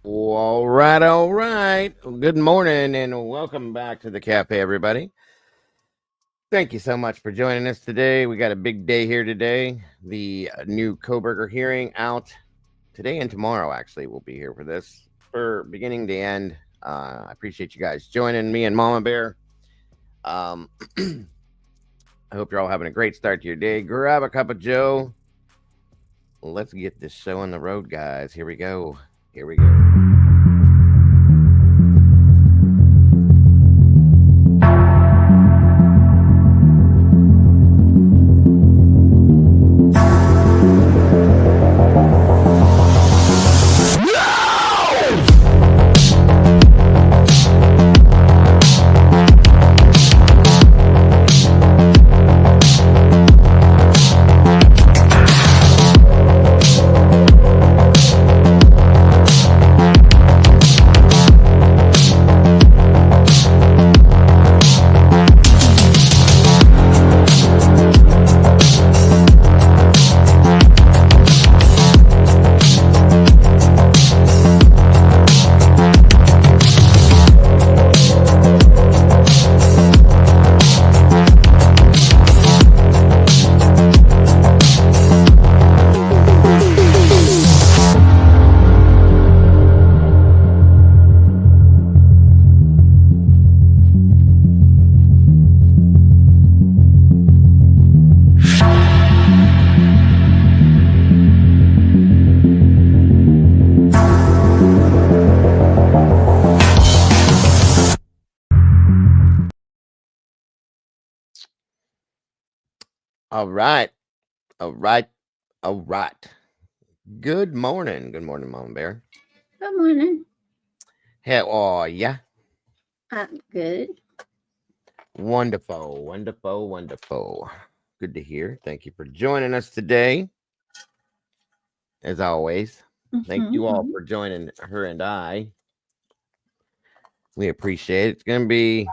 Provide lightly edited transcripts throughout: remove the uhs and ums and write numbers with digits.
All right, all right. Good morning and welcome back to the cafe, everybody. Thank you so much for joining us today. We got a big day here today. The new Kohberger hearing out today and tomorrow, actually. We'll be here for this for beginning to end. I appreciate you guys joining me and Mama Bear. Um, I hope you're all having a great start to your day. Grab a cup of Joe. Let's get this show on the road, guys. Here we go. Here we go. All right. All right. All right. Good morning. Good morning, Mama Bear. Good morning. How are ya? I'm good. Wonderful. Wonderful. Wonderful. Good to hear. Thank you for joining us today. As always, thank you all for joining her and I. We appreciate it. It's going to be,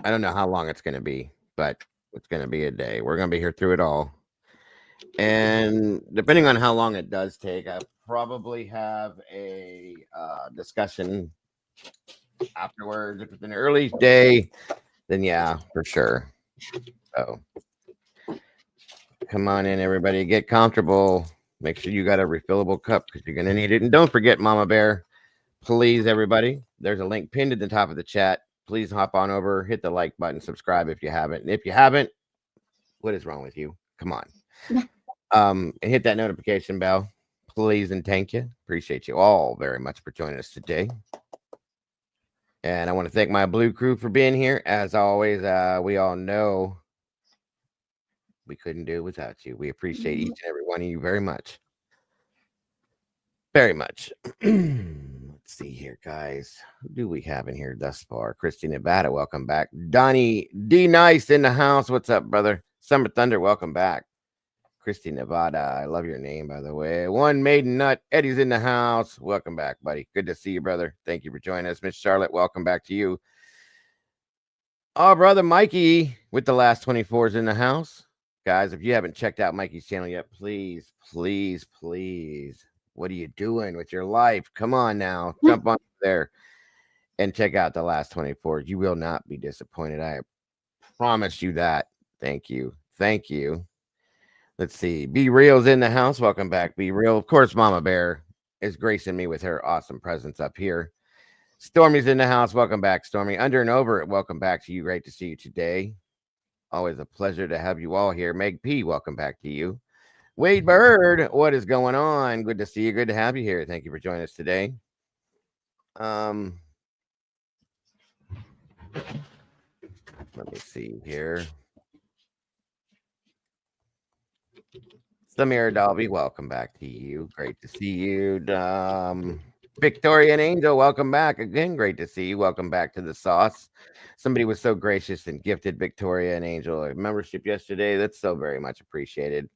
I don't know how long it's going to be, but it's going to be a day. We're going to be here through it all. And depending on how long it does take, I probably have a discussion afterwards. If it's an early day, then yeah, for sure. So come on in, everybody. Get comfortable. Make sure you got a refillable cup because you're going to need it. And don't forget, Mama Bear, please, everybody, there's a link pinned at the top of the chat. Please hop on over, hit the like button, subscribe if you haven't. And if you haven't, what is wrong with you? Come on. And hit that notification bell, please, and thank you. Appreciate you all very much for joining us today. And I want to thank my blue crew for being here. As always, we all know we couldn't do it without you. We appreciate each and every one of you very much. Very much. Let's see here, guys. Who do we have in here thus far? Christy Nevada, welcome back. Donnie D Nice in the house. What's up, brother? Summer Thunder, welcome back. Christy Nevada, I love your name, by the way. One Maiden Nut, Eddie's in the house. Welcome back, buddy. Good to see you, brother. Thank you for joining us. Miss Charlotte, welcome back to you. Oh, brother Mikey with the last 24s in the house. Guys, if you haven't checked out Mikey's channel yet, please, please, please. What are you doing with your life? Come on now. Jump on there and check out the last 24s. You will not be disappointed. I promise you that. Thank you. Thank you. Let's see. Be Real's in the house. Welcome back, Be Real. Of course, Mama Bear is gracing me with her awesome presence up here. Stormy's in the house. Welcome back, Stormy. Under and Over it. Welcome back to you. Great to see you today. Always a pleasure to have you all here. Meg P, welcome back to you. Wade Bird, what is going on? Good to see you. Good to have you here. Thank you for joining us today. Let me see here. Samir Dalby, welcome back to you. Great to see you. Victoria and Angel, welcome back again. Great to see you. Welcome back to the sauce. Somebody was so gracious and gifted Victoria and Angel a membership yesterday. That's so very much appreciated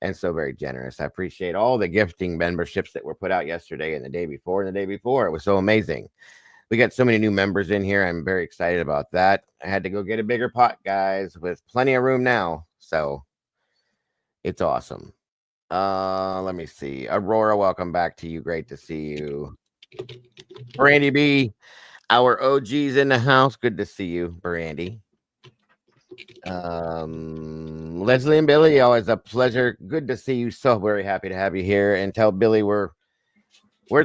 and so very generous. I appreciate all the gifting memberships that were put out yesterday and the day before and the day before. It was so amazing. We got so many new members in here. I'm very excited about that. I had to go get a bigger pot, guys, with plenty of room now. So it's awesome. Let me see. Aurora, welcome back to you. Great to see you. Brandy B, our OG's in the house. Good to see you, Brandy. Leslie and Billy, always a pleasure. Good to see you. So very happy to have you here. And tell Billy we're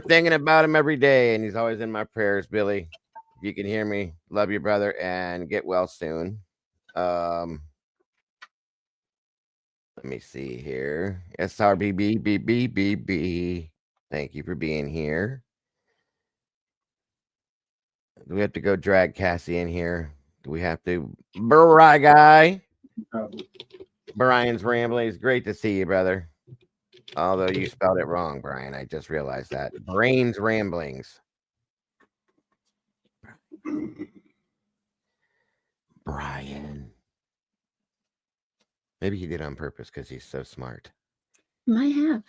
thinking about him every day, and he's always in my prayers. Billy, if you can hear me, love you, brother, and get well soon. Let me see here. SRBBBBBB. Thank you for being here. Do we have to go drag Cassie in here? Do we have to? Bry guy. Brian's ramblings. Great to see you, brother. Although you spelled it wrong, Brian. I just realized that. Brain's ramblings. Bryan. Maybe he did on purpose because he's so smart. Might have.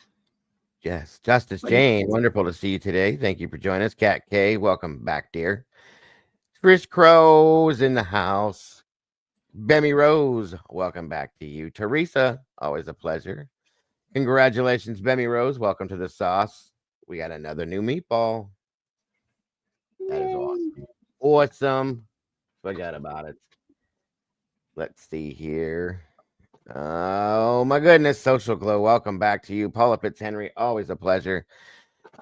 Yes. Justice Jane, wonderful to see you today. Thank you for joining us. Cat K, welcome back, dear. Chris Crow's in the house. Bemmy Rose, welcome back to you. Teresa, always a pleasure. Congratulations, Bemmy Rose. Welcome to the sauce. We got another new meatball. That is awesome. Awesome. Forgot about it. Let's see here. Oh my goodness, Social Glow. Welcome back to you. Paula Fitzhenry, always a pleasure.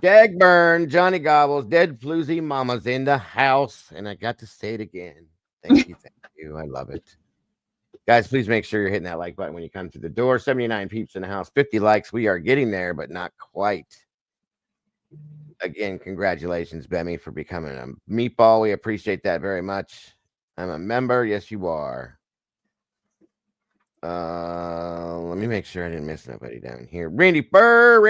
Dagburn, Johnny Gobbles, Dead Floozy Mama's in the house. And I got to say it again. Thank you. Thank you. I love it. Guys, please make sure you're hitting that like button when you come to the door. 79 peeps in the house, 50 likes. We are getting there, but not quite. Again, congratulations, Bemmy, for becoming a meatball. We appreciate that very much. I'm a member. Yes, you are. Let me make sure I didn't miss nobody down here. Randy Burr.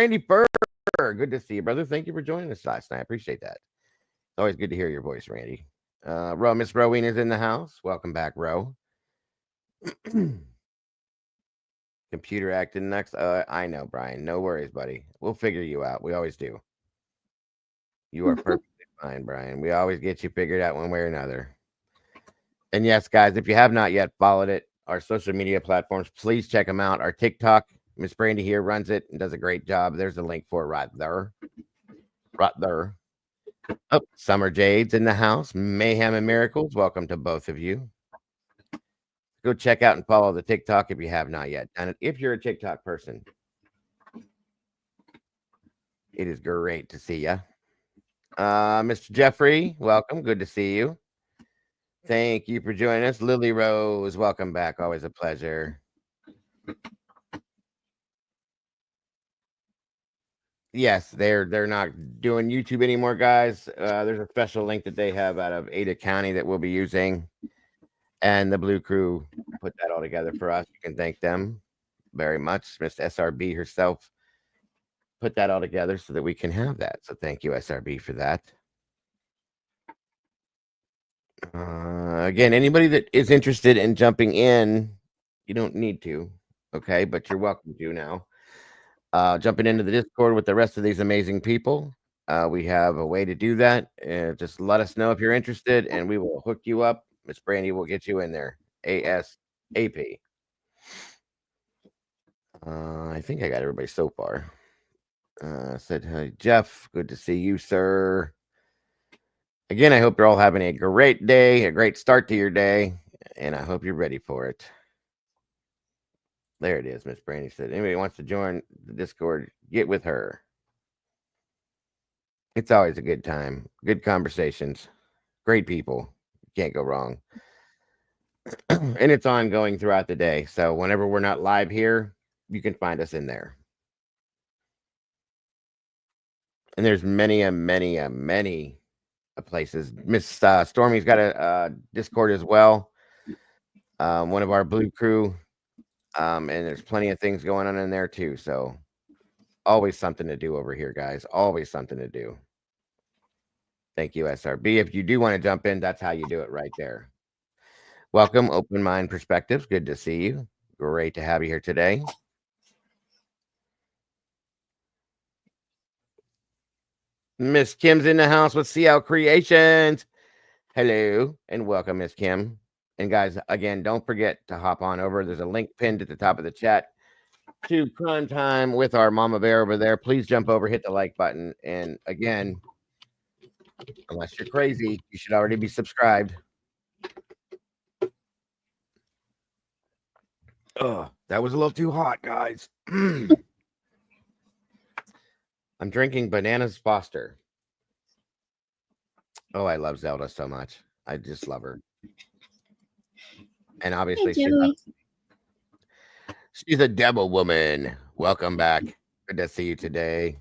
Good to see you, brother. Thank you for joining us last night. I appreciate that. It's always good to hear your voice, Randy. Miss Rowena is in the house. Welcome back, Row. Computer acting next. I know, Brian. No worries, buddy. We'll figure you out. We always do. You are perfectly fine, Brian. We always get you figured out one way or another. And yes, guys, if you have not yet followed it, our social media platforms, please check them out. Our TikTok, Miss Brandy here runs it and does a great job. There's a link for it right there. Right there. Oh, Summer Jade's in the house. Mayhem and Miracles. Welcome to both of you. Go check out and follow the TikTok if you have not yet done it. If you're a TikTok person, it is great to see you. Mr. Jeffrey, welcome. Good to see you. Thank you for joining us. Lily Rose, welcome back. Always a pleasure. Yes, they're not doing YouTube anymore, guys. There's a special link that they have out of Ada County that we'll be using. And the Blue Crew put that all together for us. You can thank them very much. Miss SRB herself put that all together so that we can have that. So thank you, SRB, for that. Again, anybody that is interested in jumping in, you don't need to, okay? But you're welcome to now. Jumping into the Discord with the rest of these amazing people. We have a way to do that. Just let us know if you're interested, and we will hook you up. Miss Brandy will get you in there ASAP. I think I got everybody so far. Said hi, Jeff. Good to see you, sir. Again, I hope you're all having a great day, a great start to your day, and I hope you're ready for it. There it is, Miss Brandy said. Anybody wants to join the Discord, get with her. It's always a good time. Good conversations. Great people. Can't go wrong. And it's ongoing throughout the day. So whenever we're not live here, you can find us in there. And there's many places. Miss Stormy's got a Discord as well. One of our Blue Crew. And there's plenty of things going on in there too. So always something to do over here, guys. Always something to do. Thank you, SRB. If you do want to jump in, that's how you do it right there. Welcome, Open Mind Perspectives. Good to see you. Great to have you here today. Miss Kim's in the house with CL Creations. Hello and welcome, Miss Kim. And guys, again, don't forget to hop on over. There's a link pinned at the top of the chat to Crime Time with our Mama Bear over there. Please jump over, hit the like button. And again, Unless you're crazy, you should already be subscribed. Oh, that was a little too hot, guys. I'm drinking Bananas Foster. Oh, I love Zelda so much. I just love her. And Hey, obviously, Joey. she's a devil woman. Welcome back. Good to see you today.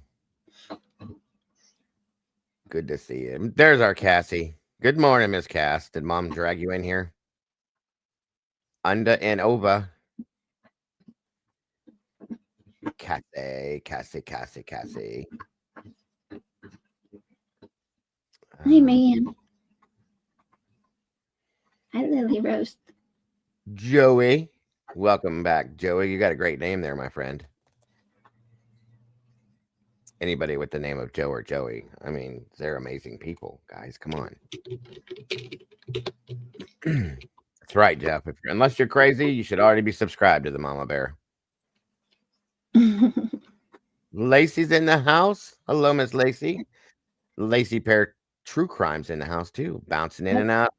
Good to see you. There's our Cassie. Good morning, Miss Cass. Did Mom drag you in here? Under and over. Cassie. Hey, man. Hi, Lily Rose. Joey. Welcome back, Joey. You got a great name there, my friend. Anybody with the name of Joe or Joey. I mean, they're amazing people, guys. Come on. That's right, Jeff. Unless you're crazy, you should already be subscribed to the Mama Bear. Lacey's in the house. Hello, Miss Lacey. Lacey Pear True Crime's in the house too, bouncing in and out.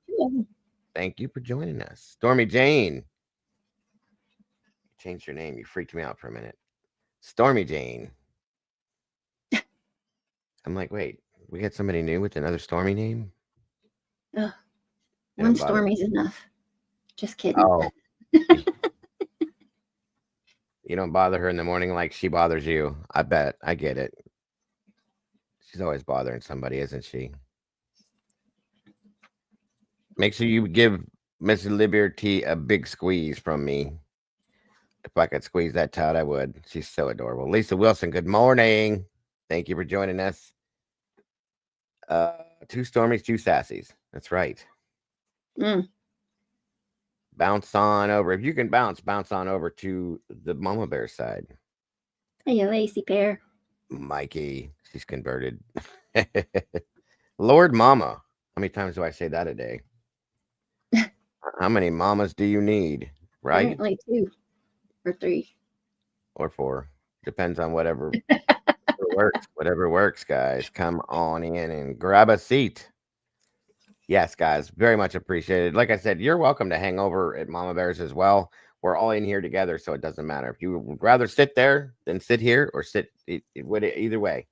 Thank you for joining us. Stormy Jane. You changed your name. You freaked me out for a minute. Stormy Jane. I'm like, wait, we got somebody new with another Stormy name? Oh, one Stormy's enough. Just kidding. Oh. You don't bother her in the morning like she bothers you. I bet. I get it. She's always bothering somebody, isn't she? Make sure you give Miss Liberty a big squeeze from me. If I could squeeze that tot, I would. She's so adorable. Lisa Wilson, good morning. Thank you for joining us. 2 Stormies, 2 Sassies. That's right. Bounce on over. If you can bounce on over to the Mama Bear side. Hey, Lacey Pear. Mikey, she's converted. Lord Mama. How many times do I say that a day? How many mamas do you need? Right? Like 2 or 3 or 4. Depends on whatever works. Whatever works, guys. Come on in and grab a seat. Yes, guys, very much appreciated. Like I said, you're welcome to hang over at Mama Bear's as well. We're all in here together, so it doesn't matter. If you would rather sit there than sit here, or sit either way.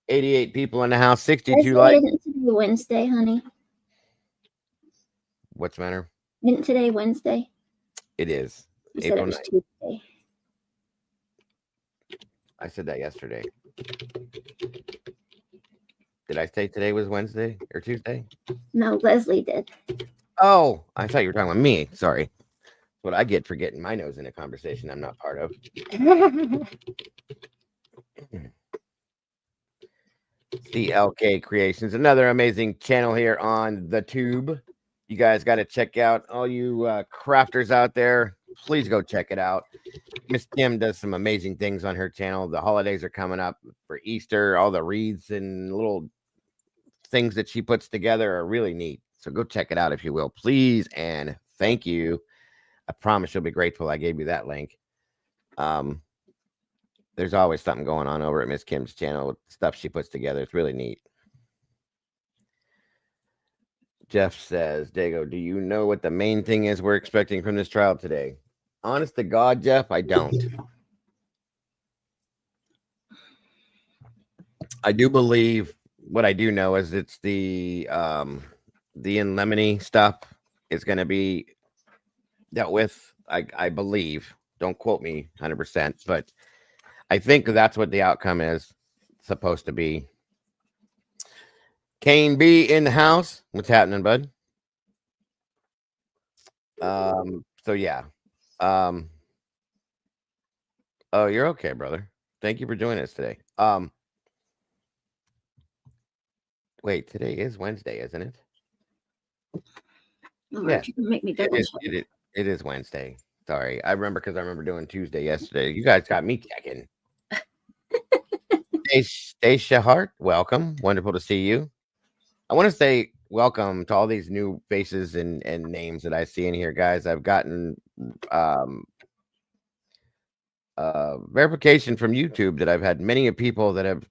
88 people in the house, 62 likes. Isn't today Wednesday, honey? What's the matter? Isn't today Wednesday? It is. You said it was Tuesday. I said that yesterday. Did I say today was Wednesday or Tuesday? No, Leslie did. Oh, I thought you were talking about me. Sorry. That's what I get for getting my nose in a conversation I'm not part of. CLK Creations, another amazing channel here on the tube. You guys got to check out. All you crafters out there, please go check it out. Miss Kim does some amazing things on her channel. The holidays are coming up for Easter. All the wreaths and little things that she puts together are really neat. So go check it out if you will, please. And thank you. I promise you'll be grateful I gave you that link. There's always something going on over at Miss Kim's channel with stuff she puts together. It's really neat. Jeff says, Dago, do you know what the main thing is we're expecting from this trial today? Honest to God, Jeff, I don't. I do believe what I do know is it's the Lemony stuff is going to be dealt with. I believe. Don't quote me 100%, but I think that's what the outcome is supposed to be. Kane B in the house. What's happening, bud? So yeah. Oh, you're okay, brother. Thank you for joining us today. Wait, today is Wednesday, isn't it? Yeah, make me double check. It is Wednesday. Sorry, I remember because I remember doing Tuesday yesterday. You guys got me checking. Stacia Hart, welcome. Wonderful to see you. I want to say welcome to all these new faces and names that I see in here, guys. I've gotten verification from YouTube that I've had many people that have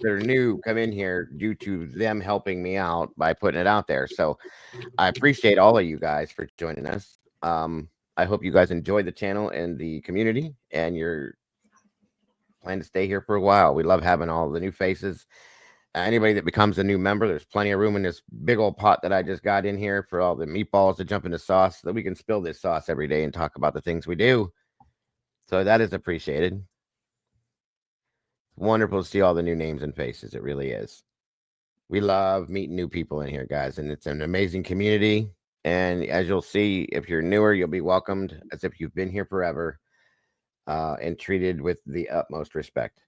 that are new come in here due to them helping me out by putting it out there. So I appreciate all of you guys for joining us. I hope you guys enjoy the channel and the community, and you're planning to stay here for a while. We love having all the new faces. Anybody that becomes a new member, there's plenty of room in this big old pot that I just got in here for all the meatballs to jump into sauce so that we can spill this sauce every day and talk about the things we do. So that is appreciated. It's wonderful to see all the new names and faces. It really is. We love meeting new people in here, guys, and it's an amazing community. And as you'll see, if you're newer, you'll be welcomed as if you've been here forever, and treated with the utmost respect.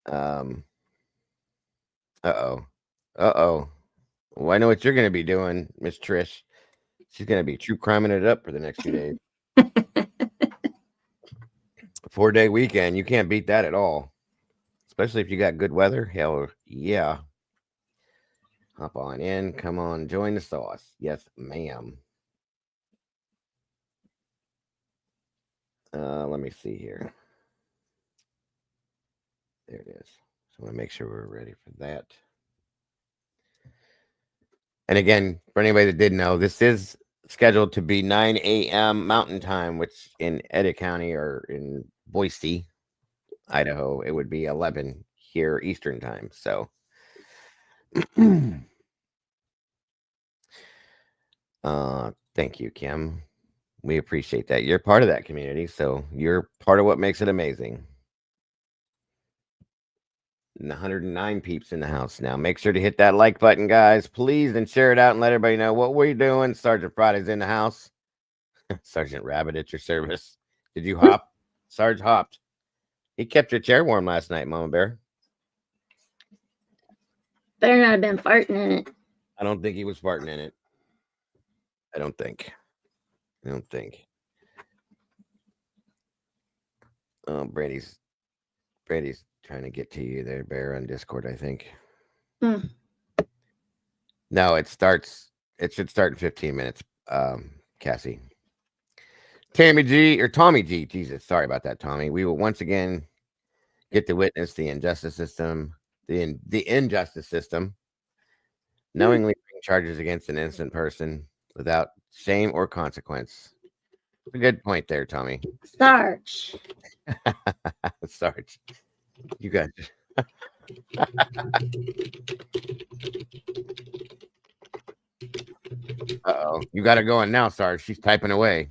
Uh-oh. Well, I know what you're going to be doing, Miss Trish. She's going to be true criming it up for the next few days. 4-day weekend. You can't beat that at all. Especially if you got good weather. Hell yeah. Hop on in. Come on. Join the sauce. Yes, ma'am. Let me see here. There it is. So I want to make sure we're ready for that. And again, for anybody that didn't know, this is scheduled to be 9 a.m. Mountain Time, which in Eddy County or in Boise, Idaho, it would be 11 here Eastern Time. So thank you, Kim. We appreciate that. You're part of that community, so you're part of what makes it amazing. And 109 peeps in the house now. Make sure to hit that like button, guys, please, and share it out and let everybody know what we're doing. Sergeant Friday's in the house. Sergeant Rabbit at your service. Did you hop? Sarge hopped. He kept your chair warm last night, Mama Bear. Better not have been farting in it. I don't think he was farting in it. I don't think. Oh, Brady's trying to get to you there, Bear, on Discord, I think. No, it should start in 15 minutes, Cassie. Tommy G, Jesus, sorry about that, Tommy. We will once again get to witness the injustice system, the injustice system, knowingly bring charges against an innocent person without shame or consequence. A good point there, Tommy. Sarge. Sarge. You guys. Uh-oh. You got her going now, Sarge. She's typing away.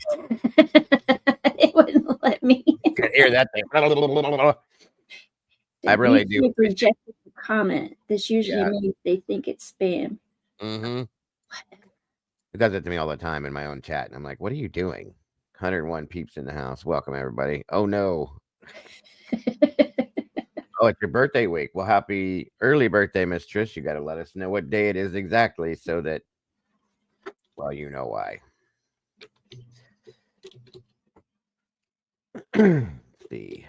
It wouldn't let me. You can hear that thing. I really do. Rejected the comment. This usually means they think it's spam. Mm-hmm. It does it to me all the time in my own chat. And I'm like, what are you doing? 101 peeps in the house. Welcome, everybody. Oh, no. Oh, it's your birthday week. Well, happy early birthday, Miss Trish. You got to let us know what day it is exactly so that, well, you know why. Let's see.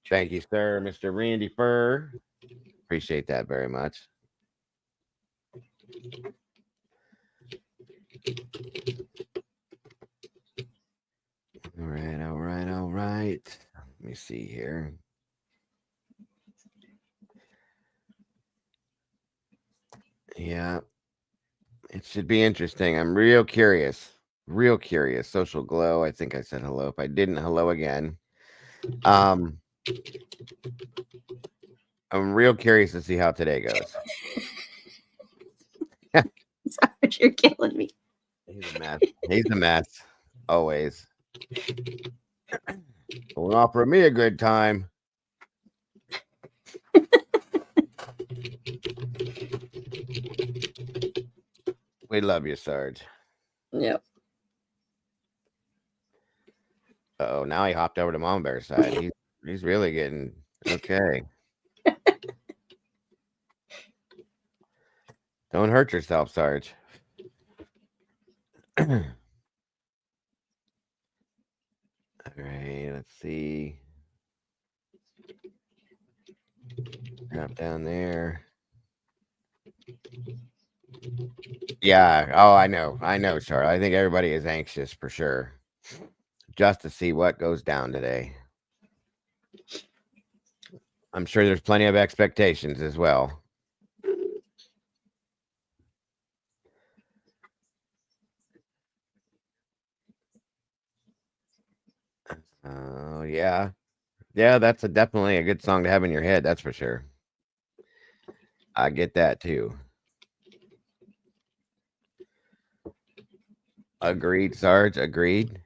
Thank you, sir, Mr. Randy Fur. Appreciate that very much. All right. Let me see here. Yeah. It should be interesting. I'm real curious. Social glow. I think I said hello. If I didn't, hello again. I'm real curious to see how today goes. Sarge, you're killing me. He's a mess. Always. Don't offer me a good time. We love you, Sarge. Yep. Oh, now he hopped over to Mom Bear's side. He's really getting okay. Don't hurt yourself, Sarge. All right, let's see. Drop down there. Yeah. Oh, I know. Charlotte. I think everybody is anxious for sure, just to see what goes down today. I'm sure there's plenty of expectations as well. Yeah. Yeah, that's definitely a good song to have in your head, that's for sure. I get that too. Agreed, Sarge, agreed.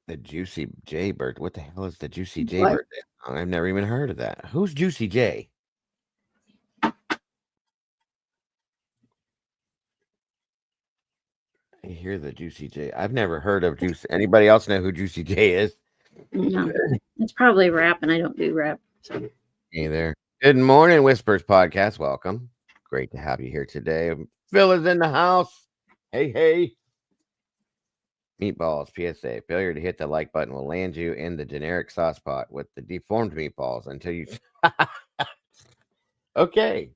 The Juicy Jaybird. What the hell is the Juicy Jaybird song? I've never even heard of that. Who's Juicy J? I hear the Juicy J. I've never heard of Juicy. Anybody else know who Juicy J is? No, it's probably rap, and I don't do rap. So. Hey there. Good morning, Whispers Podcast. Welcome. Great to have you here today. Phil is in the house. Hey, hey. Meatballs, PSA. Failure to hit the like button will land you in the generic sauce pot with the deformed meatballs until you. Okay.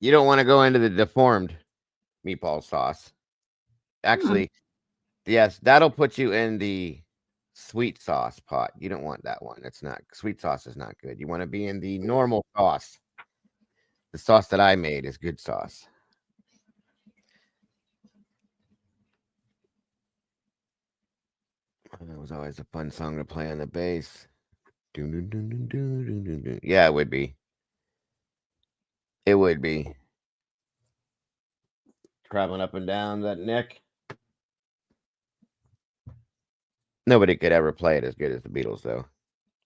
You don't want to go into the deformed meatball sauce. Actually, yes, that'll put you in the sweet sauce pot. You don't want that one. It's not sweet sauce is not good. You want to be in the normal sauce. The sauce that I made is good sauce. That was always a fun song to play on the bass. Yeah, it would be. It would be. Traveling up and down that neck. Nobody could ever play it as good as the Beatles, though.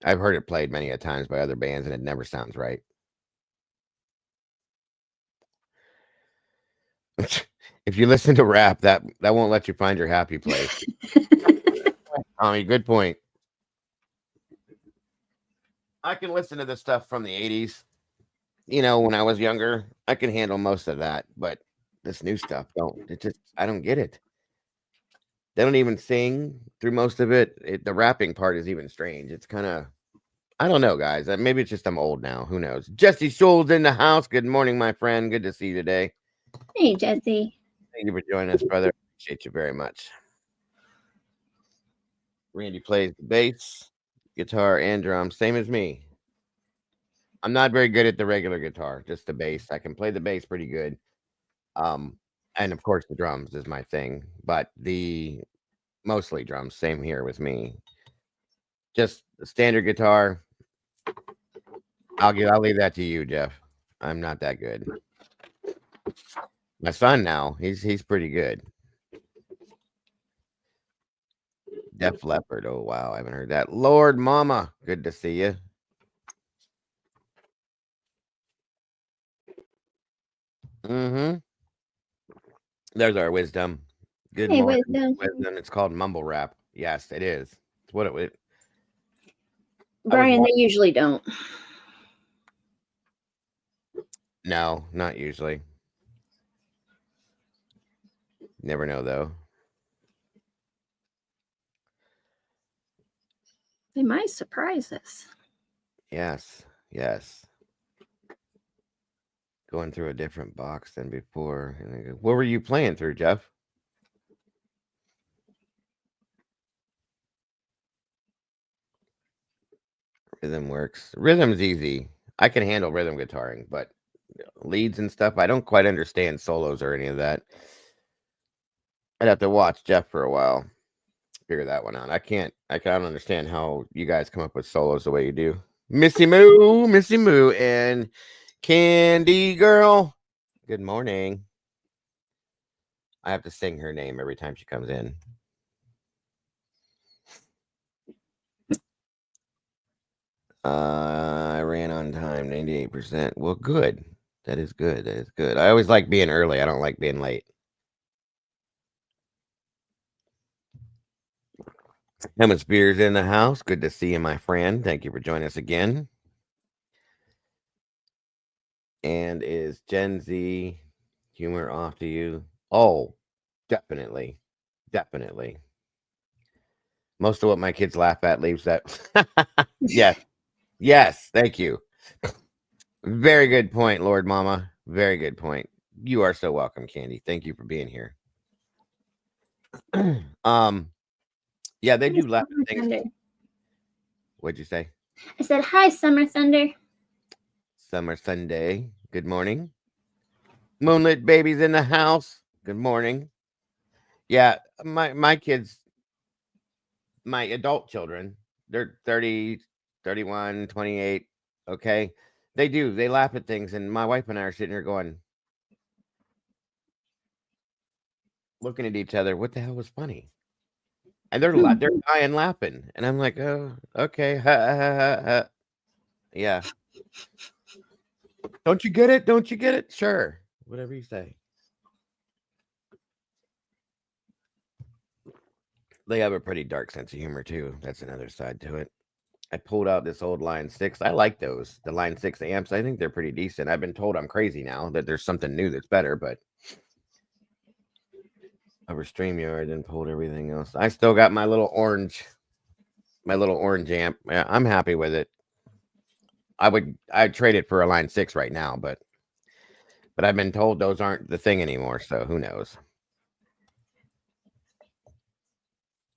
I've heard it played many a times by other bands, and it never sounds right. If you listen to rap, that won't let you find your happy place. Tommy, good point. I can listen to the stuff from the 80s. You know, when I was younger, I can handle most of that, but this new stuff I don't get it. They don't even sing through most of it. The rapping part is even strange. It's kind of, I don't know, guys. Maybe it's just I'm old now. Who knows? Jesse Scholl's in the house. Good morning, my friend. Good to see you today. Hey, Jesse. Thank you for joining us, brother. Appreciate you very much. Randy plays the bass, guitar, and drums, same as me. I'm not very good at the regular guitar, just the bass. I can play the bass pretty good. And of course the drums is my thing, but the mostly drums, same here with me. Just the standard guitar. I'll leave that to you, Jeff. I'm not that good. My son now, he's pretty good. Def Leppard. Oh wow, I haven't heard that. Lord Mama, good to see you. Mm-hmm. There's our wisdom. Good morning, wisdom. It's called mumble rap. Yes, it is. It's what it would. Bryan, they usually don't. No, not usually. Never know though. They might surprise us. Yes, yes. Going through a different box than before. What were you playing through, Jeff? Rhythm works. Rhythm's easy. I can handle rhythm guitaring, but leads and stuff, I don't quite understand solos or any of that. I'd have to watch Jeff for a while. Figure that one out. I don't understand how you guys come up with solos the way you do. Missy Moo, and Candy Girl. Good morning. I have to sing her name every time she comes in. I ran on time, 98%. Well, good. That is good. That is good. I always like being early. I don't like being late. Emma Spears in the house. Good to see you, my friend. Thank you for joining us again. And is Gen Z humor off to you? Oh, definitely. Definitely. Most of what my kids laugh at leaves that. Yes. Yes, thank you. Very good point, Lord Mama. Very good point. You are so welcome, Candy. Thank you for being here. Yeah, they do laugh at things. Thunder. What'd you say? I said, hi, Summer Thunder. Summer Sunday. Good morning. Moonlit babies in the house. Good morning. Yeah, my kids, my adult children, they're 30, 31, 28. Okay. They laugh at things, and my wife and I are sitting here going, looking at each other, what the hell was funny? And they're dying laughing. And I'm like, oh, okay. Ha, ha, ha, ha. Yeah. Don't you get it? Don't you get it? Sure. Whatever you say. They have a pretty dark sense of humor too. That's another side to it. I pulled out this old Line 6. I like those. The Line 6 amps. I think they're pretty decent. I've been told I'm crazy now that there's something new that's better, but over StreamYard and pulled everything else. I still got my little orange amp. Yeah, I'm happy with it. I'd trade it for a Line 6 right now, but I've been told those aren't the thing anymore, so who knows.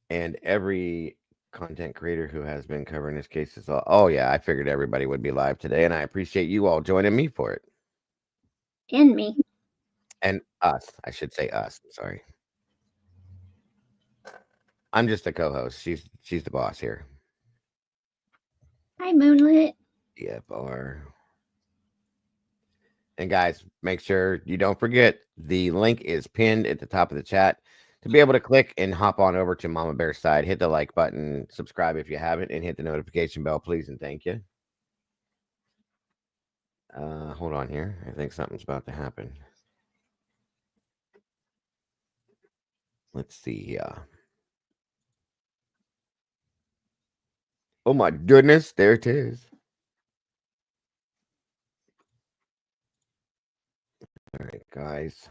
And every content creator who has been covering this case is all, oh yeah, I figured everybody would be live today, and I appreciate you all joining me for it. And me. And us. I should say us. Sorry. I'm just a co-host. She's the boss here. Hi, Moonlit. DFR. And guys, make sure you don't forget the link is pinned at the top of the chat to be able to click and hop on over to Mama Bear's side. Hit the like button, subscribe if you haven't, and hit the notification bell, please, and thank you. Hold on here. I think something's about to happen. Let's see here. Oh my goodness, there it is. All right, guys.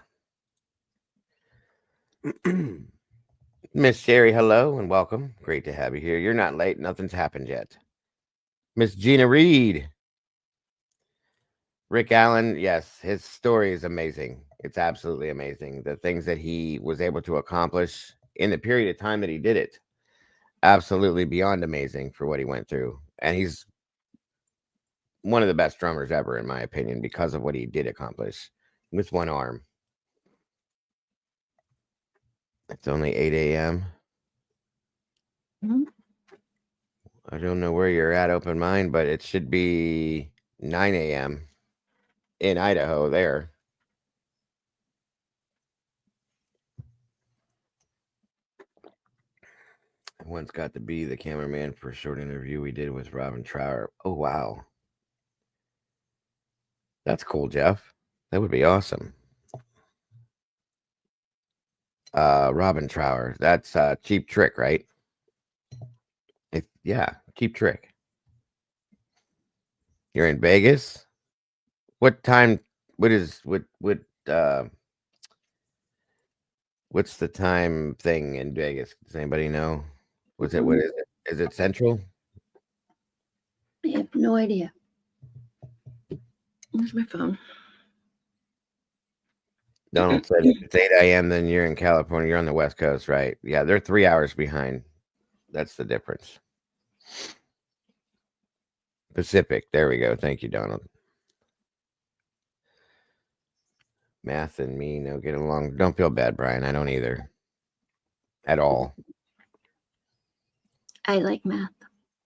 Miss Sherry, hello and welcome. Great to have you here. You're not late. Nothing's happened yet. Miss Gina Reed. Rick Allen, yes, his story is amazing. It's absolutely amazing. The things that he was able to accomplish in the period of time that he did it, absolutely beyond amazing for what he went through. And he's one of the best drummers ever, in my opinion, because of what he did accomplish with one arm. It's only 8 a.m. Mm-hmm. I don't know where you're at, Open Mind, but it should be 9 a.m. in Idaho there. I once got to be the cameraman for a short interview we did with Robin Trower. Oh, wow. That's cool, Jeff. That would be awesome. Robin Trower. That's Cheap Trick, right? Yeah, Cheap Trick. You're in Vegas? What time? What's the time thing in Vegas? Does anybody know? What is it? Is it Central? I have no idea. Where's my phone? Donald said if it's 8 a.m., then you're in California. You're on the West Coast, right? Yeah, they're 3 hours behind. That's the difference. Pacific. There we go. Thank you, Donald. Math and me no get along. Don't feel bad, Brian. I don't either. At all. I like math.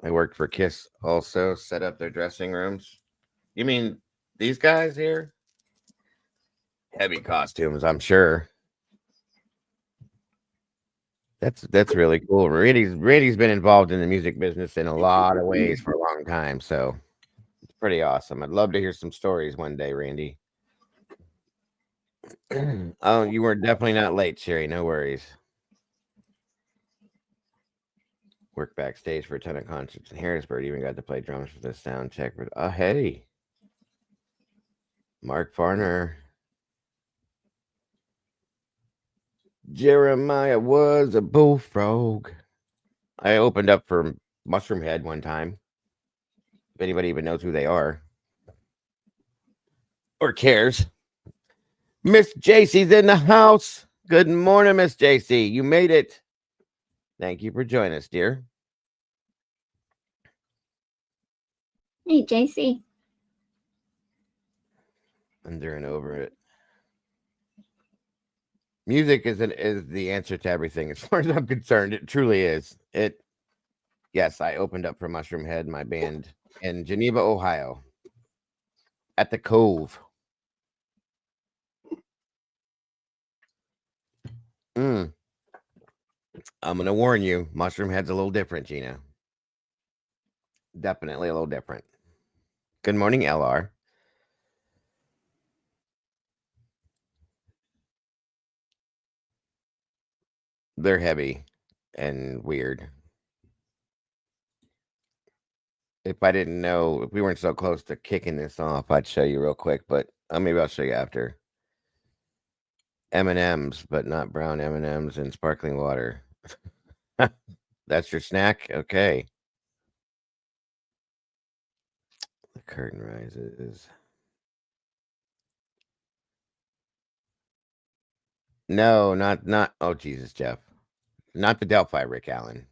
I worked for Kiss also, set up their dressing rooms. You mean these guys here? Heavy costumes, I'm sure. That's really cool. Randy's been involved in the music business in a lot of ways for a long time, so it's pretty awesome. I'd love to hear some stories one day, Randy. Oh, you were definitely not late, Sherry. No worries. Work backstage for a ton of concerts in Harrisburg. Even got to play drums for the sound check. But hey, Mark Farner. Jeremiah was a bullfrog. I opened up for Mushroom Head one time. If anybody even knows who they are or cares. Miss JC's in the house. Good morning, Miss JC. You made it. Thank you for joining us, dear. Hey, JC. Under and over it. Music is the answer to everything, as far as I'm concerned. It truly is. Yes, I opened up for Mushroom Head, my band, in Geneva, Ohio, at the Cove. I'm gonna warn you, Mushroom Head's a little different, Gina. Definitely a little different. Good morning, LR. They're heavy and weird. If I didn't know, if we weren't so close to kicking this off, I'd show you real quick, but maybe I'll show you after. M&Ms, but not brown M&Ms and sparkling water. That's your snack? Okay. The curtain rises. No, not. Oh Jesus, Jeff, not the Delphi Rick Allen.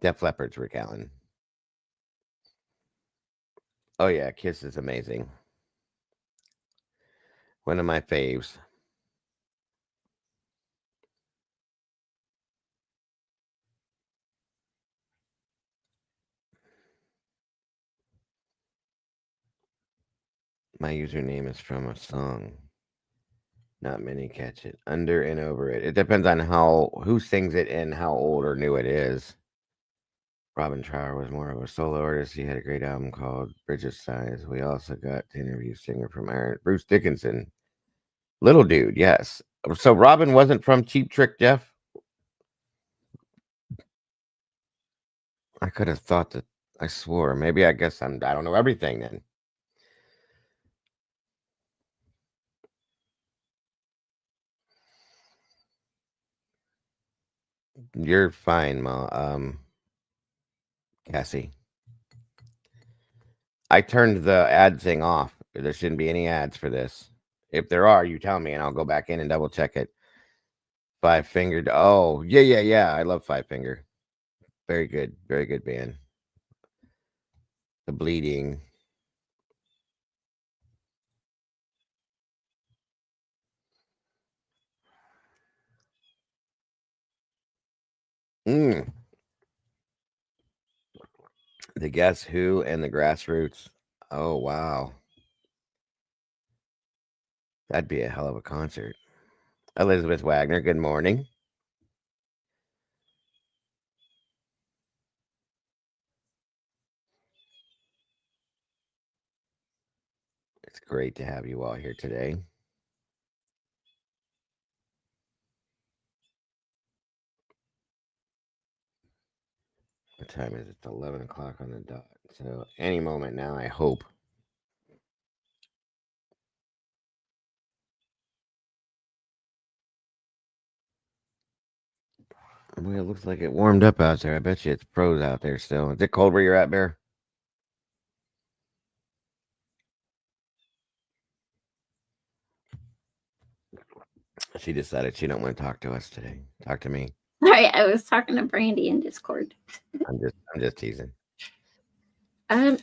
Def Leppard's Rick Allen. Oh yeah, Kiss is amazing. One of my faves. My username is from a song. Not many catch it. Under and over it. It depends on who sings it and how old or new it is. Robin Trower was more of a solo artist. He had a great album called Bridge of Sighs. We also got to interview singer from Iron, Bruce Dickinson. Little dude, yes. So Robin wasn't from Cheap Trick, Jeff? I could have thought that. I swore. Maybe I guess I don't know everything then. You're fine, Ma. Cassie. I turned the ad thing off. There shouldn't be any ads for this. If there are, you tell me and I'll go back in and double check it. Five Fingered. Oh, yeah. I love Five Finger. Very good band. The Bleeding. The Guess Who and the Grassroots. Oh, wow. That'd be a hell of a concert. Elizabeth Wagner, good morning. It's great to have you all here today. What time is it? It's 11 o'clock on the dot. So any moment now, I hope. Well, it looks like it warmed up out there. I bet you it's froze out there still. Is it cold where you're at, Bear? She decided she don't want to talk to us today. Talk to me. Sorry, I was talking to Brandy in Discord. I'm just teasing. I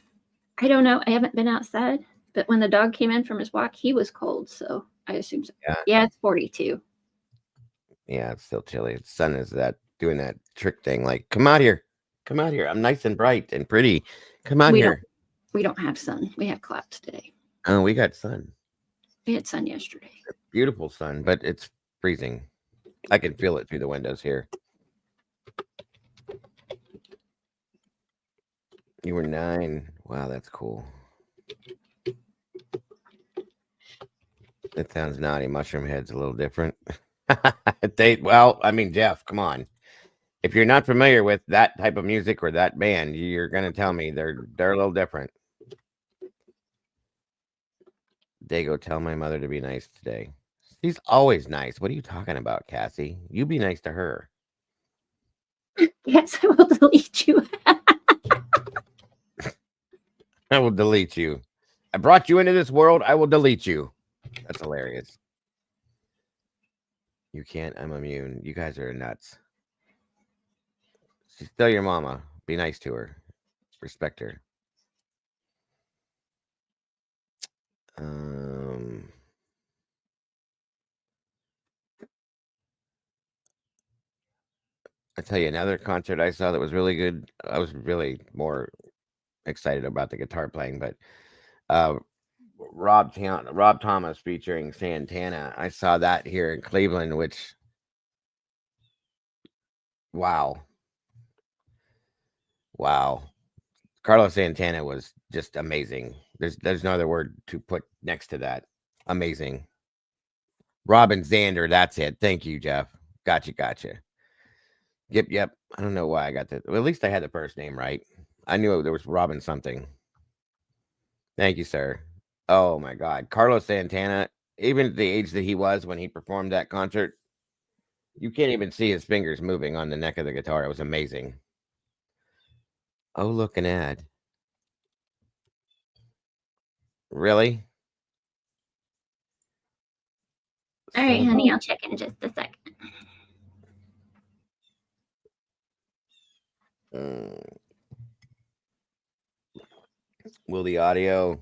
don't know. I haven't been outside, but when the dog came in from his walk, he was cold, so I assume so. Yeah, it's 42. Yeah, it's still chilly. The sun is doing that trick thing, like, come out here. I'm nice and bright and pretty. Come out here. We don't have sun. We have clouds today. Oh, we got sun. We had sun yesterday. Beautiful sun, but it's freezing. I can feel it through the windows here. You were 9. Wow, that's cool. It sounds naughty. Mushroom Head's a little different. Jeff, come on. If you're not familiar with that type of music or that band, you're gonna tell me they're a little different. Dago, tell my mother to be nice today. She's always nice. What are you talking about, Cassie? You be nice to her. Yes, I will delete you. I will delete you. I brought you into this world. I will delete you. That's hilarious. You can't. I'm immune. You guys are nuts. She's still your mama. Be nice to her. Respect her. Um, I tell you another concert I saw that was really good. I was really more excited about the guitar playing, but uh, Rob Thomas featuring Santana. I saw that here in Cleveland, which wow, wow. Carlos Santana was just amazing. There's no other word to put next to that. Amazing. Robin Zander, that's it. Thank you, Jeff. Gotcha. Yep. I don't know why I got that. Well, at least I had the first name right. I knew there was Robin something. Thank you, sir. Oh my God, Carlos Santana. Even at the age that he was when he performed that concert, you can't even see his fingers moving on the neck of the guitar. It was amazing. Oh, look an ad. Really? All right, honey, I'll check in just a second. Will the audio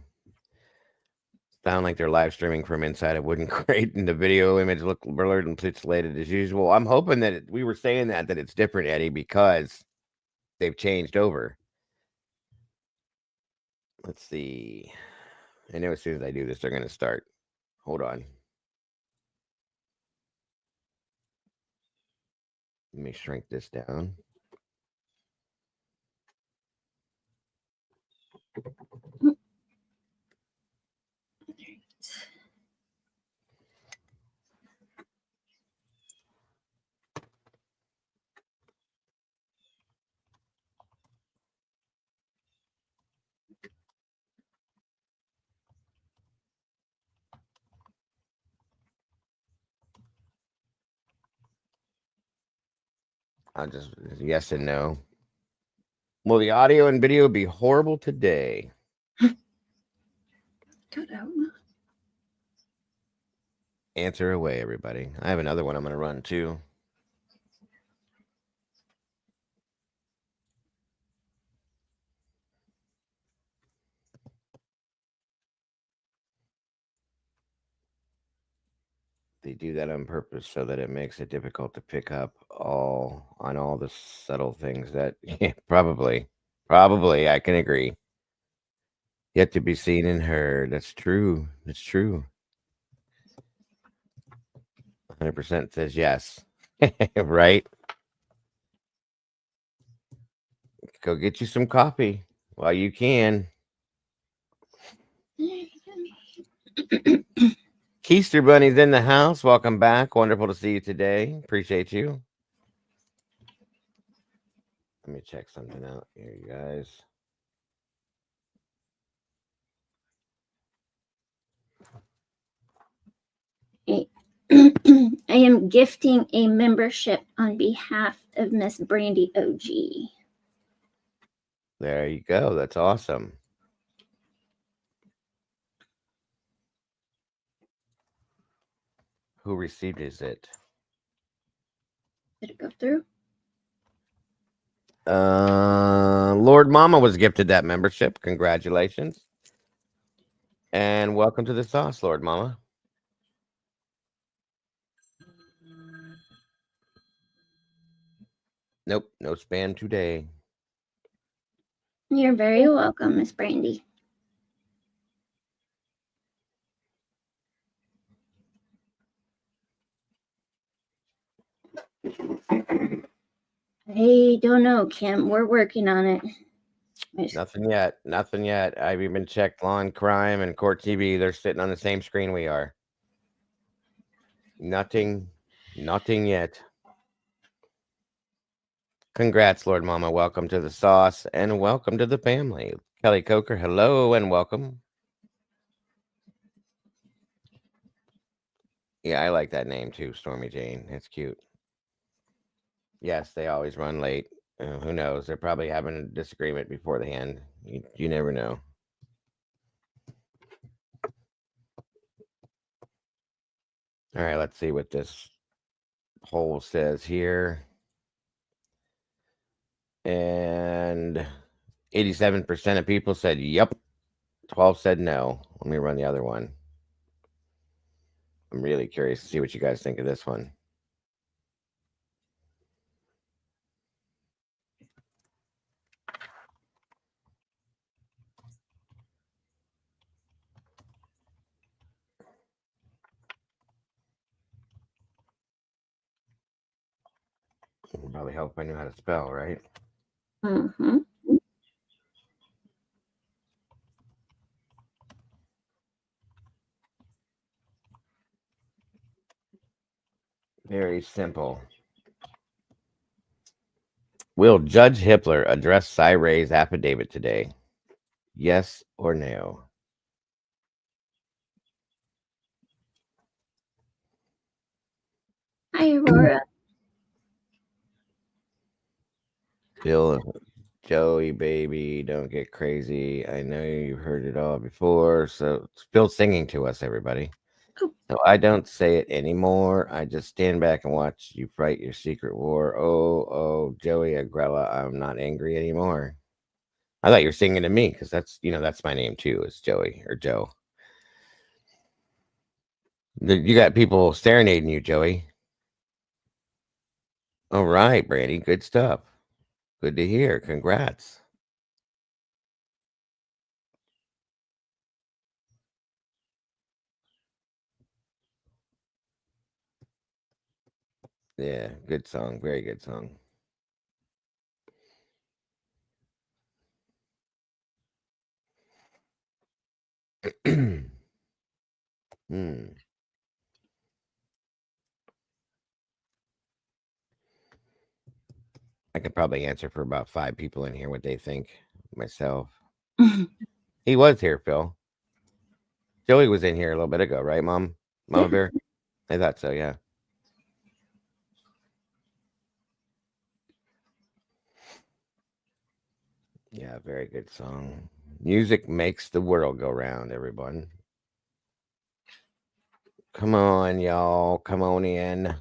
sound like they're live streaming from inside a wooden crate and the video image look blurred and pixelated as usual? I'm hoping that we were saying that it's different, Eddie, because they've changed over. Let's see. I know as soon as I do this, they're going to start. Hold on. Let me shrink this down. I'll just yes and no. Will the audio and video be horrible today? Answer away, everybody. I have another one I'm going to run too. They do that on purpose so that it makes it difficult to pick up on all the subtle things that yeah, probably I can agree. Yet to be seen and heard. That's true. 100% says yes. Right? Go get you some coffee while you can. Keister Bunny's in the house. Welcome back. Wonderful to see you today. Appreciate you. Let me check something out here, you guys. I am gifting a membership on behalf of Miss Brandy OG. There you go. That's awesome. Who received is it? Did it go through? Lord Mama was gifted that membership. Congratulations. And welcome to the sauce, Lord Mama. Nope, no spam today. You're very welcome, Miss Brandy. I don't know, Kim. We're working on it. Nothing yet. I've even checked Law and Crime and Court TV. They're sitting on the same screen we are. Nothing yet. Congrats, Lord Mama. Welcome to the sauce and welcome to the family. Kelly Coker, hello and welcome. Yeah, I like that name too, Stormy Jane. It's cute. Yes, they always run late. Who knows? They're probably having a disagreement before the end. You never know. All right, let's see what this poll says here. And 87% of people said yep. 12 said no. Let me run the other one. I'm really curious to see what you guys think of this one. It would probably help if I knew how to spell, right? Mm-hmm. Very simple. Will Judge Hitler address Cy Ray's affidavit today? Yes or no? Hi, Aurora. Bill, Joey, baby, don't get crazy. I know you've heard it all before. So it's Bill singing to us, everybody. Oh. So I don't say it anymore. I just stand back and watch you fight your secret war. Oh, Joey Agrella, I'm not angry anymore. I thought you were singing to me because that's my name too, is Joey or Joe. You got people serenading you, Joey. All right, Brandy, good stuff. Good to hear. Congrats. Yeah, good song. Very good song. I could probably answer for about 5 people in here what they think myself. He was here, Phil. Joey was in here a little bit ago, right, Mama Bear? I thought so, yeah. Yeah, very good song. Music makes the world go round, everyone. Come on, y'all. Come on in.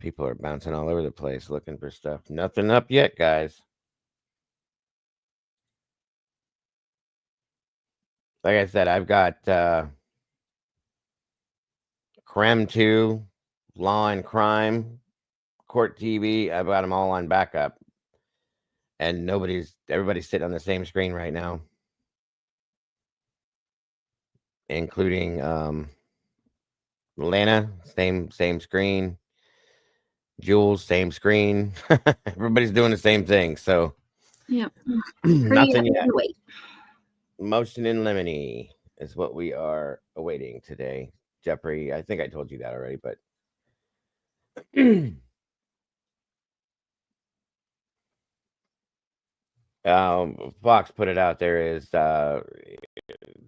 People are bouncing all over the place looking for stuff. Nothing up yet, guys. Like I said, I've got Creme 2, Law and Crime, Court TV. I've got them all on backup. And everybody's sitting on the same screen right now. Including Lana, same screen. Jules, same screen. Everybody's doing the same thing. So yeah. nothing yet. Wait. Motion in limine is what we are awaiting today. Jeffrey, I think I told you that already, but Fox put it out there is the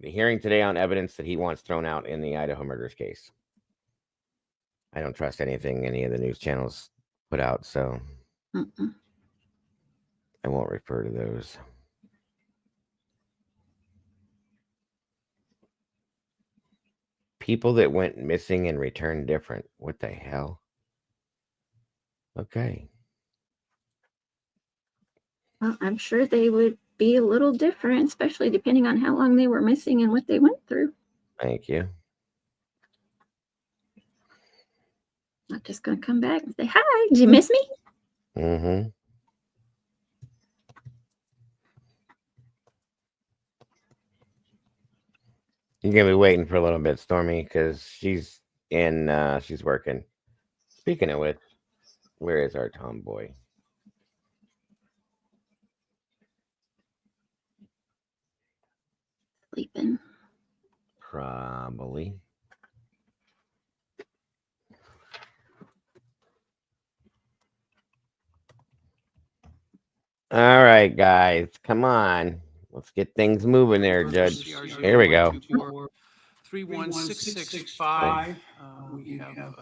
hearing today on evidence that he wants thrown out in the Idaho murders case. I don't trust anything any of the news channels put out, so I won't refer to those. People that went missing and returned different. What the hell? Okay. Well, I'm sure they would be a little different, especially depending on how long they were missing and what they went through. Thank you. Not just going to come back and say, hi, did you miss me? Mm-hmm. You're going to be waiting for a little bit, Stormy, because she's working. Speaking of which, where is our tomboy? Sleeping. Probably. All right, guys, come on. Let's get things moving there, Judge. Here we go. 31665. We have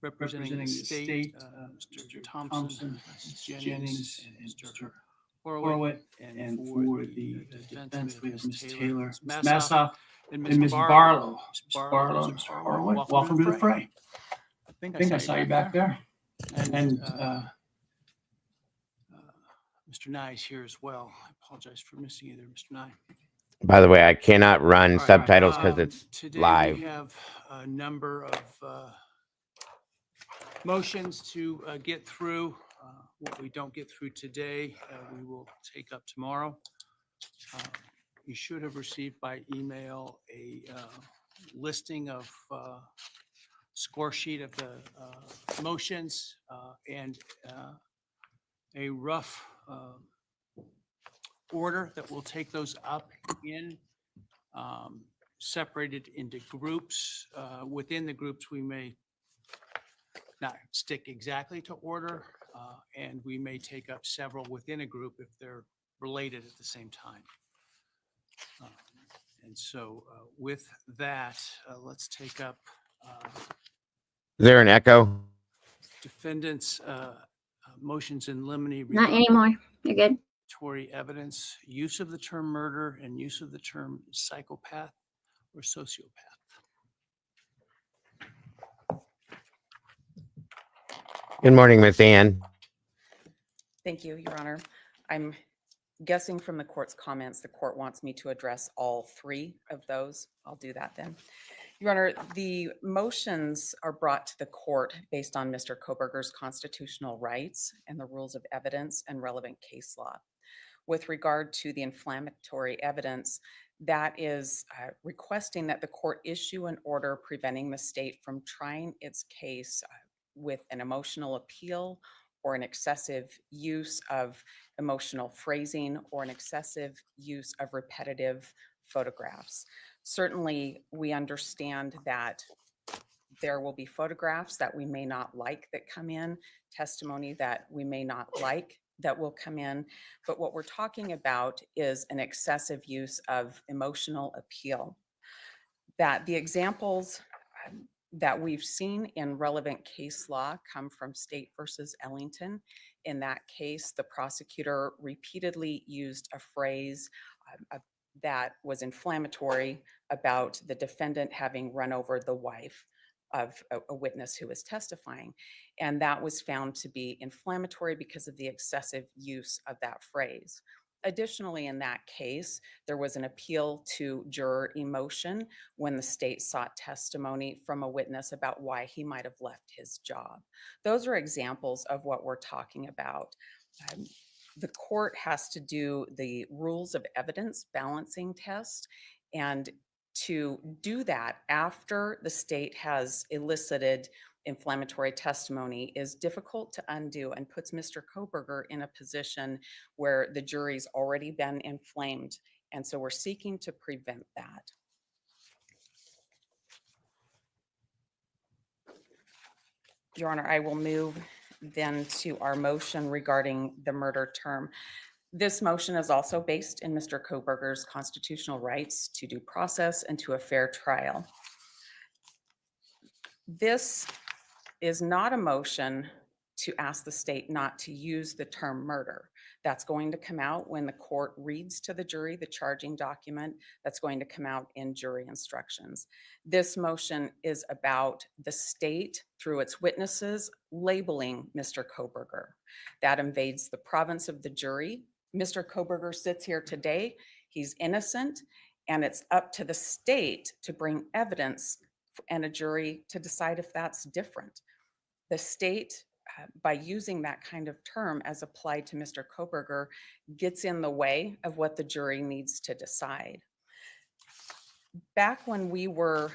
representing the state, Mr. Thompson, Mrs. Jennings, and Mr. Horowitz, and for the defense we have Ms. Taylor, Ms. Massoff, And And Ms. Ms. Barlow. Barlow, welcome to the fray. I think I saw you back there. And Mr. Nye is here as well. I apologize for missing you there, Mr. Nye. By the way, I cannot run All right, subtitles because it's today live. we have a number of motions to get through. What we don't get through today, we will take up tomorrow. You should have received by email a listing of score sheet of the motions and a rough order that will take those up in, separated into groups. Within the groups, we may not stick exactly to order, and we may take up several within a group if they're related at the same time. And so with that, let's take up Is there an echo? defendants' motions in limine. Not anymore. You're good. Tory evidence, use of the term murder, and use of the term psychopath or sociopath. Good morning, Miss Ann. Thank you, Your Honor. I'm guessing from the court's comments, the court wants me to address all three of those. I'll do that then. Your Honor, the motions are brought to the court based on Mr. Kohberger's constitutional rights and the rules of evidence and relevant case law. With regard to the inflammatory evidence, that is requesting that the court issue an order preventing the state from trying its case with an emotional appeal or an excessive use of emotional phrasing or an excessive use of repetitive photographs. Certainly, we understand that there will be photographs that we may not like that come in, testimony that we may not like that will come in. But what we're talking about is an excessive use of emotional appeal. That the examples that we've seen in relevant case law come from State versus Ellington. In that case, the prosecutor repeatedly used a phrase that was inflammatory about the defendant having run over the wife of a witness who was testifying. And that was found to be inflammatory because of the excessive use of that phrase. Additionally, in that case, there was an appeal to juror emotion when the state sought testimony from a witness about why he might have left his job. Those are examples of what we're talking about. The court has to do the rules of evidence balancing test, and to do that after the state has elicited inflammatory testimony is difficult to undo and puts Mr. Kohberger in a position where the jury's already been inflamed. And so we're seeking to prevent that. Your Honor, I will move then to our motion regarding the murder term. This motion is also based in Mr. Kohberger's constitutional rights to due process and to a fair trial. This is not a motion to ask the state not to use the term murder. That's going to come out when the court reads to the jury the charging document. That's going to come out in jury instructions. This motion is about the state, through its witnesses, labeling Mr. Kohberger. That invades the province of the jury. Mr. Kohberger sits here today. He's innocent, and it's up to the state to bring evidence and a jury to decide if that's different. The state, by using that kind of term as applied to Mr. Kohberger, gets in the way of what the jury needs to decide. Back when we were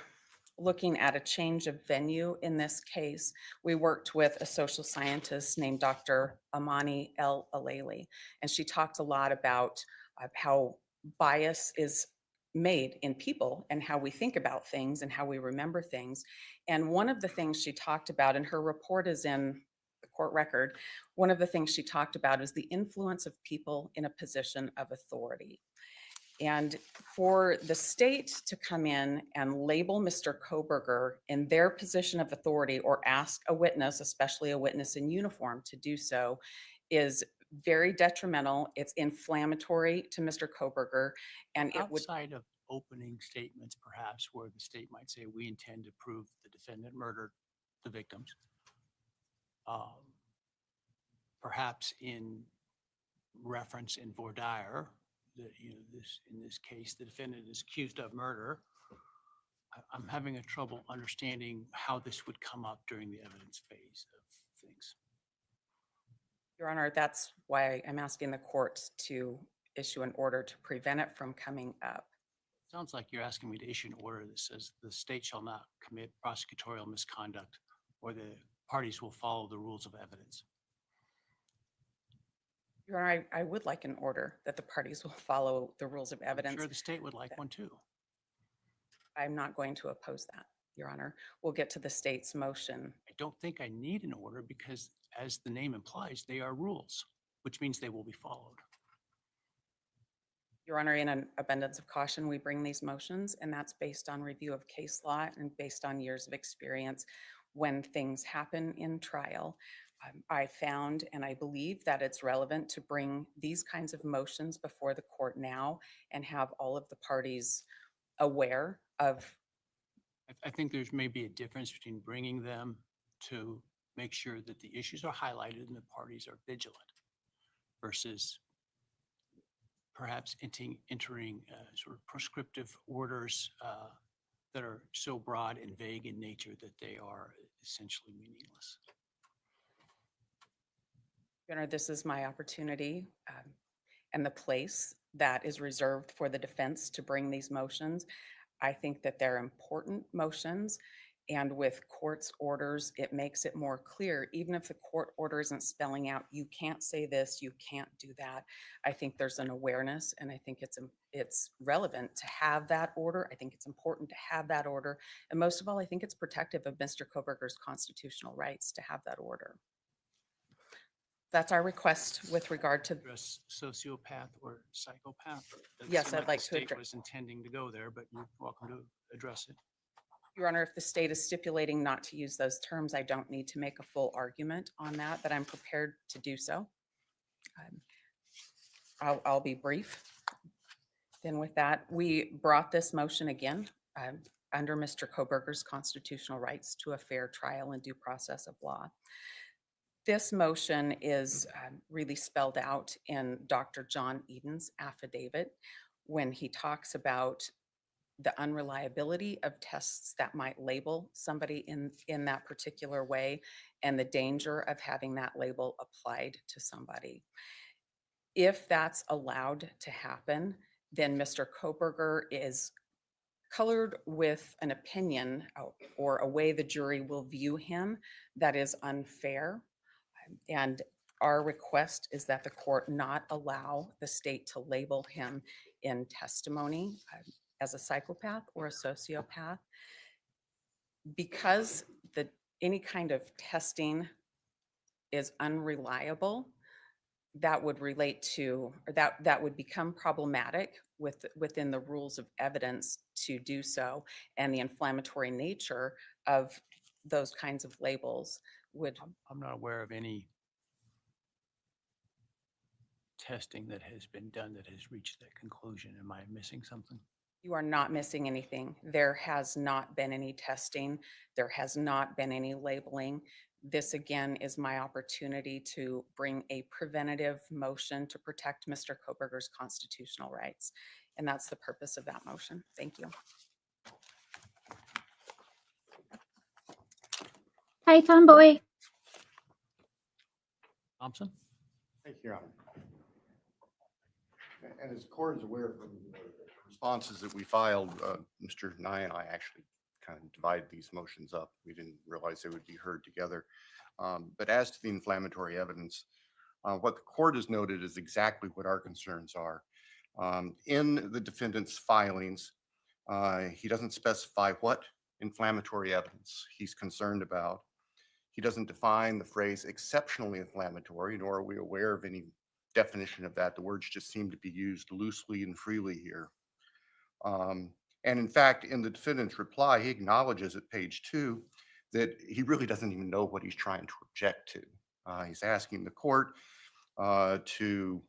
looking at a change of venue in this case, we worked with a social scientist named Dr. Amani El Aleli, and she talked a lot about how bias is made in people and how we think about things and how we remember things. And one of the things she talked about, and her report is in the court record, one of the things she talked about is the influence of people in a position of authority. And for the state to come in and label Mr. Kohberger in their position of authority or ask a witness, especially a witness in uniform, to do so is very detrimental. It's inflammatory to Mr. Kohberger, and it would. Outside of opening statements, perhaps, where the state might say, we intend to prove the defendant murdered the victims. Perhaps in reference in voir dire that, in this case, the defendant is accused of murder. I'm having a trouble understanding how this would come up during the evidence phase of things. Your Honor, that's why I'm asking the court to issue an order to prevent it from coming up. Sounds like you're asking me to issue an order that says the state shall not commit prosecutorial misconduct, or the parties will follow the rules of evidence. Your Honor, I would like an order that the parties will follow the rules of evidence. I'm sure the state would like one too. I'm not going to oppose that, Your Honor. We'll get to the state's motion. I don't think I need an order because, as the name implies, they are rules, which means they will be followed. Your Honor, in an abundance of caution, we bring these motions, and that's based on review of case law and based on years of experience when things happen in trial. I found, and I believe that it's relevant to bring these kinds of motions before the court now and have all of the parties aware of. I think there's maybe a difference between bringing them to make sure that the issues are highlighted and the parties are vigilant versus perhaps entering sort of prescriptive orders that are so broad and vague in nature that they are essentially meaningless. Your Honor, this is my opportunity and the place that is reserved for the defense to bring these motions. I think that they're important motions, and with court's orders, it makes it more clear. Even if the court order isn't spelling out, you can't say this, you can't do that. I think there's an awareness, and I think it's relevant to have that order. I think it's important to have that order. And most of all, I think it's protective of Mr. Kohberger's constitutional rights to have that order. That's our request with regard to. Address sociopath or psychopath? Yes, I'd like to address. The state address. was intending to go there, but you're welcome to address it. Your Honor, if the state is stipulating not to use those terms, I don't need to make a full argument on that, but I'm prepared to do so. I'll be brief. Then with that, we brought this motion again under Mr. Kohberger's constitutional rights to a fair trial and due process of law. This motion is really spelled out in Dr. John Eden's affidavit when he talks about the unreliability of tests that might label somebody in that particular way and the danger of having that label applied to somebody. If that's allowed to happen, then Mr. Kohberger is colored with an opinion or a way the jury will view him that is unfair. And our request is that the court not allow the state to label him in testimony as a psychopath or a sociopath, because any kind of testing is unreliable. That would relate to, or that would become problematic within the rules of evidence to do so, and the inflammatory nature of those kinds of labels would. I'm not aware of any testing that has been done that has reached that conclusion. Am I missing something? You are not missing anything. There has not been any testing. There has not been any labeling. This again is my opportunity to bring a preventative motion to protect Mr. Kohberger's constitutional rights. And that's the purpose of that motion. Thank you. Hi, Tomboy. Thompson? Thank you, Your Honor. And as the court is aware from the responses that we filed, Mr. Nye and I actually kind of divided these motions up. We didn't realize they would be heard together. But as to the inflammatory evidence, what the court has noted is exactly what our concerns are. In the defendant's filings, he doesn't specify what inflammatory evidence he's concerned about. He doesn't define the phrase exceptionally inflammatory, nor are we aware of any definition of that. The words just seem to be used loosely and freely here. And in fact, in the defendant's reply, he acknowledges at page 2 that he really doesn't even know what he's trying to object to. He's asking the court to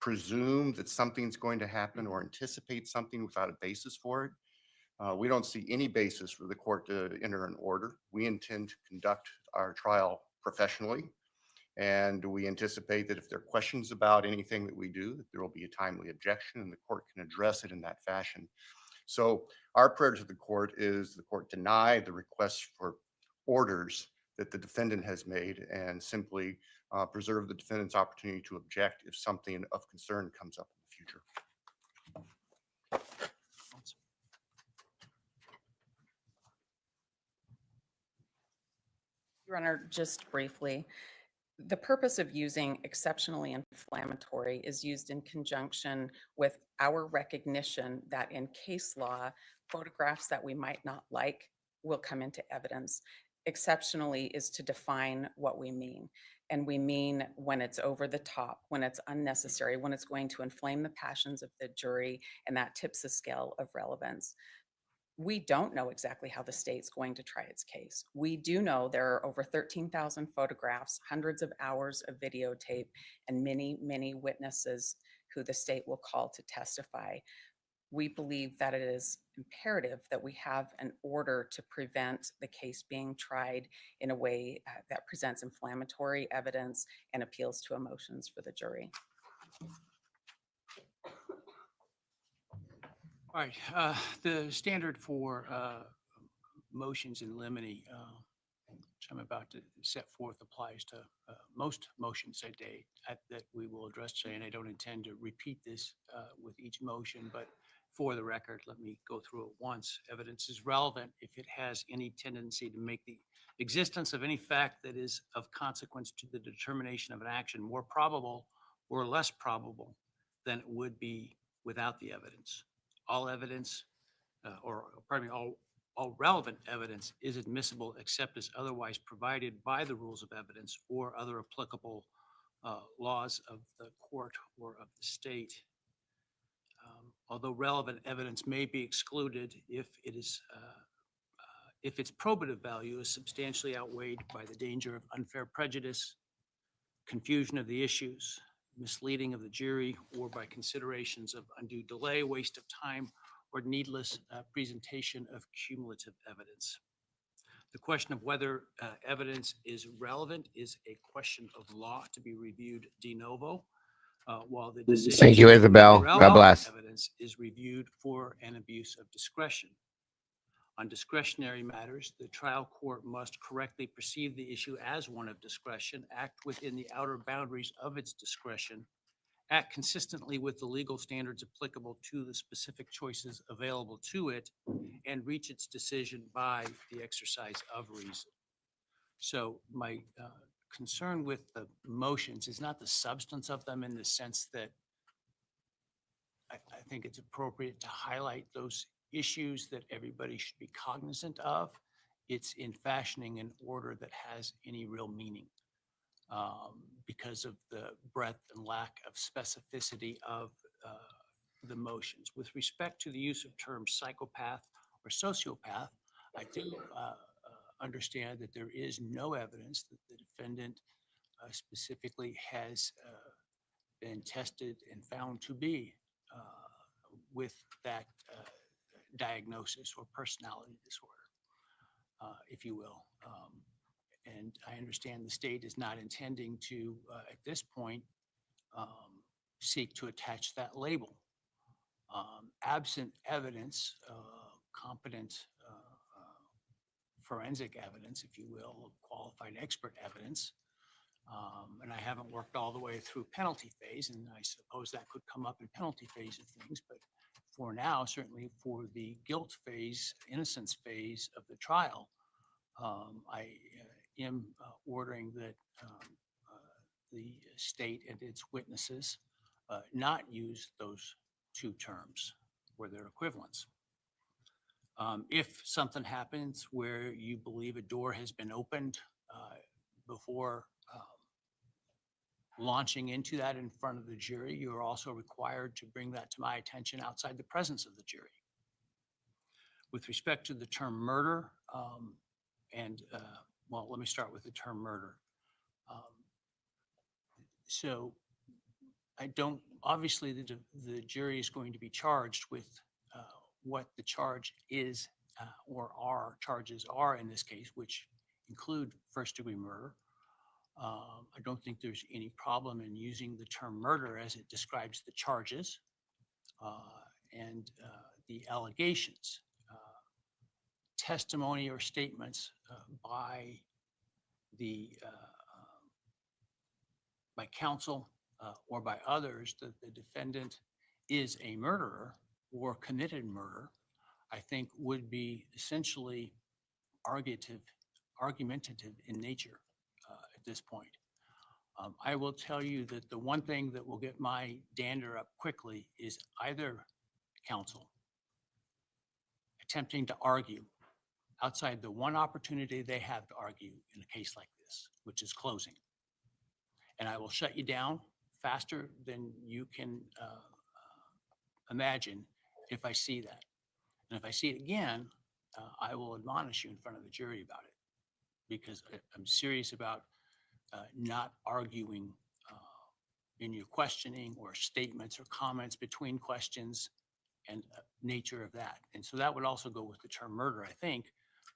presume that something's going to happen or anticipate something without a basis for it. We don't see any basis for the court to enter an order. We intend to conduct our trial professionally, and we anticipate that if there are questions about anything that we do, that there will be a timely objection and the court can address it in that fashion. So our prayer to the court is the court deny the request for orders that the defendant has made and simply preserve the defendant's opportunity to object if something of concern comes up in the future. Your Honor, just briefly, the purpose of using exceptionally inflammatory is used in conjunction with our recognition that in case law, photographs that we might not like will come into evidence. Exceptionally is to define what we mean. And we mean when it's over the top, when it's unnecessary, when it's going to inflame the passions of the jury, and that tips the scale of relevance. We don't know exactly how the state's going to try its case. We do know there are over 13,000 photographs, hundreds of hours of videotape, and many, many witnesses who the state will call to testify. We believe that it is imperative that we have an order to prevent the case being tried in a way that presents inflammatory evidence and appeals to emotions for the jury. All right, the standard for motions in limine, which I'm about to set forth, applies to most motions today that we will address today, and I don't intend to repeat this with each motion, but for the record, let me go through it once. Evidence is relevant if it has any tendency to make the existence of any fact that is of consequence to the determination of an action more probable or less probable than it would be without the evidence. All evidence, all relevant evidence is admissible except as otherwise provided by the rules of evidence or other applicable laws of the court or of the state. Although relevant evidence may be excluded if its probative value is substantially outweighed by the danger of unfair prejudice, confusion of the issues, misleading of the jury, or by considerations of undue delay, waste of time, or needless presentation of cumulative evidence. The question of whether evidence is relevant is a question of law to be reviewed de novo, while the decision Thank you, Isabel. God bless. Evidence is reviewed for an abuse of discretion. On discretionary matters, the trial court must correctly perceive the issue as one of discretion, act within the outer boundaries of its discretion, act consistently with the legal standards applicable to the specific choices available to it, and reach its decision by the exercise of reason. So my concern with the motions is not the substance of them in the sense that I think it's appropriate to highlight those issues that everybody should be cognizant of. It's in fashioning an order that has any real meaning because of the breadth and lack of specificity of the motions. With respect to the use of terms psychopath or sociopath, I do understand that there is no evidence that the defendant specifically has been tested and found to be with that diagnosis or personality disorder, if you will. And I understand the state is not intending to, at this point, seek to attach that label. Absent evidence, competent forensic evidence, if you will, qualified expert evidence, and I haven't worked all the way through penalty phase, and I suppose that could come up in penalty phase of things, but for now, certainly for the guilt phase, innocence phase of the trial, I am ordering that the state and its witnesses not use those two terms or their equivalents. If something happens where you believe a door has been opened before launching into that in front of the jury, you are also required to bring that to my attention outside the presence of the jury. With respect to the term murder, well, let me start with the term murder. So I don't, obviously, the jury is going to be charged with what the charge is or our charges are in this case, which include first-degree murder. I don't think there's any problem in using the term murder as it describes the charges and the allegations. Testimony or statements by counsel or by others that the defendant is a murderer or committed murder, I think would be essentially argumentative in nature at this point. I will tell you that the one thing that will get my dander up quickly is either counsel attempting to argue outside the one opportunity they have to argue in a case like this, which is closing. And I will shut you down faster than you can imagine if I see that. And if I see it again, I will admonish you in front of the jury about it, because I'm serious about not arguing in your questioning or statements or comments between questions and nature of that. And so that would also go with the term murder, I think,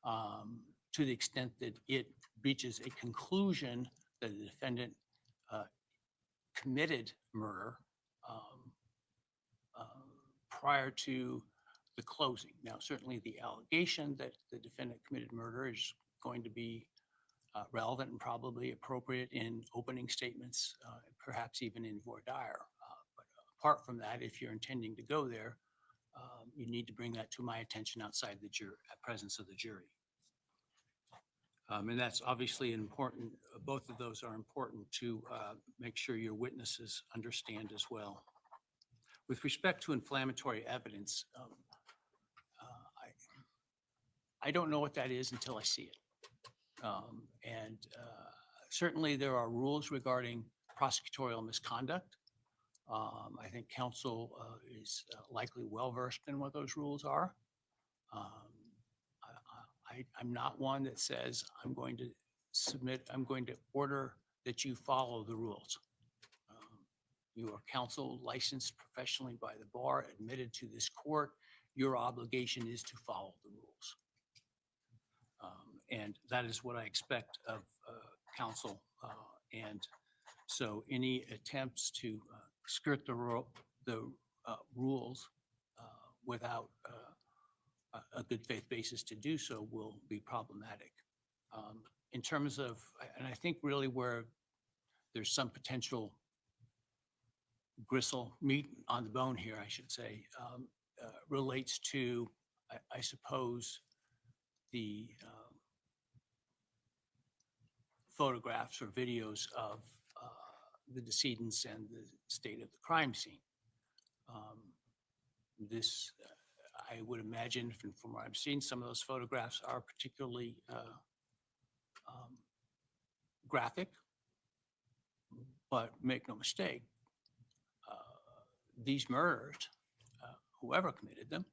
to the extent that it reaches a conclusion that the defendant committed murder prior to the closing. Now, certainly the allegation that the defendant committed murder is going to be relevant and probably appropriate in opening statements, perhaps even in voir dire. But apart from that, if you're intending to go there, you need to bring that to my attention outside the presence of the jury. And that's obviously important. Both of those are important to make sure your witnesses understand as well. With respect to inflammatory evidence, I don't know what that is until I see it. And certainly there are rules regarding prosecutorial misconduct. I think counsel is likely well-versed in what those rules are. I'm not one that says I'm going to order that you follow the rules. You are counsel licensed professionally by the bar, admitted to this court. Your obligation is to follow the rules. And that is what I expect of counsel. And so any attempts to skirt the rules without a good faith basis to do so will be problematic. In terms of, and I think really where there's some potential gristle, meat on the bone here, I should say, relates to, I suppose, the photographs or videos of the decedents and the state of the crime scene. This, I would imagine from what I've seen, some of those photographs are particularly graphic, but make no mistake, these murders, whoever committed them,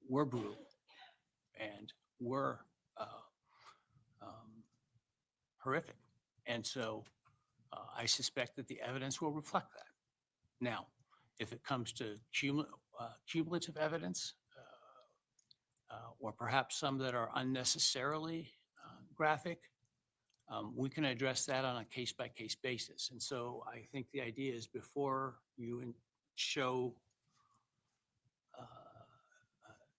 were brutal and were horrific. And so I suspect that the evidence will reflect that. Now, if it comes to cumulative evidence, or perhaps some that are unnecessarily graphic, we can address that on a case-by-case basis. And so I think the idea is before you show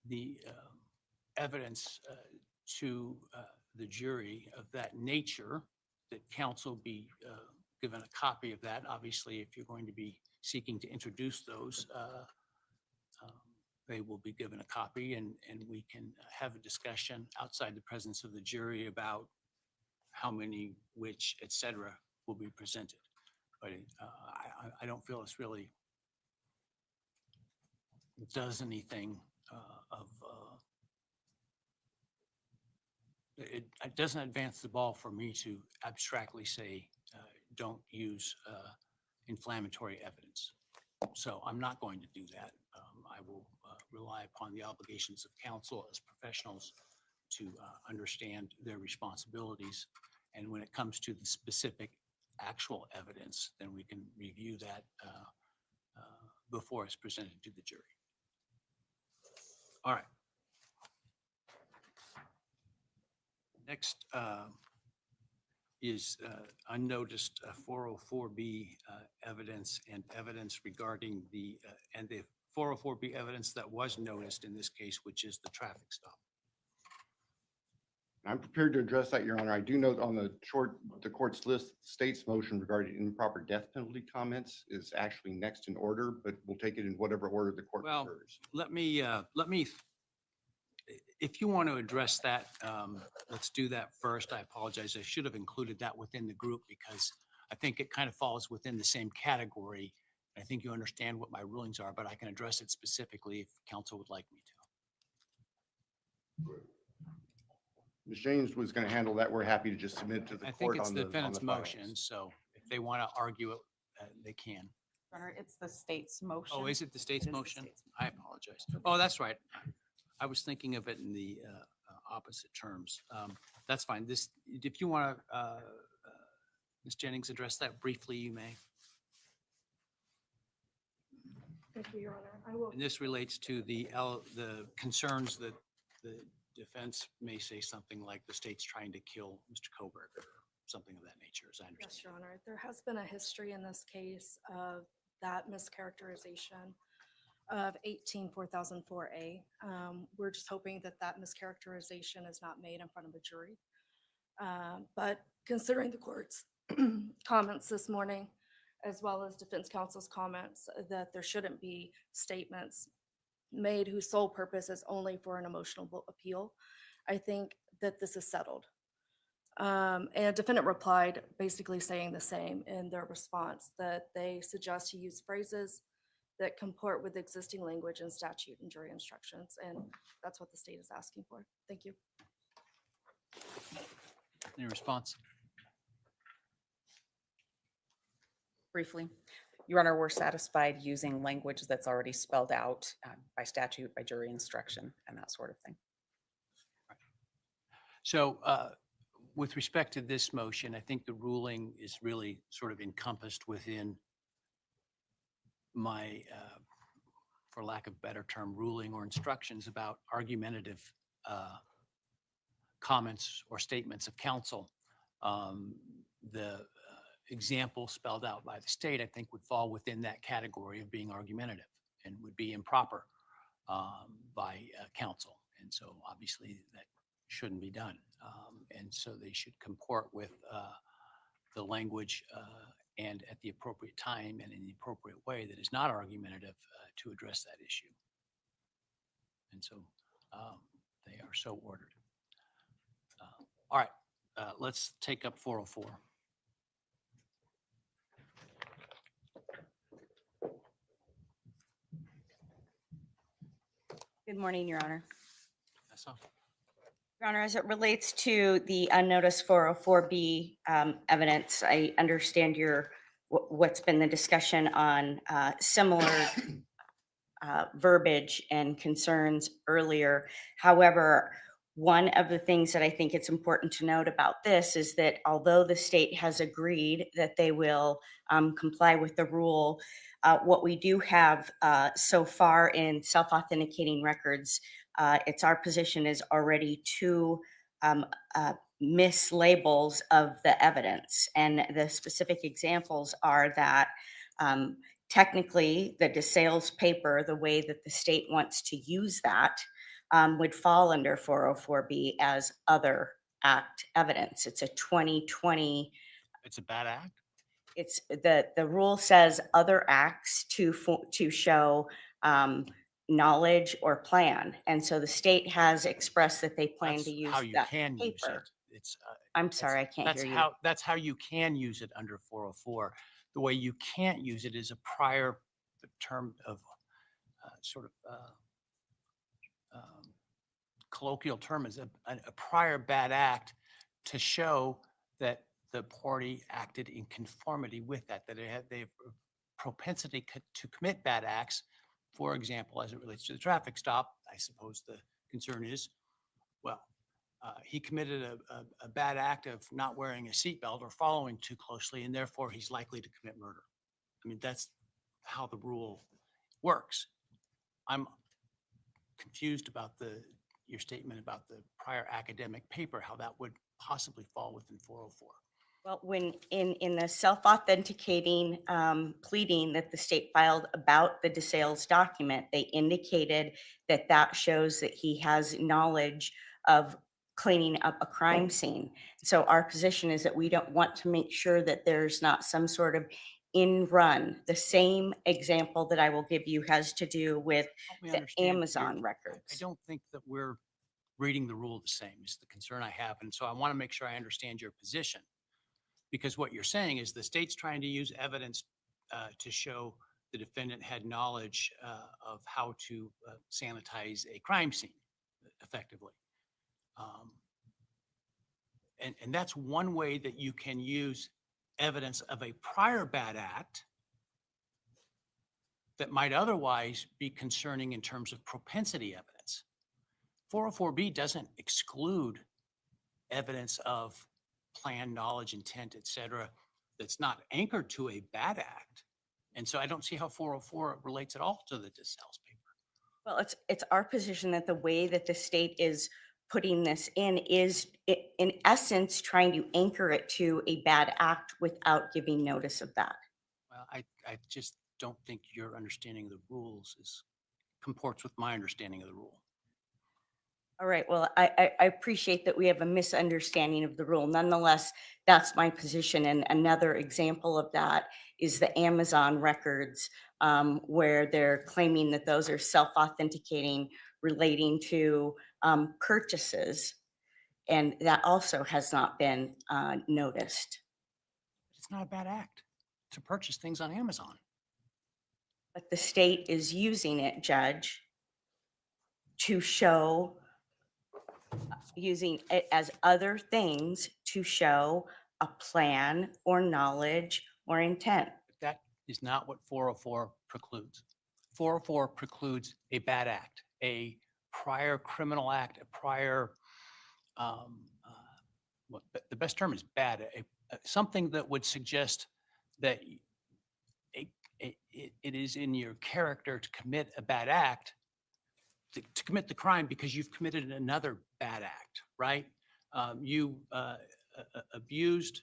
the evidence to the jury of that nature, that counsel be given a copy of that. Obviously, if you're going to be seeking to introduce those, they will be given a copy, and we can have a discussion outside the presence of the jury about how many, which, et cetera, will be presented. But I don't feel it's really does anything it doesn't advance the ball for me to abstractly say, don't use inflammatory evidence. So I'm not going to do that. I will rely upon the obligations of counsel as professionals to understand their responsibilities. And when it comes to the specific actual evidence, then we can review that before it's presented to the jury. All right. Next is unnoticed 404B evidence and evidence regarding the 404B evidence that was noticed in this case, which is the traffic stop. I'm prepared to address that, Your Honor. I do note on the court's list, state's motion regarding improper death penalty comments is actually next in order, but we'll take it in whatever order the court prefers. Let me, if you want to address that, let's do that first. I apologize. I should have included that within the group because I think it kind of falls within the same category. I think you understand what my rulings are, but I can address it specifically if counsel would like me to. Ms. James was going to handle that. We're happy to just submit to the I court think it's on the the defendant's filings. motion, so if they want to argue it, they can. Your Honor, it's the state's motion. Oh, is it the state's It is the motion? state's I apologize. Oh, that's right. I was thinking of it in the opposite terms. That's fine. This, if you want to, Ms. Jennings, address that briefly, you may. Thank you, Your Honor. I will. And this relates to the concerns that the defense may say something like the state's trying to kill Mr. Kohberger or something of that nature, as I understand. Yes, Your Honor. There has been a history in this case of that mischaracterization of 18-4004A. We're just hoping that that mischaracterization is not made in front of a jury. But considering the court's comments this morning, as well as defense counsel's comments, that there shouldn't be statements made whose sole purpose is only for an emotional appeal, I think that this is settled. And defendant replied basically saying the same in their response, that they suggest he use phrases that comport with existing language and statute and jury instructions. And that's what the state is asking for. Thank you. Any response? Briefly, Your Honor, we're satisfied using language that's already spelled out by statute, by jury instruction, and that sort of thing. So with respect to this motion, I think the ruling is really sort of encompassed within my, for lack of a better term, ruling or instructions about argumentative comments or statements of counsel. The example spelled out by the state, I think, would fall within that category of being argumentative and would be improper by counsel. And so obviously that shouldn't be done. And so they should comport with the language and at the appropriate time and in the appropriate way that is not argumentative to address that issue. And so they are so ordered. All right, let's take up 404. Good morning, Your Honor. That's all. Your Honor, as it relates to the unnoticed 404B evidence, I understand what's been the discussion on similar verbiage and concerns earlier. However, one of the things that I think it's important to note about this is that although the state has agreed that they will comply with the rule, what we do have so far in self-authenticating records, it's our position is already two mislabels of the evidence. And the specific examples are that technically the DeSales paper, the way that the state wants to use that, would fall under 404B as other act evidence. It's a 2020. It's a bad act? It's the rule says other acts to show knowledge or plan. And so the state has expressed that they plan That's to use how you that can use it. paper. It's I'm sorry, I can't hear you. That's how you can use it under 404. The way you can't use it is a prior term of sort of colloquial term is a prior bad act to show that the party acted in conformity with that they have propensity to commit bad acts. For example, as it relates to the traffic stop, I suppose the concern is, well, he committed a bad act of not wearing a seatbelt or following too closely, and therefore he's likely to commit murder. I mean, that's how the rule works. I'm confused about your statement about the prior academic paper, how that would possibly fall within 404. Well, when in the self-authenticating pleading that the state filed about the DeSales document, they indicated that that shows that he has knowledge of cleaning up a crime scene. So our position is that we don't want to make sure that there's not some sort of in run. The same example that I will give you has to do with Help me the understand your- Amazon records. I don't think that we're reading the rule the same is the concern I have. And so I want to make sure I understand your position. Because what you're saying is the state's trying to use evidence to show the defendant had knowledge of how to sanitize a crime scene effectively. And that's one way that you can use evidence of a prior bad act that might otherwise be concerning in terms of propensity evidence. 404B doesn't exclude evidence of plan, knowledge, intent, et cetera, that's not anchored to a bad act. And so I don't see how 404 relates at all to the DeSales paper. Well, it's our position that the way that the state is putting this in is in essence trying to anchor it to a bad act without giving notice of that. Well, I just don't think your understanding of the rules comports with my understanding of the rule. All right, well, I appreciate that we have a misunderstanding of the rule. Nonetheless, that's my position. And another example of that is the Amazon records, where they're claiming that those are self-authenticating relating to purchases. And that also has not been noticed. It's not a bad act to purchase things on Amazon. But the state is using it, Judge, to show, using it as other things to show a plan or knowledge or intent. That is not what 404 precludes. 404 precludes a bad act, a prior criminal act, a prior, the best term is bad, something that would suggest that it is in your character to commit a bad act, to commit the crime because you've committed another bad act, right? You abused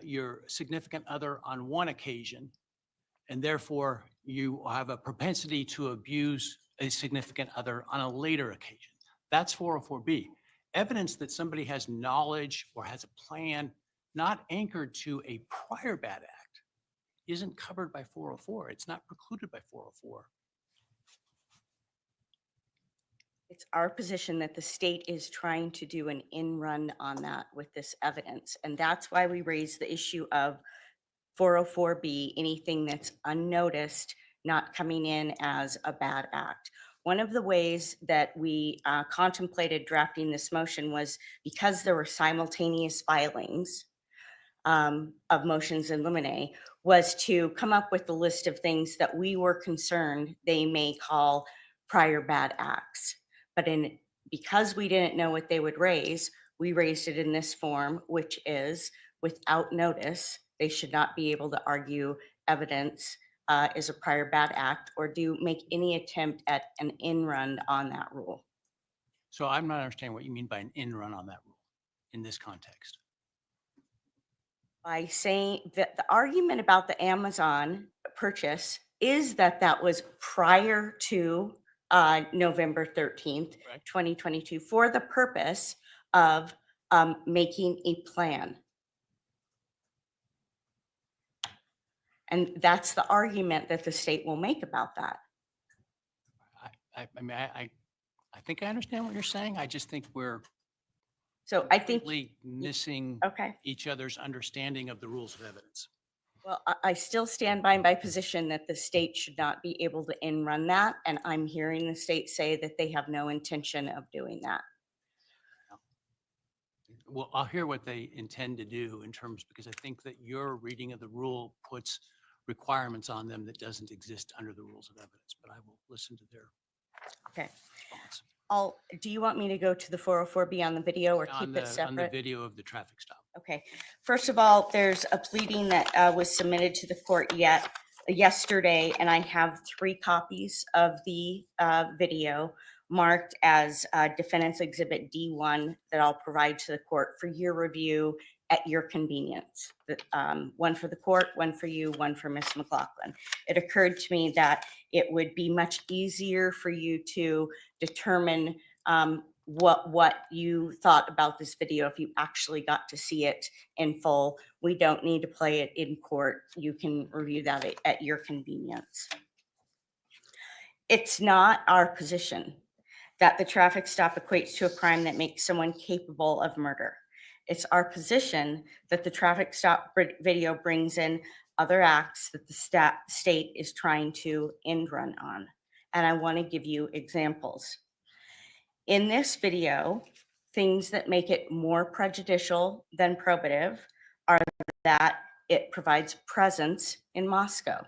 your significant other on one occasion, and therefore you have a propensity to abuse a significant other on a later occasion. That's 404B. Evidence that somebody has knowledge or has a plan not anchored to a prior bad act isn't covered by 404. It's not precluded by 404. It's our position that the state is trying to do an in run on that with this evidence. And that's why we raise the issue of 404B, anything that's unnoticed, not coming in as a bad act. One of the ways that we contemplated drafting this motion was because there were simultaneous filings of motions in limine, was to come up with a list of things that we were concerned they may call prior bad acts. But because we didn't know what they would raise, we raised it in this form, which is without notice, they should not be able to argue evidence is a prior bad act or do make any attempt at an in run on that rule. So I'm not understanding what you mean by an in run on that rule in this context. By saying that the argument about the Amazon purchase is that that was prior to November 13th, Right. 2022, for the purpose of making a plan. And that's the argument that the state will make about that. I think I understand what you're saying. I just think we're So I think, completely missing okay. each other's understanding of the rules of evidence. Well, I still stand by my position that the state should not be able to in run that. And I'm hearing the state say that they have no intention of doing that. Well, I'll hear what they intend to do in terms, because I think that your reading of the rule puts requirements on them that doesn't exist under the rules of evidence, but I will listen to their Okay. response. Do you want me to go to the 404B on the video or On keep it the, on the separate? video of the traffic stop. Okay. First of all, there's a pleading that was submitted to the court yesterday, and I have 3 copies of the video marked as Defendant's Exhibit D1 that I'll provide to the court for your review at your convenience. One for the court, one for you, one for Ms. McLaughlin. It occurred to me that it would be much easier for you to determine what you thought about this video if you actually got to see it in full. We don't need to play it in court. You can review that at your convenience. It's not our position that the traffic stop equates to a crime that makes someone capable of murder. It's our position that the traffic stop video brings in other acts that the state is trying to end run on. And I want to give you examples. In this video, things that make it more prejudicial than probative are that it provides presence in Moscow.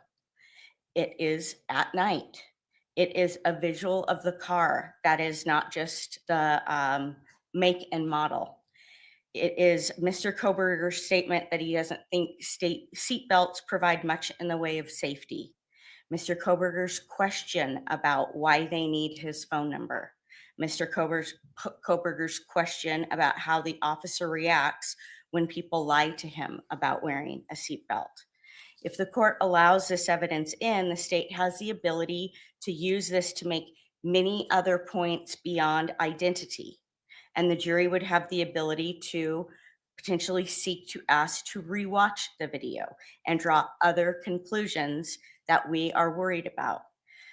It is at night. It is a visual of the car that is not just the make and model. It is Mr. Kohberger's statement that he doesn't think seat belts provide much in the way of safety. Mr. Kohberger's question about why they need his phone number. Mr. Kohberger's question about how the officer reacts when people lie to him about wearing a seatbelt. If the court allows this evidence in, the state has the ability to use this to make many other points beyond identity. And the jury would have the ability to potentially seek to ask to rewatch the video and draw other conclusions that we are worried about,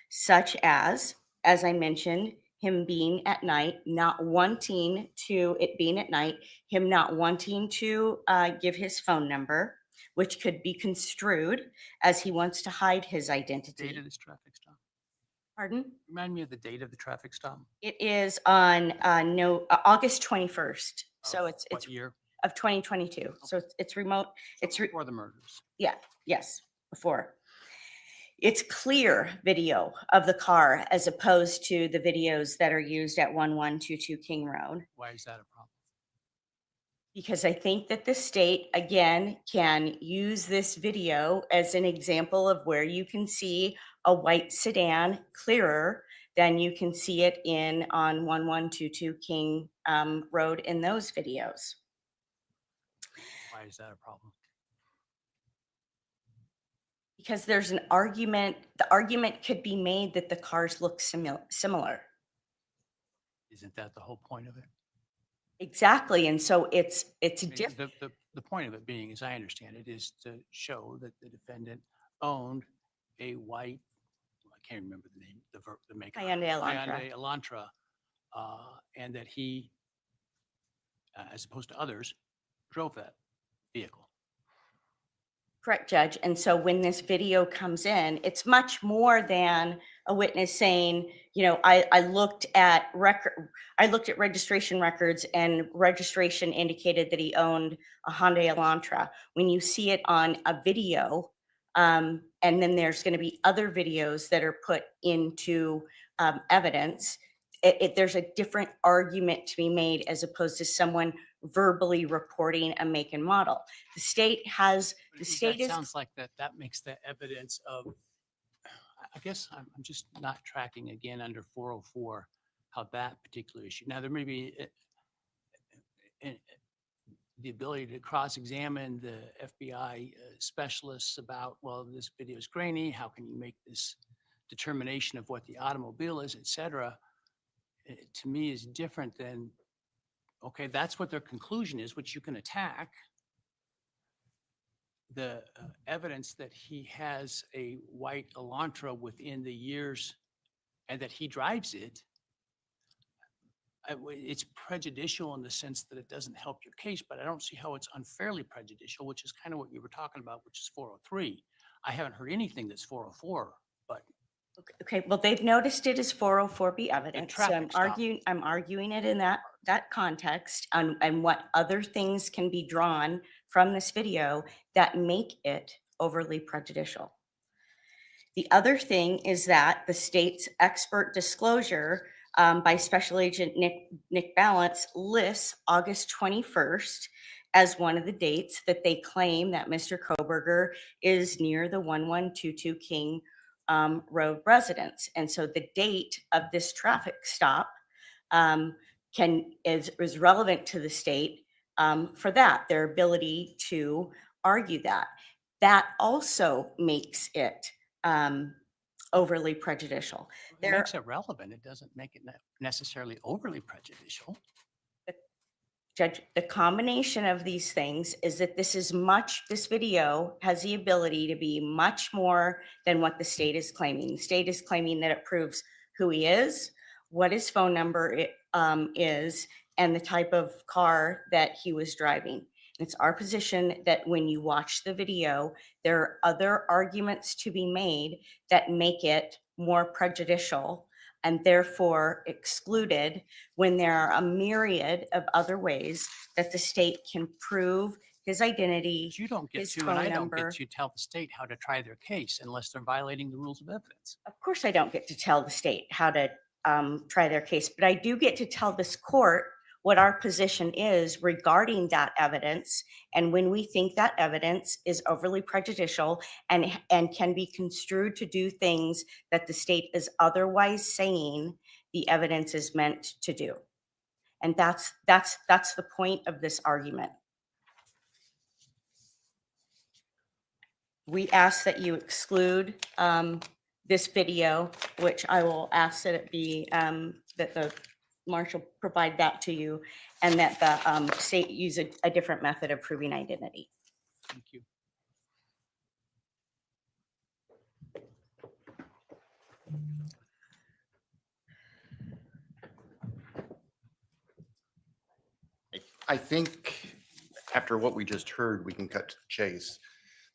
such as I mentioned, him being at night, not wanting to, it being at night, him not wanting to give his phone number, which could be construed as he wants to hide his identity. Date of this traffic stop. Pardon? Remind me of the date of the traffic stop. It is on August 21st. So it's What year? of 2022. So it's remote. It's before the murders. Yeah, yes, before. It's clear video of the car as opposed to the videos that are used at 1122 King Road. Why is that a problem? Because I think that the state, again, can use this video as an example of where you can see a white sedan clearer than you can see it on 1122 King Road in those videos. Why is that a problem? Because there's an argument, the argument could be made that the cars look similar. Isn't that the whole point of it? Exactly, and so it's I mean, different. the point of it being, as I understand it, is to show that the defendant owned a white, I can't remember the name, the maker. Hyundai Elantra, and that he, as opposed to others, drove that vehicle. Correct, Judge. And so when this video comes in, it's much more than a witness saying, you know, I looked at registration records and registration indicated that he owned a Hyundai Elantra. When you see it on a video, and then there's going to be other videos that are put into evidence, there's a different argument to be made as opposed to someone verbally reporting a make and model. The state has, Sounds like that makes the evidence of, I guess I'm just not tracking again under 404 how that particular issue. Now, there may be the ability to cross-examine the FBI specialists about, well, this video is grainy, how can you make this determination of what the automobile is, et cetera. To me is different than, okay, that's what their conclusion is, which you can attack. The evidence that he has a white Elantra within the years and that he drives it, it's prejudicial in the sense that it doesn't help your case, but I don't see how it's unfairly prejudicial, which is kind of what you were talking about, which is 403. I haven't heard anything that's 404, but. Okay, well, they've noticed it as 404B evidence. So I'm arguing it in that context and what other things can be drawn from this video that make it overly prejudicial. The other thing is that the state's expert disclosure by Special Agent Nick Balance lists August 21st as one of the dates that they claim that Mr. Kohberger is near the 1122 King Road residence. And so the date of this traffic stop is relevant to the state for that, their ability to argue that. That also makes it overly prejudicial. It makes it relevant. It doesn't make it necessarily overly prejudicial. Judge, the combination of these things is that this video has the ability to be much more than what the state is claiming. The state is claiming that it proves who he is, what his phone number is, and the type of car that he was driving. It's our position that when you watch the video, there are other arguments to be made that make it more prejudicial and therefore excluded when there are a myriad of other ways that the state can prove his identity. You don't get his to, phone and I number. don't get to tell the state how to try their case unless they're violating the rules of evidence. Of course, I don't get to tell the state how to try their case, but I do get to tell this court what our position is regarding that evidence. And when we think that evidence is overly prejudicial and can be construed to do things that the state is otherwise saying the evidence is meant to do. And that's the point of this argument. We ask that you exclude this video, which I will ask that it be, that the marshal provide that to you, and that the state use a different method of proving identity. Thank you. I think after what we just heard, we can cut to the chase.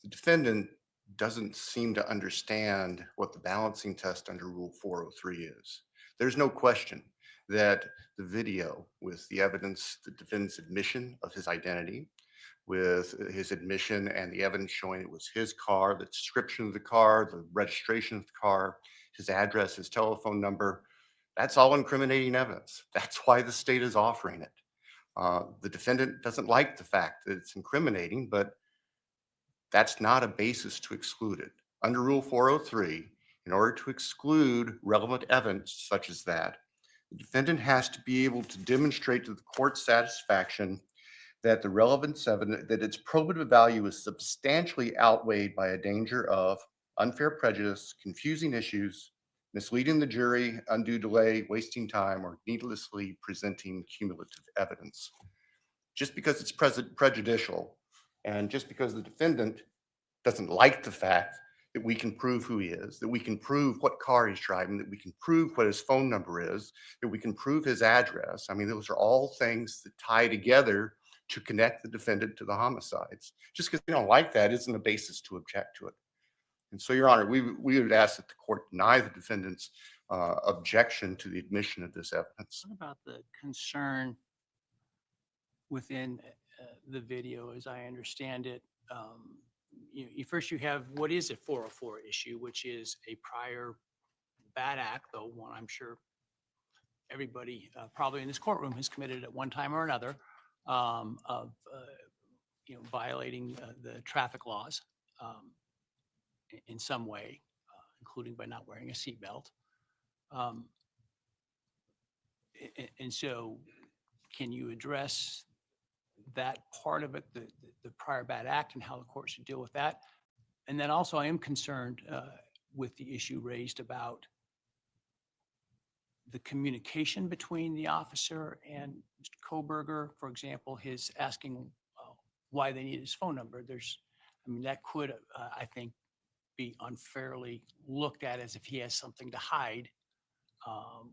The defendant doesn't seem to understand what the balancing test under Rule 403 is. There's no question that the video with the evidence, the defendant's admission of his identity, with his admission and the evidence showing it was his car, the description of the car, the registration of the car, his address, his telephone number, that's all incriminating evidence. That's why the state is offering it. The defendant doesn't like the fact that it's incriminating, but that's not a basis to exclude it. Under Rule 403, in order to exclude relevant evidence such as that, the defendant has to be able to demonstrate to the court's satisfaction that the relevance evidence, that its probative value is substantially outweighed by a danger of unfair prejudice, confusing issues, misleading the jury, undue delay, wasting time, or needlessly presenting cumulative evidence. Just because it's prejudicial, and just because the defendant doesn't like the fact that we can prove who he is, that we can prove what car he's driving, that we can prove what his phone number is, that we can prove his address. I mean, those are all things that tie together to connect the defendant to the homicides. Just because we don't like that isn't a basis to object to it. And so, Your Honor, we would ask that the court deny the defendant's objection to the admission of this evidence. What about the concern within the video, as I understand it? First, you have what is a 404 issue, which is a prior bad act, though one I'm sure everybody probably in this courtroom has committed at one time or another, of violating the traffic laws in some way, including by not wearing a seatbelt. And so, can you address that part of it, the prior bad act, and how the court should deal with that? And then also, I am concerned with the issue raised about the communication between the officer and Mr. Kohberger, for example, his asking why they need his phone number. That could, I think, be unfairly looked at as if he has something to hide,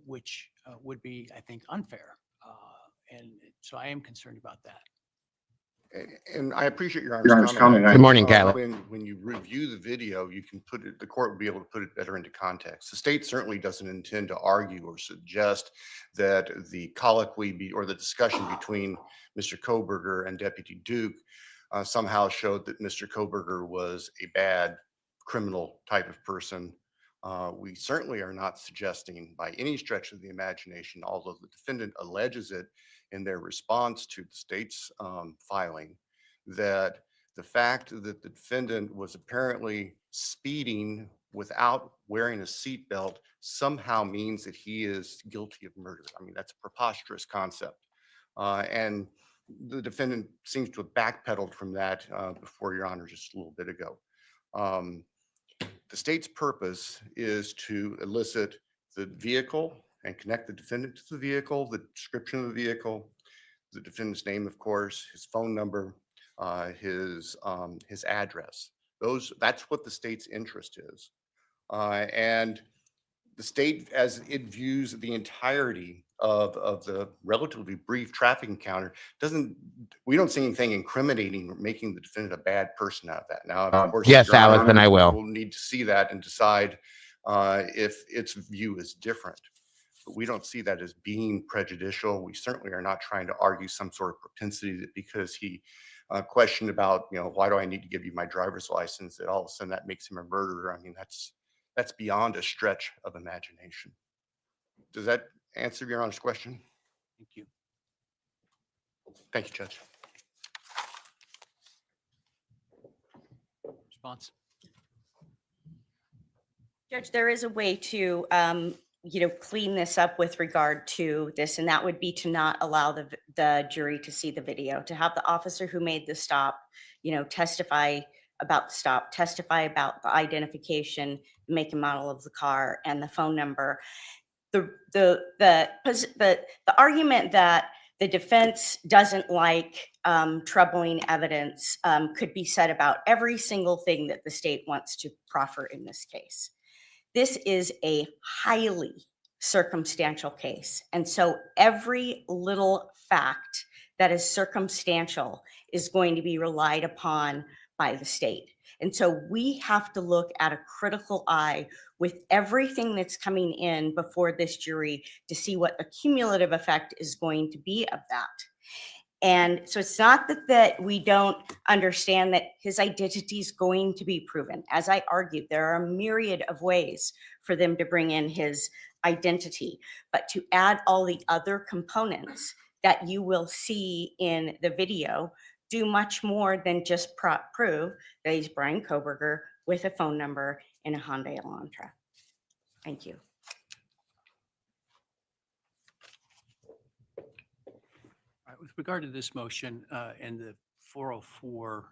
which would be, I think, unfair. And so I am concerned about that. And I appreciate Your Honor's comment. Good morning, Caleb. When you review the video, you can put it, the court will be able to put it better into context. The state certainly doesn't intend to argue or suggest that the colloquy or the discussion between Mr. Kohberger and Deputy Duke somehow showed that Mr. Kohberger was a bad criminal type of person. We certainly are not suggesting by any stretch of the imagination, although the defendant alleges it in their response to the state's filing, that the fact that the defendant was apparently speeding without wearing a seatbelt somehow means that he is guilty of murder. I mean, that's a preposterous concept. And the defendant seems to have backpedaled from that before Your Honor just a little bit ago. The state's purpose is to elicit the vehicle and connect the defendant to the vehicle, the description of the vehicle, the defendant's name, of course, his phone number, his address. That's what the state's interest is. And the state, as it views the entirety of the relatively brief traffic encounter, we don't see anything incriminating or making the defendant a bad person out of that. Now, of course, yes, Your Honor, Allison, I will. We'll need to see that and decide if its view is different. But we don't see that as being prejudicial. We certainly are not trying to argue some sort of propensity that because he questioned about, why do I need to give you my driver's license, that all of a sudden that makes him a murderer. I mean, that's beyond a stretch of imagination. Does that answer Your Honor's question? Thank you. Thank you, Judge. Response? Judge, there is a way to, clean this up with regard to this, and that would be to not allow the jury to see the video, to have the officer who made the stop, testify about the stop, testify about the identification, make and model of the car, and the phone number. The argument that the defense doesn't like troubling evidence could be said about every single thing that the state wants to proffer in this case. This is a highly circumstantial case. And so every little fact that is circumstantial is going to be relied upon by the state. And so we have to look at a critical eye with everything that's coming in before this jury to see what the cumulative effect is going to be of that. And so it's not that we don't understand that his identity is going to be proven. As I argued, there are a myriad of ways for them to bring in his identity, but to add all the other components that you will see in the video do much more than just prove that he's Bryan Kohberger with a phone number in a Hyundai Elantra. Thank you. With regard to this motion and the 404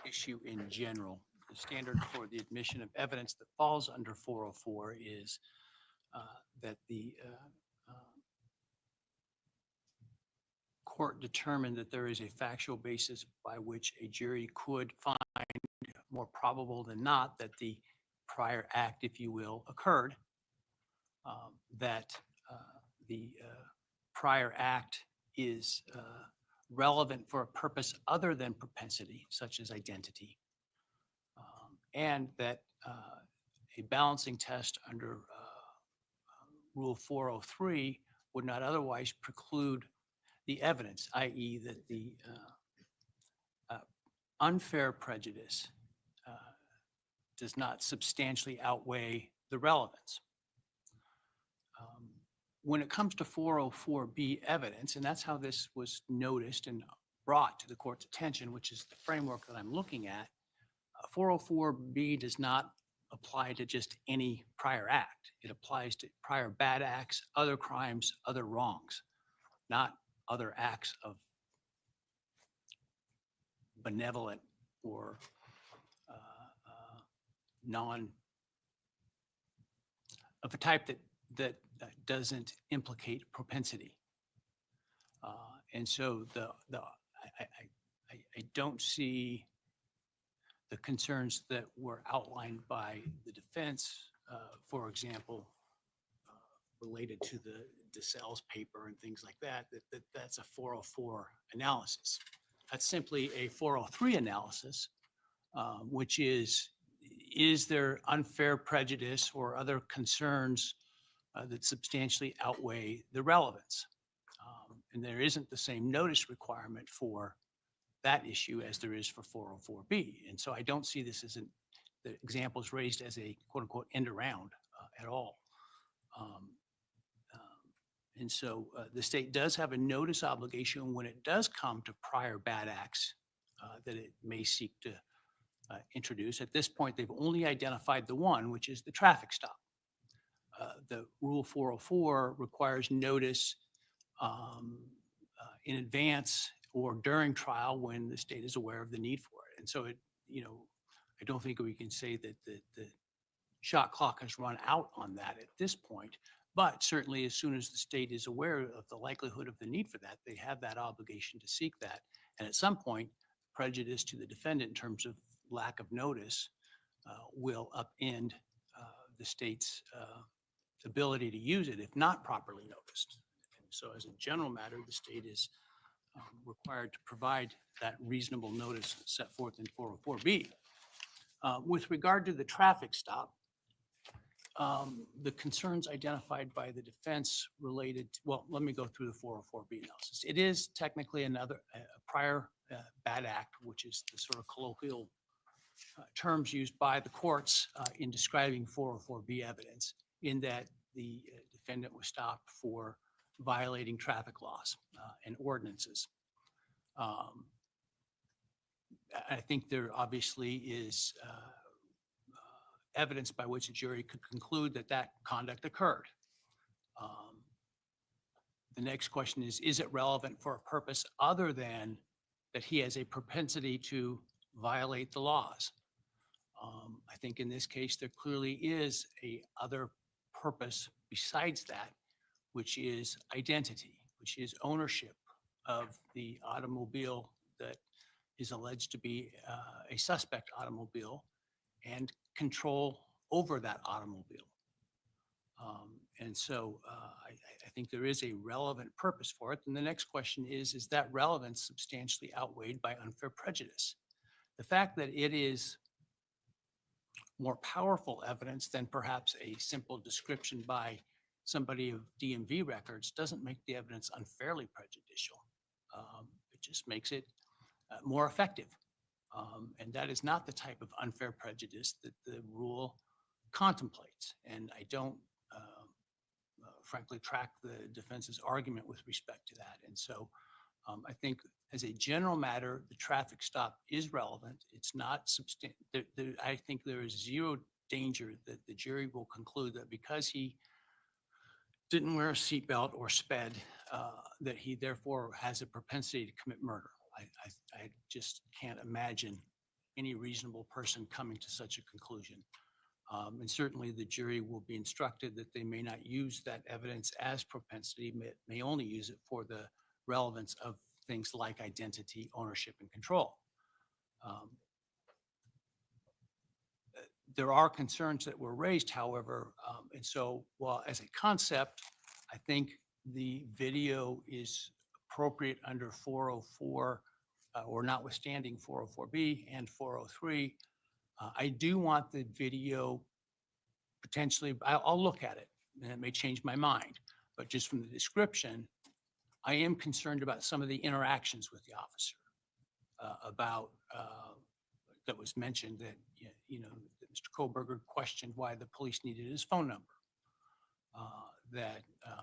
issue in general, the standard for the admission of evidence that falls under 404 is that the court determined that there is a factual basis by which a jury could find more probable than not that the prior act, if you will, occurred, that the prior act is relevant for a purpose other than propensity, such as identity, and that a balancing test under Rule 403 would not otherwise preclude the evidence, i.e. that the unfair prejudice does not substantially outweigh the relevance. When it comes to 404B evidence, and that's how this was noticed and brought to the court's attention, which is the framework that I'm looking at, 404B does not apply to just any prior act. It applies to prior bad acts, other crimes, other wrongs, not other acts of benevolent or of a type that doesn't implicate propensity. And so I don't see the concerns that were outlined by the defense, for example, related to the DeSales paper and things like that, that's a 404 analysis. That's simply a 403 analysis, which is there unfair prejudice or other concerns that substantially outweigh the relevance? And there isn't the same notice requirement for that issue as there is for 404B. And so I don't see this as the example is raised as a quote unquote end around at all. And so the state does have a notice obligation when it does come to prior bad acts that it may seek to introduce. At this point, they've only identified the one, which is the traffic stop. The Rule 404 requires notice in advance or during trial when the state is aware of the need for it. And so I don't think we can say that the shot clock has run out on that at this point. But certainly, as soon as the state is aware of the likelihood of the need for that, they have that obligation to seek that. And at some point, prejudice to the defendant in terms of lack of notice will upend the state's ability to use it if not properly noticed. And so as a general matter, the state is required to provide that reasonable notice set forth in 404B. With regard to the traffic stop, the concerns identified by the defense related to, well, let me go through the 404B analysis. It is technically a prior bad act, which is the sort of colloquial terms used by the courts in describing 404B evidence, in that the defendant was stopped for violating traffic laws and ordinances. I think there obviously is evidence by which a jury could conclude that that conduct occurred. The next question is it relevant for a purpose other than that he has a propensity to violate the laws? I think in this case, there clearly is a other purpose besides that, which is identity, which is ownership of the automobile that is alleged to be a suspect automobile, and control over that automobile. And so I think there is a relevant purpose for it. And the next question is that relevance substantially outweighed by unfair prejudice? The fact that it is more powerful evidence than perhaps a simple description by somebody of DMV records doesn't make the evidence unfairly prejudicial. It just makes it more effective. And that is not the type of unfair prejudice that the rule contemplates. And I don't, frankly, track the defense's argument with respect to that. And so I think as a general matter, the traffic stop is relevant. It's not substantial. I think there is zero danger that the jury will conclude that because he didn't wear a seatbelt or sped, that he therefore has a propensity to commit murder. I just can't imagine any reasonable person coming to such a conclusion. And certainly the jury will be instructed that they may not use that evidence as propensity, may only use it for the relevance of things like identity, ownership, and control. There are concerns that were raised, however, and so while as a concept, I think the video is appropriate under 404 or notwithstanding 404B and 403. I do want the video potentially, I'll look at it and it may change my mind, but just from the description, I am concerned about some of the interactions with the officer about that was mentioned that, that Mr. Kohberger questioned why the police needed his phone number. That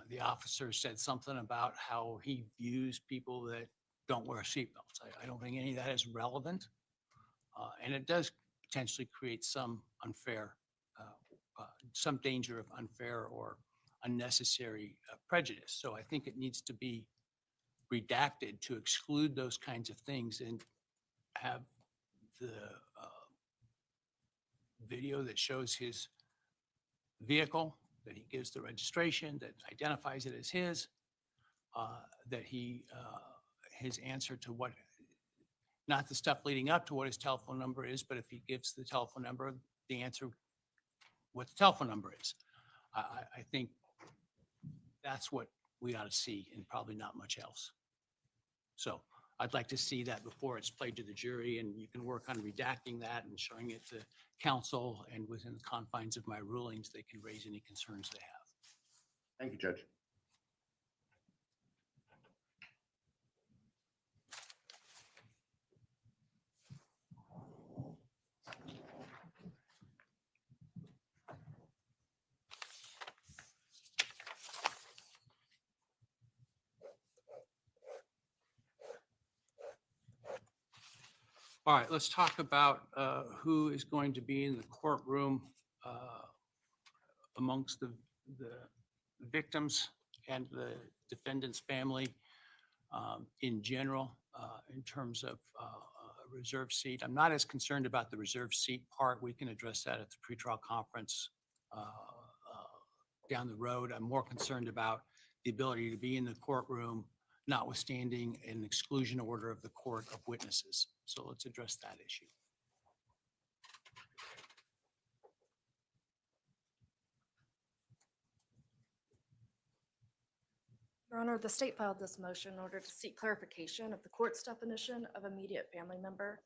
the officer said something about how he views people that don't wear seatbelts. I don't think any of that is relevant. And it does potentially create some unfair, some danger of unfair or unnecessary prejudice. So I think it needs to be redacted to exclude those kinds of things and have the video that shows his vehicle, that he gives the registration, that identifies it as his, that he, his answer to what, not the stuff leading up to what his telephone number is, but if he gives the telephone number, the answer, what the telephone number is. I think that's what we ought to see and probably not much else. So I'd like to see that before it's played to the jury, and you can work on redacting that and showing it to counsel, and within the confines of my rulings, they can raise any concerns they have. Thank you, Judge. All right, let's talk about who is going to be in the courtroom amongst the victims and the defendant's family in general, in terms of a reserve seat. I'm not as concerned about the reserve seat part. We can address that at the pretrial conference down the road. I'm more concerned about the ability to be in the courtroom, notwithstanding an exclusion order of the court of witnesses. So let's address that issue. Your Honor, the state filed this motion in order to seek clarification of the court's definition of immediate family member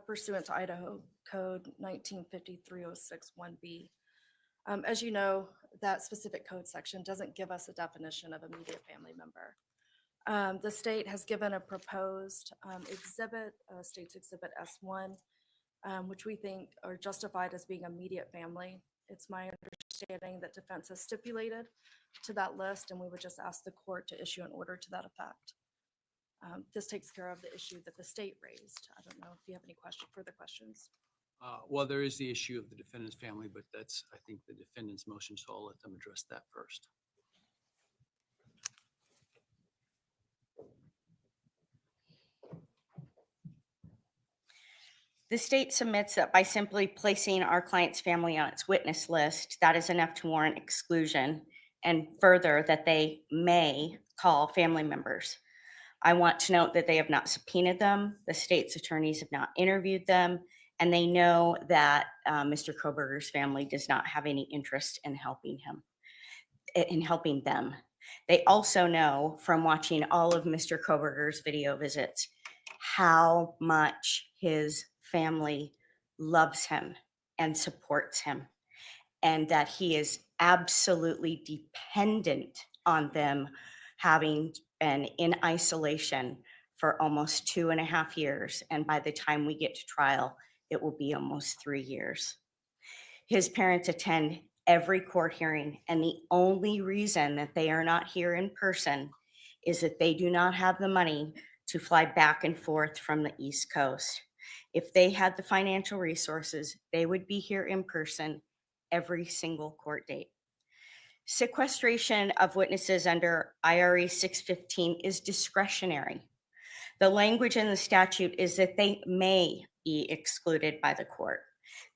pursuant to Idaho Code 1953-06-1B. As you know, that specific code section doesn't give us a definition of immediate family member. The state has given a proposed exhibit, State's Exhibit S1, which we think are justified as being immediate family. It's my understanding that defense has stipulated to that list, and we would just ask the court to issue an order to that effect. This takes care of the issue that the state raised. I don't know if you have any further questions. Well, there is the issue of the defendant's family, but that's, I think, the defendant's motion, so I'll let them address that first. The state submits that by simply placing our client's family on its witness list, that is enough to warrant exclusion, and further that they may call family members. I want to note that they have not subpoenaed them, the state's attorneys have not interviewed them, and they know that Mr. Kohberger's family does not have any interest in helping them. They also know from watching all of Mr. Kohberger's video visits how much his family loves him and supports him, and that he is absolutely dependent on them, having been in isolation for almost 2.5 years. And by the time we get to trial, it will be almost 3 years. His parents attend every court hearing, and the only reason that they are not here in person is that they do not have the money to fly back and forth from the East Coast. If they had the financial resources, they would be here in person every single court date. Sequestration of witnesses under IRE 615 is discretionary. The language in the statute is that they may be excluded by the court.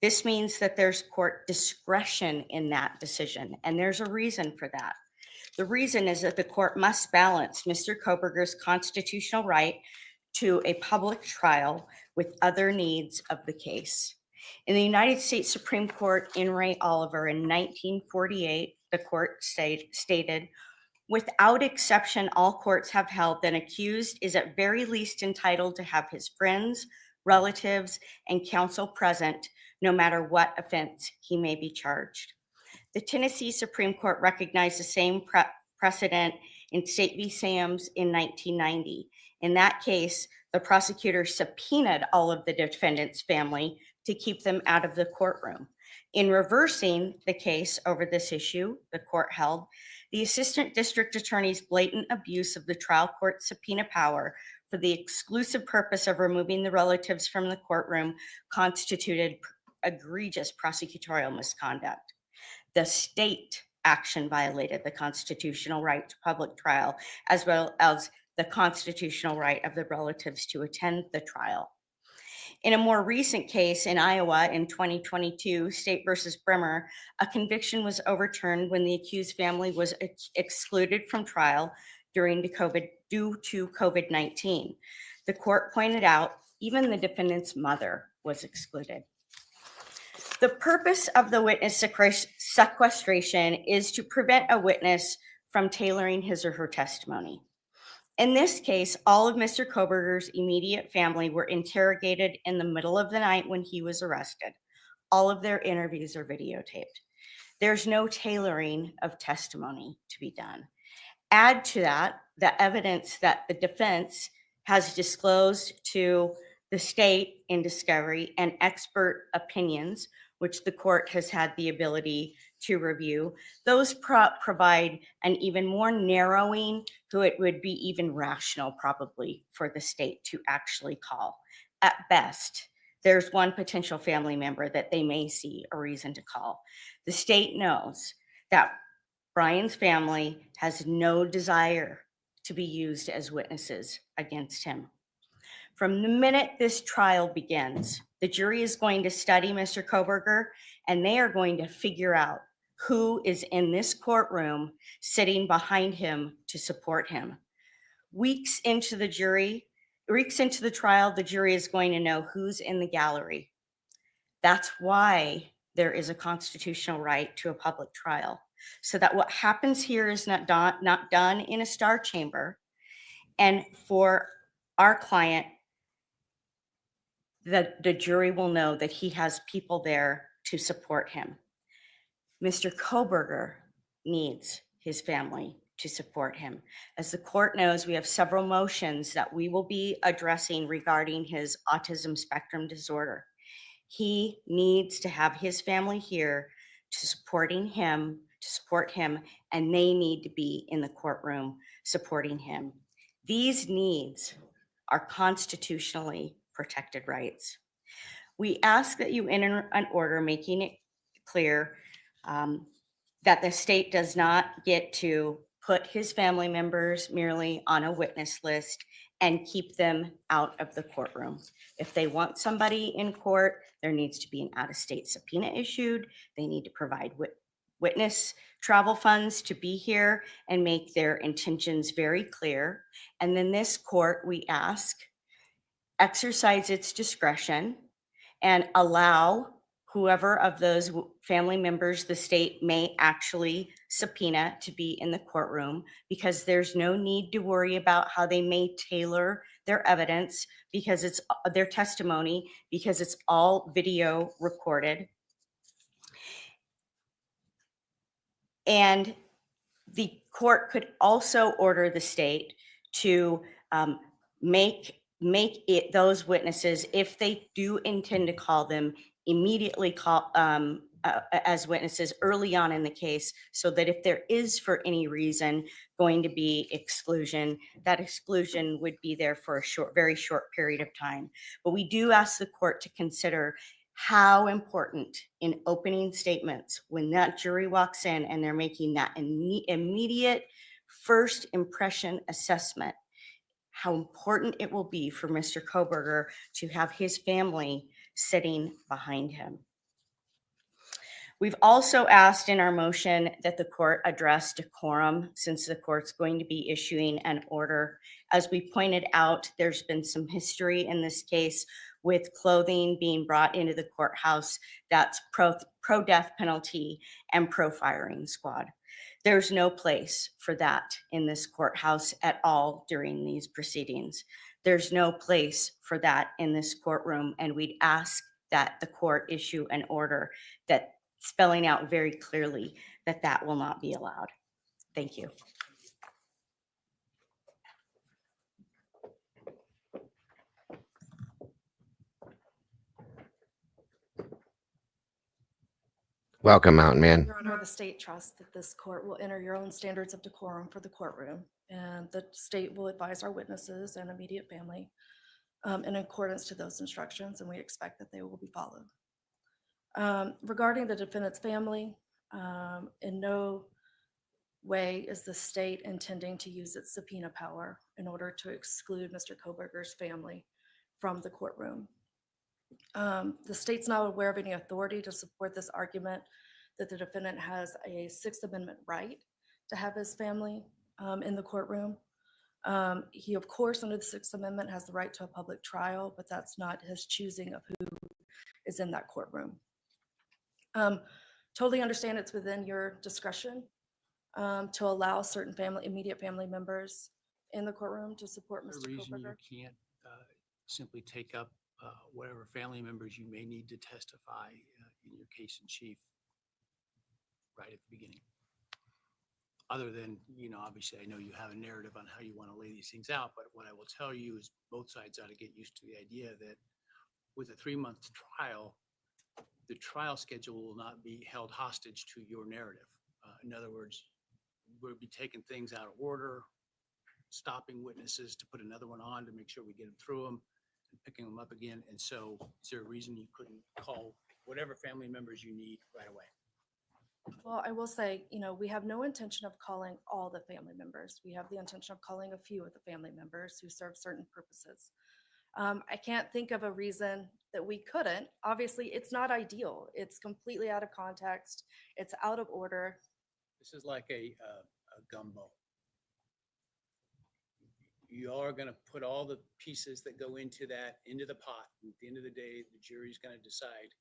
This means that there's court discretion in that decision, and there's a reason for that. The reason is that the court must balance Mr. Kohberger's constitutional right to a public trial with other needs of the case. In the United States Supreme Court in Ray Oliver in 1948, the court stated, without exception, all courts have held that an accused is at very least entitled to have his friends, relatives, and counsel present, no matter what offense he may be charged. The Tennessee Supreme Court recognized the same precedent in State v. Sams in 1990. In that case, the prosecutor subpoenaed all of the defendant's family to keep them out of the courtroom. In reversing the case over this issue, the court held, the assistant district attorney's blatant abuse of the trial court subpoena power for the exclusive purpose of removing the relatives from the courtroom constituted egregious prosecutorial misconduct. The state action violated the constitutional right to public trial, as well as the constitutional right of the relatives to attend the trial. In a more recent case in Iowa in 2022, State versus Bremer, a conviction was overturned when the accused family was excluded from trial due to COVID-19. The court pointed out even the defendant's mother was excluded. The purpose of the witness sequestration is to prevent a witness from tailoring his or her testimony. In this case, all of Mr. Kohberger's immediate family were interrogated in the middle of the night when he was arrested. All of their interviews are videotaped. There's no tailoring of testimony to be done. Add to that the evidence that the defense has disclosed to the state in discovery and expert opinions, which the court has had the ability to review. Those provide an even more narrowing, so it would be even rational probably for the state to actually call at best, there's one potential family member that they may see a reason to call. The state knows that Bryan's family has no desire to be used as witnesses against him. From the minute this trial begins, the jury is going to study Mr. Kohberger, and they are going to figure out who is in this courtroom sitting behind him to support him. Weeks into the trial, the jury is going to know who's in the gallery. That's why there is a constitutional right to a public trial, so that what happens here is not done in a star chamber. And for our client, the jury will know that he has people there to support him. Mr. Kohberger needs his family to support him. As the court knows, we have several motions that we will be addressing regarding his autism spectrum disorder. He needs to have his family here to support him, and they need to be in the courtroom supporting him. These needs are constitutionally protected rights. We ask that you enter an order making it clear that the state does not get to put his family members merely on a witness list and keep them out of the courtroom. If they want somebody in court, there needs to be an out-of-state subpoena issued. They need to provide witness travel funds to be here and make their intentions very clear. And then this court, we ask, exercise its discretion and allow whoever of those family members the state may actually subpoena to be in the courtroom, because there's no need to worry about how they may tailor their evidence, because it's their testimony, because it's all video recorded. And the court could also order the state to make it those witnesses, if they do intend to call them, immediately call as witnesses early on in the case, so that if there is for any reason going to be exclusion, that exclusion would be there for a very short period of time. But we do ask the court to consider how important in opening statements, when that jury walks in and they're making that immediate first impression assessment, how important it will be for Mr. Kohberger to have his family sitting behind him. We've also asked in our motion that the court address decorum, since the court's going to be issuing an order. As we pointed out, there's been some history in this case with clothing being brought into the courthouse that's pro-death penalty and pro-firing squad. There's no place for that in this courthouse at all during these proceedings. There's no place for that in this courtroom, and we'd ask that the court issue an order that spelling out very clearly that that will not be allowed. Thank you. Welcome, Mountain Man. Your Honor, the state trusts that this court will enter your own standards of decorum for the courtroom, and the state will advise our witnesses and immediate family in accordance to those instructions, and we expect that they will be followed. Regarding the defendant's family, in no way is the state intending to use its subpoena power in order to exclude Mr. Kohberger's family from the courtroom. The state's not aware of any authority to support this argument that the defendant has a Sixth Amendment right to have his family in the courtroom. He, of course, under the Sixth Amendment has the right to a public trial, but that's not his choosing of who is in that courtroom. Totally understand it's within your discretion to allow certain immediate family members in the courtroom to support Mr. Kohberger. You can't simply take up whatever family members you may need to testify in your case in chief right at the beginning. Other than, obviously I know you have a narrative on how you want to lay these things out, but what I will tell you is both sides ought to get used to the idea that with a 3-month trial, the trial schedule will not be held hostage to your narrative. In other words, we'll be taking things out of order, stopping witnesses to put another one on to make sure we get them through them. and picking them up again. And so is there a reason you couldn't call whatever family members you need right away? Well, I will say, we have no intention of calling all the family members. We have the intention of calling a few of the family members who serve certain purposes. I can't think of a reason that we couldn't. Obviously, it's not ideal. It's completely out of context. It's out of order. This is like a gumbo. You are going to put all the pieces that go into the pot. And at the end of the day, the jury's going to decide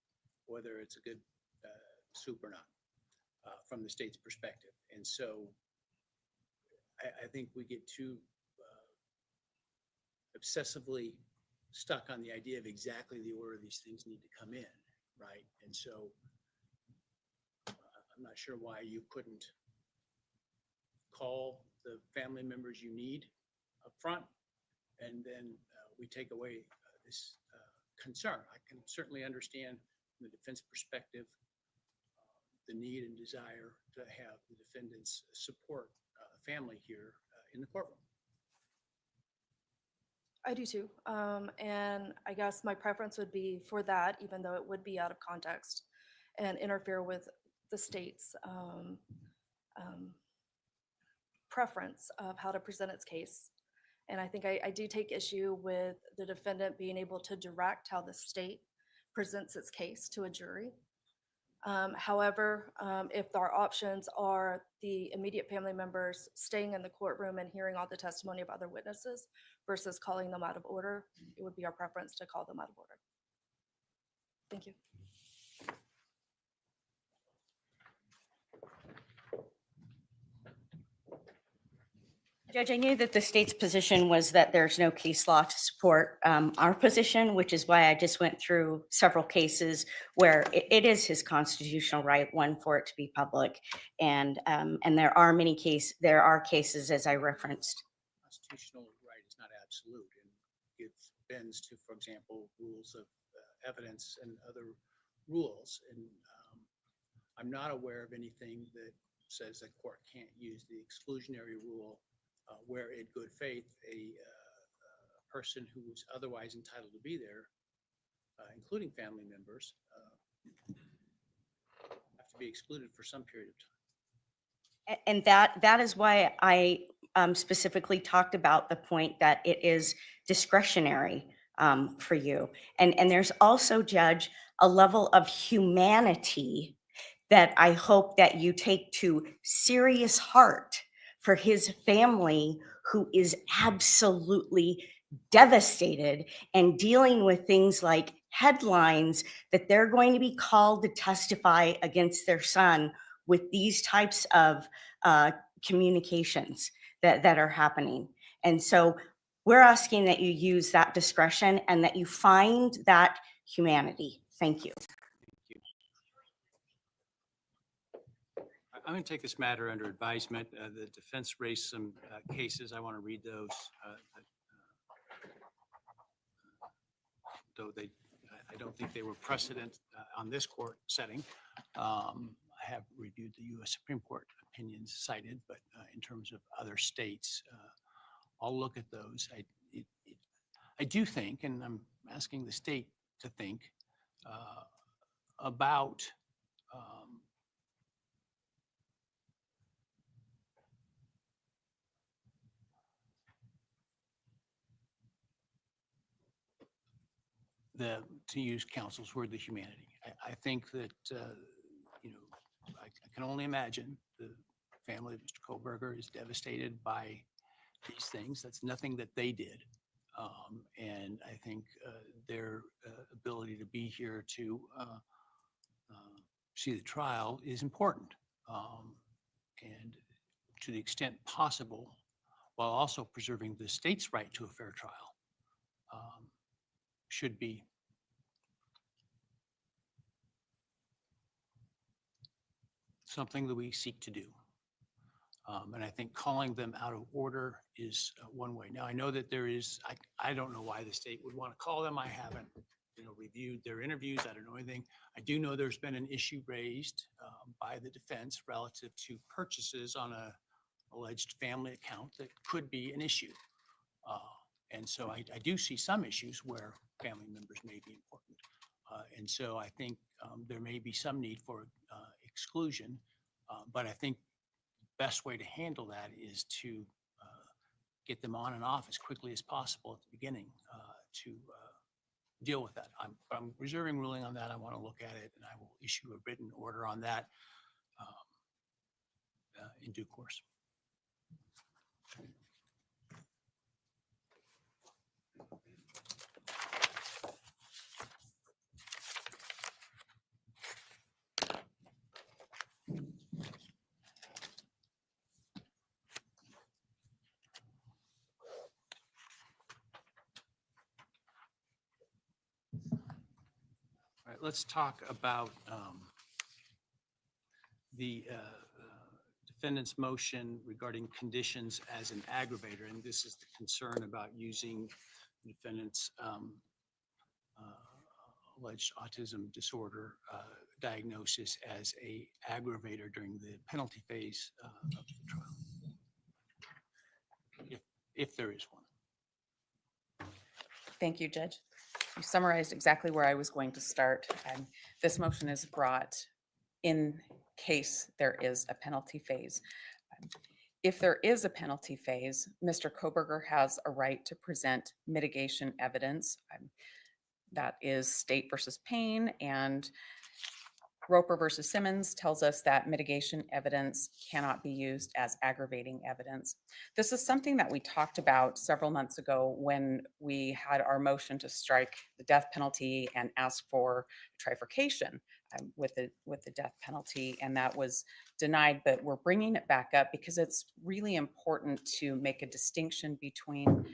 whether it's a good soup or not from the state's perspective. And so I think we get too obsessively stuck on the idea of exactly the order these things need to come in, right? And so I'm not sure why you couldn't call the family members you need up front, and then we take away this concern. I can certainly understand from the defense perspective the need and desire to have the defendants support family here in the courtroom. I do too. And I guess my preference would be for that, even though it would be out of context and interfere with the state's preference of how to present its case. And I think I do take issue with the defendant being able to direct how the state presents its case to a jury. However, if our options are the immediate family members staying in the courtroom and hearing all the testimony of other witnesses versus calling them out of order, it would be our preference to call them out of order. Thank you. Judge, I knew that the state's position was that there's no case law to support our position, which is why I just went through several cases where it is his constitutional right, one, for it to be public, and there are cases, as I referenced. Constitutional right is not absolute, and it bends to, for example, rules of evidence and other rules. And I'm not aware of anything that says that court can't use the exclusionary rule where in good faith a person who is otherwise entitled to be there, including family members, have to be excluded for some period of time. And that is why I specifically talked about the point that it is discretionary for you. And there's also, Judge, a level of humanity that I hope that you take to serious heart for his family, who is absolutely devastated and dealing with things like headlines that they're going to be called to testify against their son with these types of communications that are happening. And so we're asking that you use that discretion and that you find that humanity. Thank you. I'm going to take this matter under advisement. The defense raised some cases. I want to read those. Though I don't think they were precedent on this court setting. I have reviewed the U.S. Supreme Court opinions cited, but in terms of other states, I'll look at those. I do think, and I'm asking the state to think about to use counsel's word, the humanity. I think that, I can only imagine the family of Mr. Kohberger is devastated by these things. That's nothing that they did. And I think their ability to be here to see the trial is important. And to the extent possible, while also preserving the state's right to a fair trial, should be something that we seek to do. And I think calling them out of order is one way. Now, I know that there is, I don't know why the state would want to call them. I haven't reviewed their interviews. I don't know anything. I do know there's been an issue raised by the defense relative to purchases on a alleged family account that could be an issue. And so I do see some issues where family members may be important. And so I think there may be some need for exclusion, but I think the best way to handle that is to get them on and off as quickly as possible at the beginning to deal with that. I'm reserving ruling on that. I want to look at it, and I will issue a written order on that in due course. All right, let's talk about the defendant's motion regarding conditions as an aggravator. And this is the concern about using the defendant's alleged autism disorder diagnosis as a aggravator during the penalty phase of the trial, if there is one. Thank you, Judge. You summarized exactly where I was going to start. This motion is brought in case there is a penalty phase. If there is a penalty phase, Mr. Kohberger has a right to present mitigation evidence. That is State versus Payne, and Roper versus Simmons tells us that mitigation evidence cannot be used as aggravating evidence. This is something that we talked about several months ago when we had our motion to strike the death penalty and ask for trifurcation with the death penalty, and that was denied. But we're bringing it back up because it's really important to make a distinction between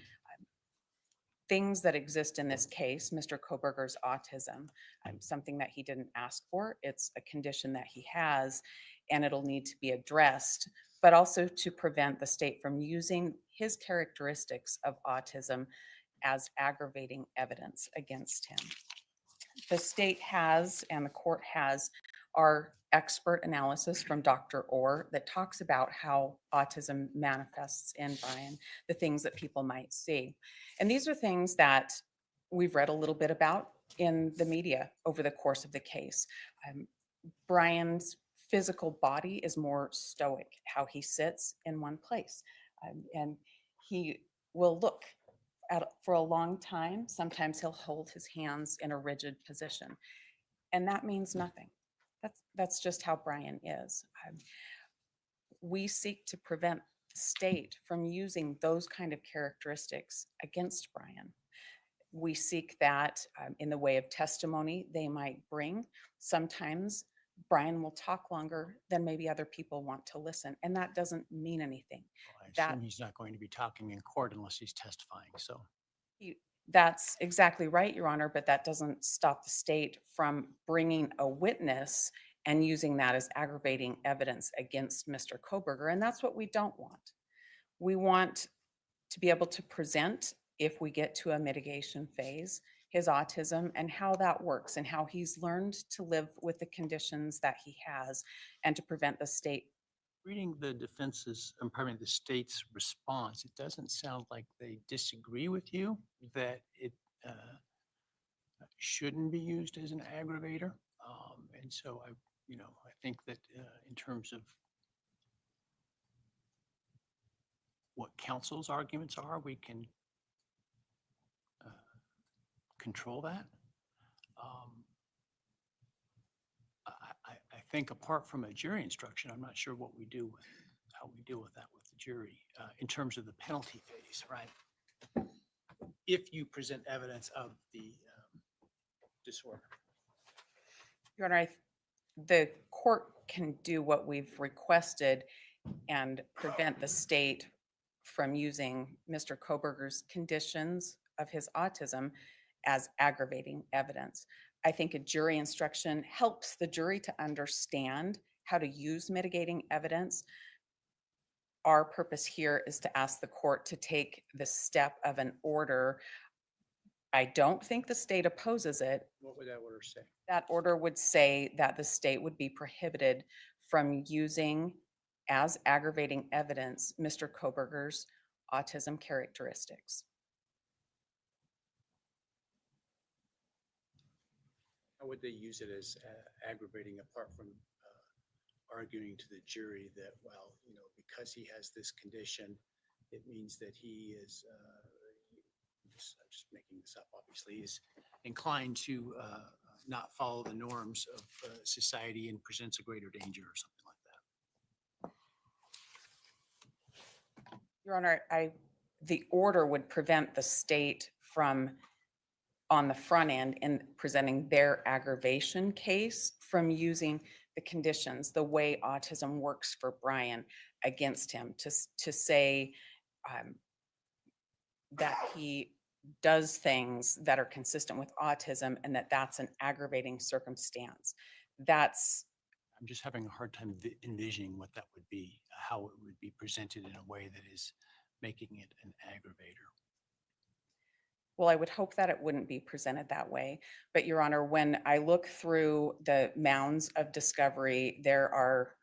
things that exist in this case, Mr. Kohberger's autism, something that he didn't ask for. It's a condition that he has, and it'll need to be addressed, but also to prevent the state from using his characteristics of autism as aggravating evidence against him. The state has, and the court has, our expert analysis from Dr. Orr that talks about how autism manifests in Bryan, the things that people might see. And these are things that we've read a little bit about in the media over the course of the case. Bryan's physical body is more stoic, how he sits in one place. And he will look for a long time. Sometimes he'll hold his hands in a rigid position. And that means nothing. That's just how Bryan is. We seek to prevent the state from using those kind of characteristics against Bryan. We seek that in the way of testimony they might bring. Sometimes Bryan will talk longer than maybe other people want to listen, and that doesn't mean anything. Well, I assume he's not going to be talking in court unless he's testifying, so. That's exactly right, Your Honor, but that doesn't stop the state from bringing a witness and using that as aggravating evidence against Mr. Kohberger, and that's what we don't want. We want to be able to present, if we get to a mitigation phase, his autism and how that works and how he's learned to live with the conditions that he has, and to prevent the state. Reading the the state's response, it doesn't sound like they disagree with you that it shouldn't be used as an aggravator. And so I think that in terms of what counsel's arguments are, we can control that. I think apart from a jury instruction, I'm not sure what we do with how we deal with that with the jury in terms of the penalty phase, right? If you present evidence of the disorder. Your Honor, the court can do what we've requested and prevent the state from using Mr. Kohberger's conditions of his autism as aggravating evidence. I think a jury instruction helps the jury to understand how to use mitigating evidence. Our purpose here is to ask the court to take the step of an order. I don't think the state opposes it. What would that order say? That order would say that the state would be prohibited from using as aggravating evidence Mr. Kohberger's autism characteristics. How would they use it as aggravating apart from arguing to the jury that, well, because he has this condition, it means that he is, I'm just making this up, obviously, is inclined to not follow the norms of society and presents a greater danger or something like that. Your Honor, the order would prevent the state from, on the front end, in presenting their aggravation case, from using the conditions, the way autism works for Bryan, against him to say that he does things that are consistent with autism and that that's an aggravating circumstance. I'm just having a hard time envisioning what that would be, how it would be presented in a way that is making it an aggravator. Well, I would hope that it wouldn't be presented that way. But Your Honor, when I look through the mounds of discovery, there are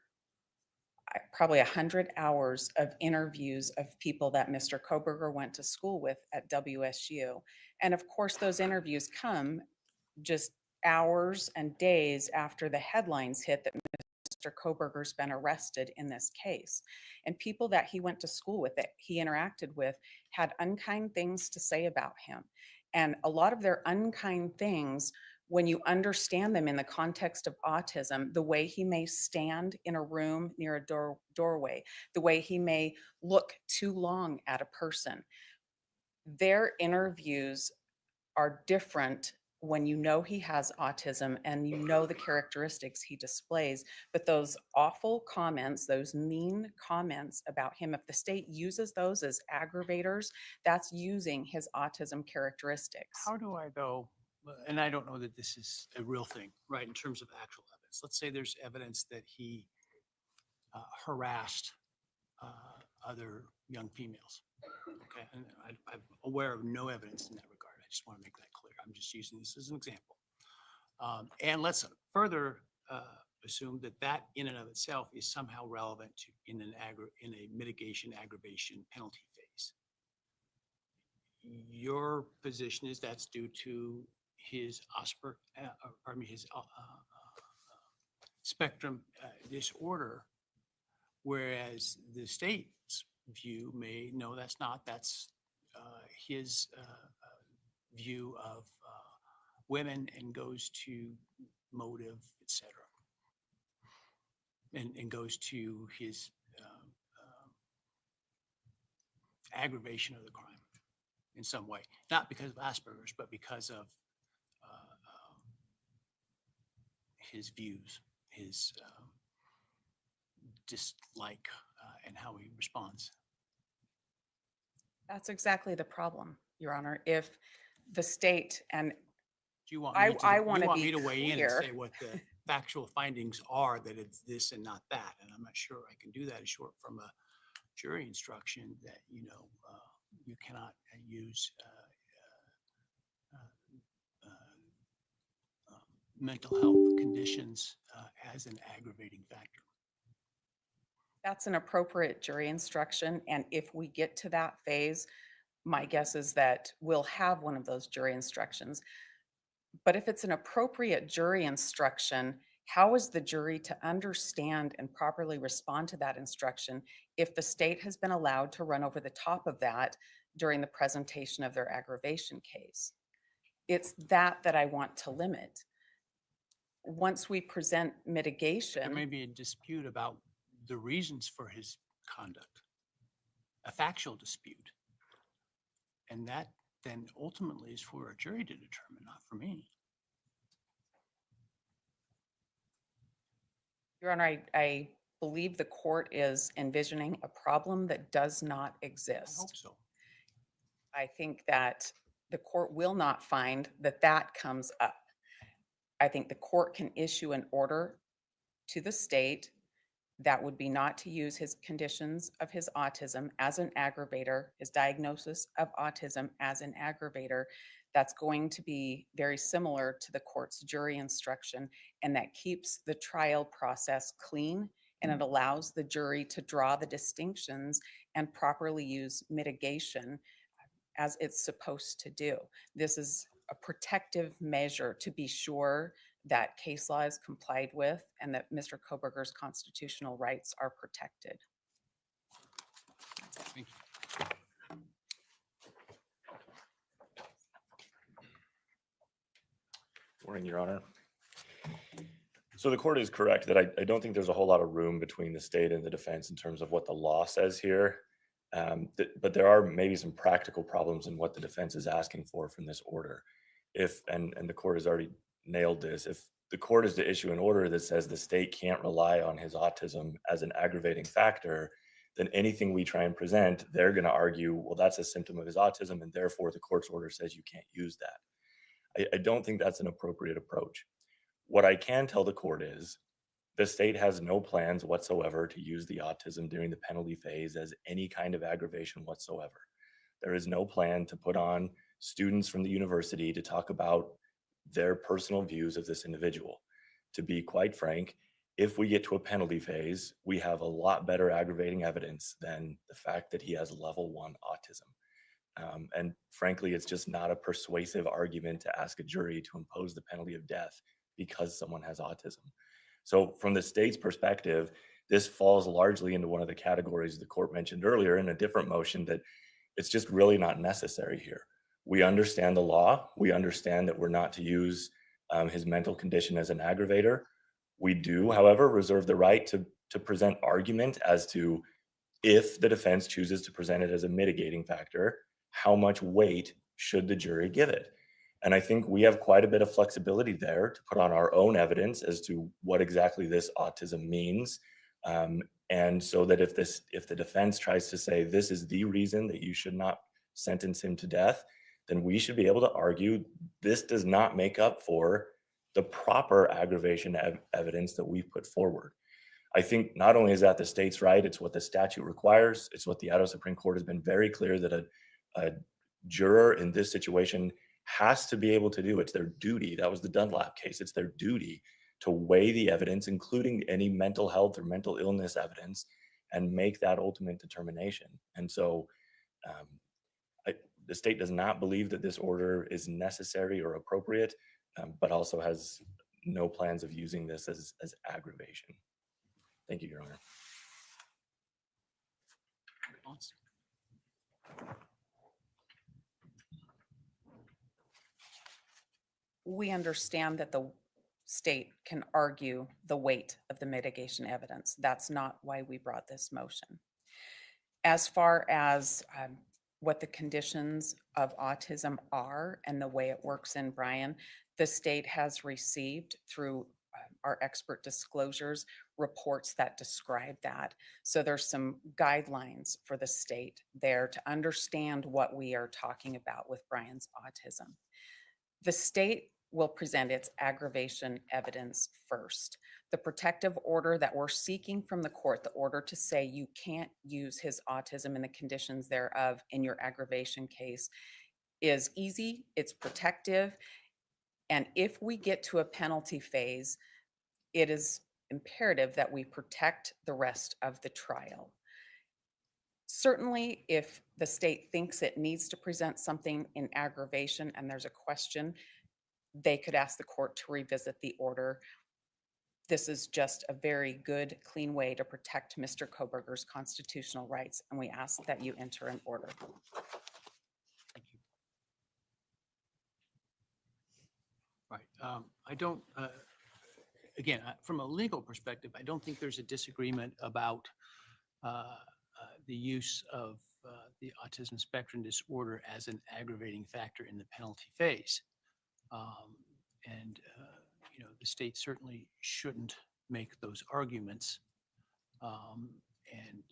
probably 100 hours of interviews of people that Mr. Kohberger went to school with at WSU. And of course, those interviews come just hours and days after the headlines hit that Mr. Kohberger's been arrested in this case. And people that he went to school with, that he interacted with, had unkind things to say about him. And a lot of their unkind things, when you understand them in the context of autism, the way he may stand in a room near a doorway, the way he may look too long at a person, their interviews are different when you know he has autism and you know the characteristics he displays. But those awful comments, those mean comments about him, if the state uses those as aggravators, that's using his autism characteristics. How do I though, and I don't know that this is a real thing, right, in terms of actual evidence. Let's say there's evidence that he harassed other young females. Okay, and I'm aware of no evidence in that regard. I just want to make that clear. I'm just using this as an example. And let's further assume that that in and of itself is somehow relevant to in a mitigation aggravation penalty phase. Your position is that's due to his his spectrum disorder, whereas the state's view may, no, that's not. That's his view of women and goes to motive, etc., and goes to his aggravation of the crime in some way, not because of Asperger's, but because of his views, his dislike, and how he responds. That's exactly the problem, Your Honor. If the state, and Do you want I me to, want you to want be me to weigh in and clear. say what the factual findings are, that it's this and not that? And I'm not sure I can do that short from a jury instruction that, you cannot use mental health conditions as an aggravating factor. That's an appropriate jury instruction. And if we get to that phase, my guess is that we'll have one of those jury instructions. But if it's an appropriate jury instruction, how is the jury to understand and properly respond to that instruction if the state has been allowed to run over the top of that during the presentation of their aggravation case? It's that I want to limit. Once we present mitigation. There may be a dispute about the reasons for his conduct, a factual dispute. And that then ultimately is for a jury to determine, not for me. Your Honor, I believe the court is envisioning a problem that does not exist. I hope so. I think that the court will not find that that comes up. I think the court can issue an order to the state that would be not to use his conditions of his autism as an aggravator, his diagnosis of autism as an aggravator. That's going to be very similar to the court's jury instruction, and that keeps the trial process clean, and it allows the jury to draw the distinctions and properly use mitigation as it's supposed to do. This is a protective measure to be sure that case law is complied with and that Mr. Kohberger's constitutional rights are protected. Thank you. Morning, Your Honor. So the court is correct that I don't think there's a whole lot of room between the state and the defense in terms of what the law says here. But there are maybe some practical problems in what the defense is asking for from this order. And the court has already nailed this, if the court is to issue an order that says the state can't rely on his autism as an aggravating factor, then anything we try and present, they're going to argue, well, that's a symptom of his autism, and therefore the court's order says you can't use that. I don't think that's an appropriate approach. What I can tell the court is the state has no plans whatsoever to use the autism during the penalty phase as any kind of aggravation whatsoever. There is no plan to put on students from the university to talk about their personal views of this individual. To be quite frank, if we get to a penalty phase, we have a lot better aggravating evidence than the fact that he has level 1 autism. And frankly, it's just not a persuasive argument to ask a jury to impose the penalty of death because someone has autism. So from the state's perspective, this falls largely into one of the categories the court mentioned earlier in a different motion, that it's just really not necessary here. We understand the law. We understand that we're not to use his mental condition as an aggravator. We do, however, reserve the right to present argument as to, if the defense chooses to present it as a mitigating factor, how much weight should the jury give it? And I think we have quite a bit of flexibility there to put on our own evidence as to what exactly this autism means. And so that if the defense tries to say this is the reason that you should not sentence him to death, then we should be able to argue this does not make up for the proper aggravation evidence that we've put forward. I think not only is that the state's right, it's what the statute requires. It's what the Idaho Supreme Court has been very clear that a juror in this situation has to be able to do. It's their duty. That was the Dunlap case. It's their duty to weigh the evidence, including any mental health or mental illness evidence, and make that ultimate determination. And so the state does not believe that this order is necessary or appropriate, but also has no plans of using this as aggravation. Thank you, Your Honor. We understand that the state can argue the weight of the mitigation evidence. That's not why we brought this motion. As far as what the conditions of autism are and the way it works in Bryan, the state has received through our expert disclosures reports that describe that. So there's some guidelines for the state there to understand what we are talking about with Bryan's autism. The state will present its aggravation evidence first. The protective order that we're seeking from the court, the order to say you can't use his autism and the conditions thereof in your aggravation case, is easy, it's protective, and if we get to a penalty phase, it is imperative that we protect the rest of the trial. Certainly, if the state thinks it needs to present something in aggravation and there's a question, they could ask the court to revisit the order. This is just a very good, clean way to protect Mr. Kohberger's constitutional rights, and we ask that you enter an order. Thank you. Right. I don't, again, from a legal perspective, I don't think there's a disagreement about the use of the autism spectrum disorder as an aggravating factor in the penalty phase. And you know, the state certainly shouldn't make those arguments, and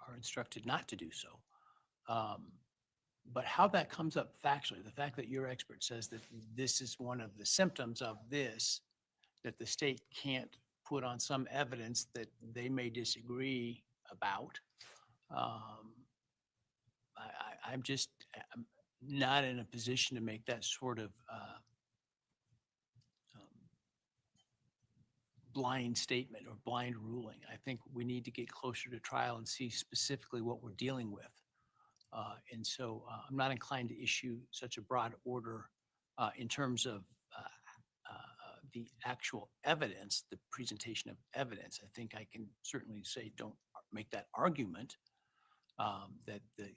are instructed not to do so. But how that comes up factually, the fact that your expert says that this is one of the symptoms of this, that the state can't put on some evidence that they may disagree about, I'm not in a position to make that sort of blind statement or blind ruling. I think we need to get closer to trial and see specifically what we're dealing with. And so I'm not inclined to issue such a broad order in terms of the actual evidence, the presentation of evidence. I think I can certainly say, don't make that argument that the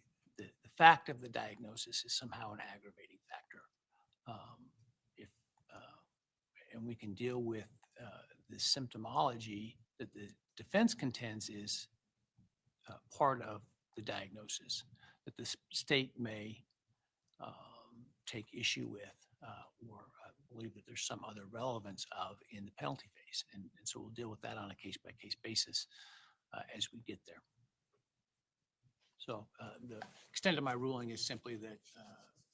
fact of the diagnosis is somehow an aggravating factor. If and we can deal with the symptomology that the defense contends is part of the diagnosis that the state may take issue with or believe that there's some other relevance of in the penalty phase. And so we'll deal with that on a case-by-case basis as we get there. So the extent of my ruling is simply that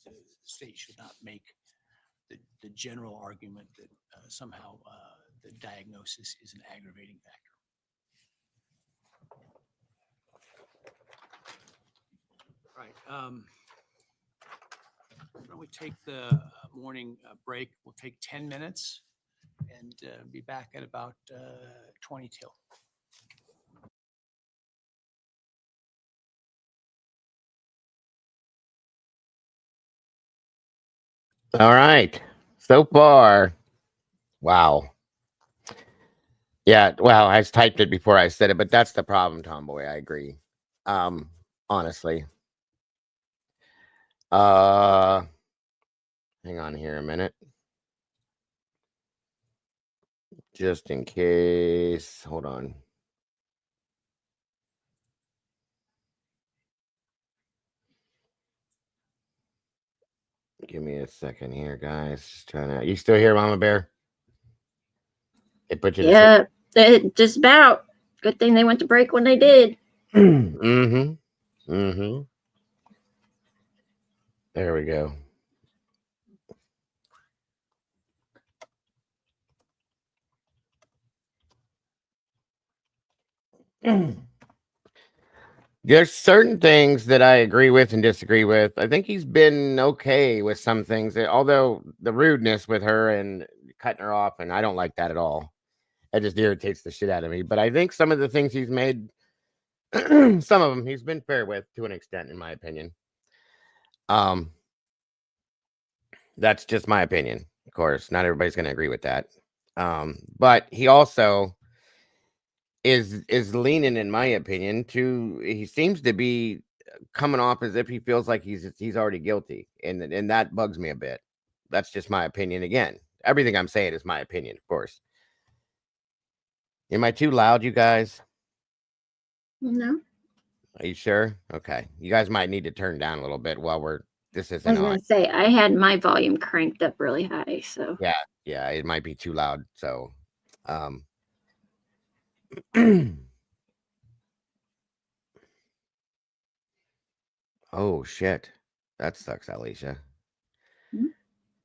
the state should not make the general argument that somehow the diagnosis is an aggravating factor. Right. Why don't we take the morning break? We'll take 10 minutes and be back at about 20 till. All right. So far, wow. Yeah, well, I typed it before I said it, but that's the problem, Tomboy. I agree. Honestly. Hang on here a minute. Just in case. Hold on. Give me a second here, guys. Just trying to. You still here, Mama Bear? It put you. Yeah, just about. Good thing they went to break when they did. Mm-hmm. Mm-hmm. There we go. There's certain things that I agree with and disagree with. I think he's been okay with some things, although the rudeness with her and cutting her off, and I don't like that at all. It just irritates the shit out of me. But I think some of the things he's made, some of them he's been fair with to an extent, in my opinion. That's just my opinion. Of course, not everybody's going to agree with that. But he also is leaning, in my opinion, to he seems to be coming off as if he feels like he's already guilty, and that bugs me a bit. That's just my opinion. Again, everything I'm saying is my opinion, of course. Am I too loud, you guys? No. Are you sure? Okay, you guys might need to turn down a little bit while this isn't I was on. gonna say I had my volume cranked up really high, so Yeah, it might be too loud. So, oh shit, that sucks, Alicia. Hmm?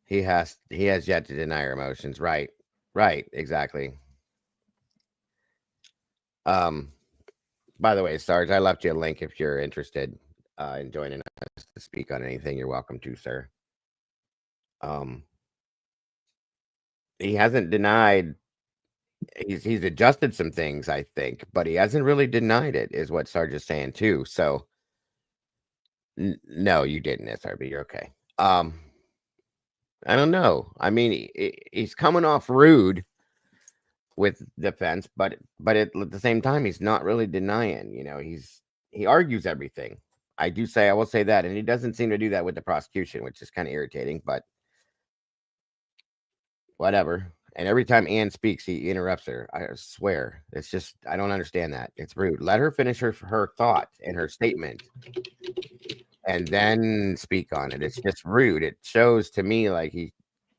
He has yet to deny her emotions. Right, exactly. By the way, Sarge, I left you a link if you're interested in joining us to speak on anything. You're welcome to, sir. He hasn't denied. He's adjusted some things, I think, but he hasn't really denied it, is what Sarge is saying too. So, no, you didn't, SRB. You're okay. I don't know. I mean, he's coming off rude with defense, but at the same time, he's not really denying. You know, he argues everything. I will say that, and he doesn't seem to do that with the prosecution, which is kind of irritating. But whatever. And every time Ann speaks, he interrupts her. I swear, it's just I don't understand that. It's rude. Let her finish her thought and her statement, and then speak on it. It's just rude. It shows to me like he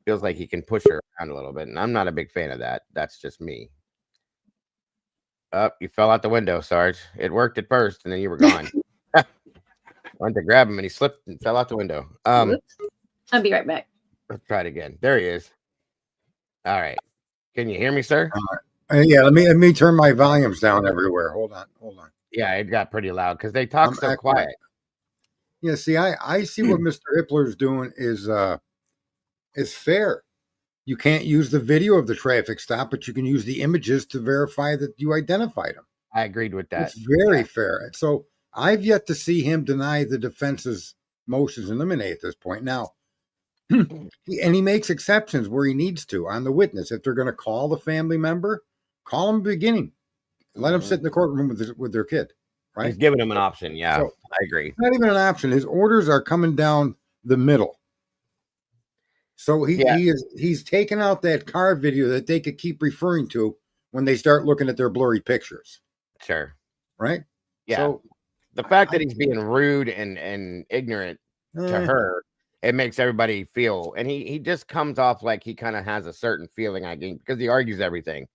feels like he can push her around a little bit, and I'm not a big fan of that. That's just me. You fell out the window, Sarge. It worked at first, and then you were gone. Went to grab him, and he slipped and fell out the window. Whoops. I'll be right back. Let's try it again. There he is. All right. Can you hear me, sir? Yeah, let me turn my volumes down everywhere. Hold on. Yeah, it got pretty loud because they talk so quiet. Yeah, see, I see what Mr. Hippler's doing is fair. You can't use the video of the traffic stop, but you can use the images to verify that you identified him. I agreed with that. It's very fair. So I've yet to see him deny the defense's motions eliminate at this point. Now, and he makes exceptions where he needs to on the witness. If they're going to call the family member, call him at the beginning. Let them sit in the courtroom with their kid. Right? He's giving him an option. Yeah, So, I agree. not even an option. His orders are coming down the middle. So he's taken out that car video that they could keep referring to when they start looking at their blurry pictures. Sure. Right? Yeah. So the fact that he's being rude and ignorant to her, it makes everybody feel, and he just comes off like he kind of has a certain feeling, I think, because he argues everything.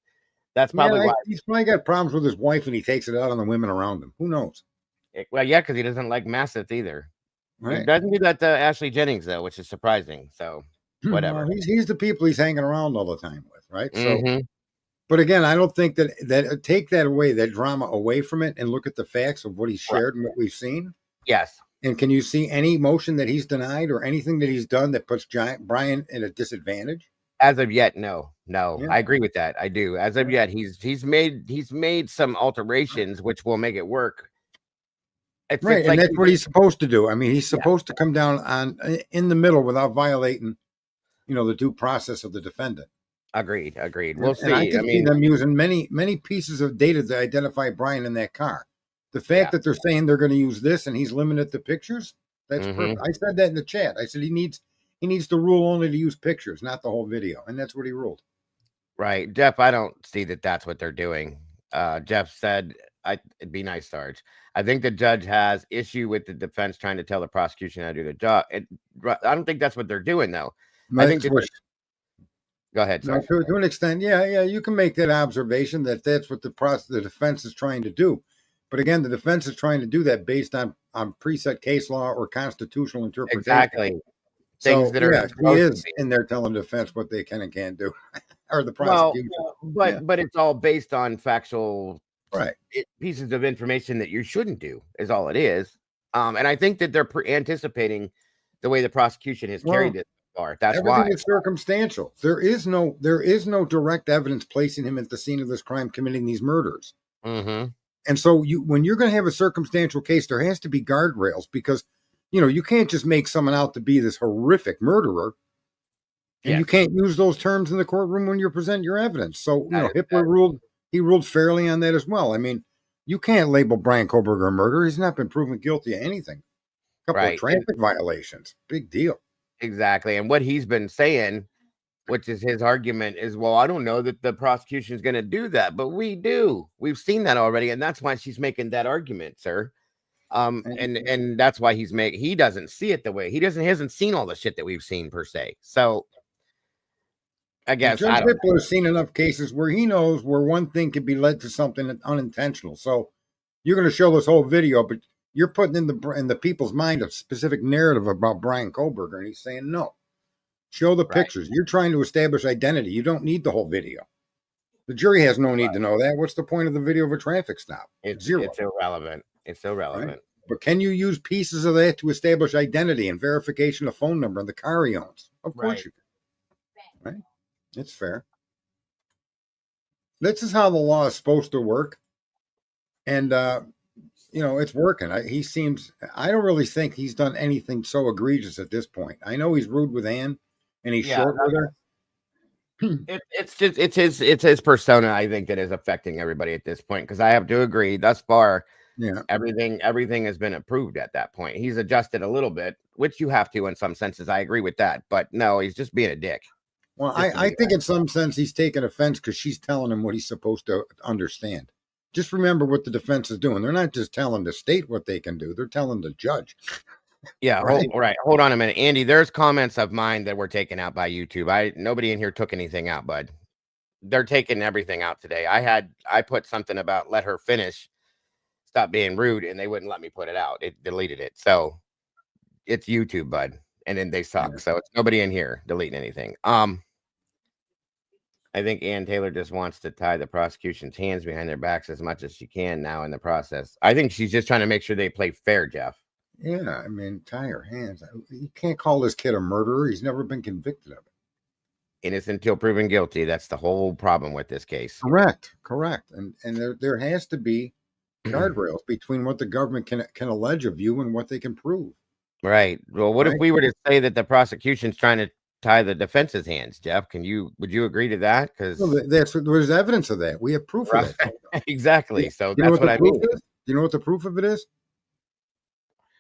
That's probably why he's probably got problems with his wife and he takes it out on the women around him. Who knows? Well, yeah, because he doesn't like Masseth either. Right? He doesn't do that to Ashley Jennings, though, which is surprising. So whatever. Well, he's the people he's hanging around all the time with, right? Mm-hmm. So, but again, I don't think that take that away, that drama away from it, and look at the facts of what he's shared and what we've seen. Yes. And can you see any motion that he's denied or anything that he's done that puts Bryan at a disadvantage? As of yet, no. Yeah. I agree with that. I do. As of yet, he's made some alterations which will make it work. It's like, and that's what he's supposed to do. I mean, he's supposed to come down in the middle without violating, the due process of the defendant. Agreed. We'll see. I can see them using many pieces of data to identify Bryan in that car. The fact that they're saying they're going to use this and he's limited to pictures, that's perfect. I said that in the chat. I said he needs to rule only to use pictures, not the whole video, and that's what he ruled. Right, Jeff. I don't see that that's what they're doing. Jeff said, "It'd be nice, Sarge. I think the judge has issue with the defense trying to tell the prosecution how to do the job. I don't think that's what they're doing, though. I think." Go ahead. No, to an extent, yeah, you can make that observation that that's what the defense is trying to do. But again, the defense is trying to do that based on preset case law or constitutional interpretation. Exactly. Things that are he is in there telling the defense what they can and can't do, or the prosecution. But it's all based on factual pieces of information that you shouldn't do. Is all it is. And I think that they're anticipating the way the prosecution has carried this far. That's why everything is circumstantial. There is no direct evidence placing him at the scene of this crime, committing these murders. Mm-hmm. And so when you're going to have a circumstantial case, there has to be guardrails because, you can't just make someone out to be this horrific murderer. And you can't use those terms in the courtroom when you're presenting your evidence. So, Hitler ruled fairly on that as well. I mean, you can't label Bryan Kohberger a murderer. He's not been proven guilty of anything. A couple of traffic violations. Big deal. Exactly. And what he's been saying, which is his argument, is, well, I don't know that the prosecution is going to do that, but we do. We've seen that already, and that's why she's making that argument, sir. And that's why he doesn't see it the way he hasn't seen all the shit that we've seen per se. So I guess Judge Hitler has seen enough cases where he knows where one thing could be led to something unintentional. So you're going to show this whole video, but you're putting in the people's mind a specific narrative about Bryan Kohberger, and he's saying no. Show the pictures. You're trying to establish identity. You don't need the whole video. The jury has no need to know that. What's the point of the video of a traffic stop? Zero. It's irrelevant. It's irrelevant. Right? But can you use pieces of that to establish identity and verification of phone number and the car he owns? Of course you can. Right? It's fair. This is how the law is supposed to work. And, it's working. I don't really think he's done anything so egregious at this point. I know he's rude with Ann and he's short with her. It's his persona, I think, that is affecting everybody at this point. Because I have to agree, thus far, everything has been approved at that point. He's adjusted a little bit, which you have to in some senses. I agree with that. But no, he's just being a dick. Well, I think in some sense he's taking offense because she's telling him what he's supposed to understand. Just remember what the defense is doing. They're not just telling the state what they can do. They're telling the judge. Yeah. Hold on a minute. Andy, there's comments of mine that were taken out by YouTube. Nobody in here took anything out, bud. They're taking everything out today. I put something about let her finish, stop being rude, and they wouldn't let me put it out. It deleted it. So it's YouTube, bud. And then they suck. Yeah. So it's nobody in here deleting anything. I think Ann Taylor just wants to tie the prosecution's hands behind their backs as much as she can now in the process. I think she's just trying to make sure they play fair, Jeff. Yeah, I mean, tie her hands. You can't call this kid a murderer. He's never been convicted of it. Innocent until proven guilty. That's the whole problem with this case. Correct. And there has to be guardrails between what the government can allege of you and what they can prove. Right. Well, what if Right. we were to say that the prosecution's trying to tie the defense's hands, Jeff? Would you agree to that? Because Well, there's evidence of that. We have proof of that. exactly. So You know that's what what the I proof mean. is? You know what the proof of it is?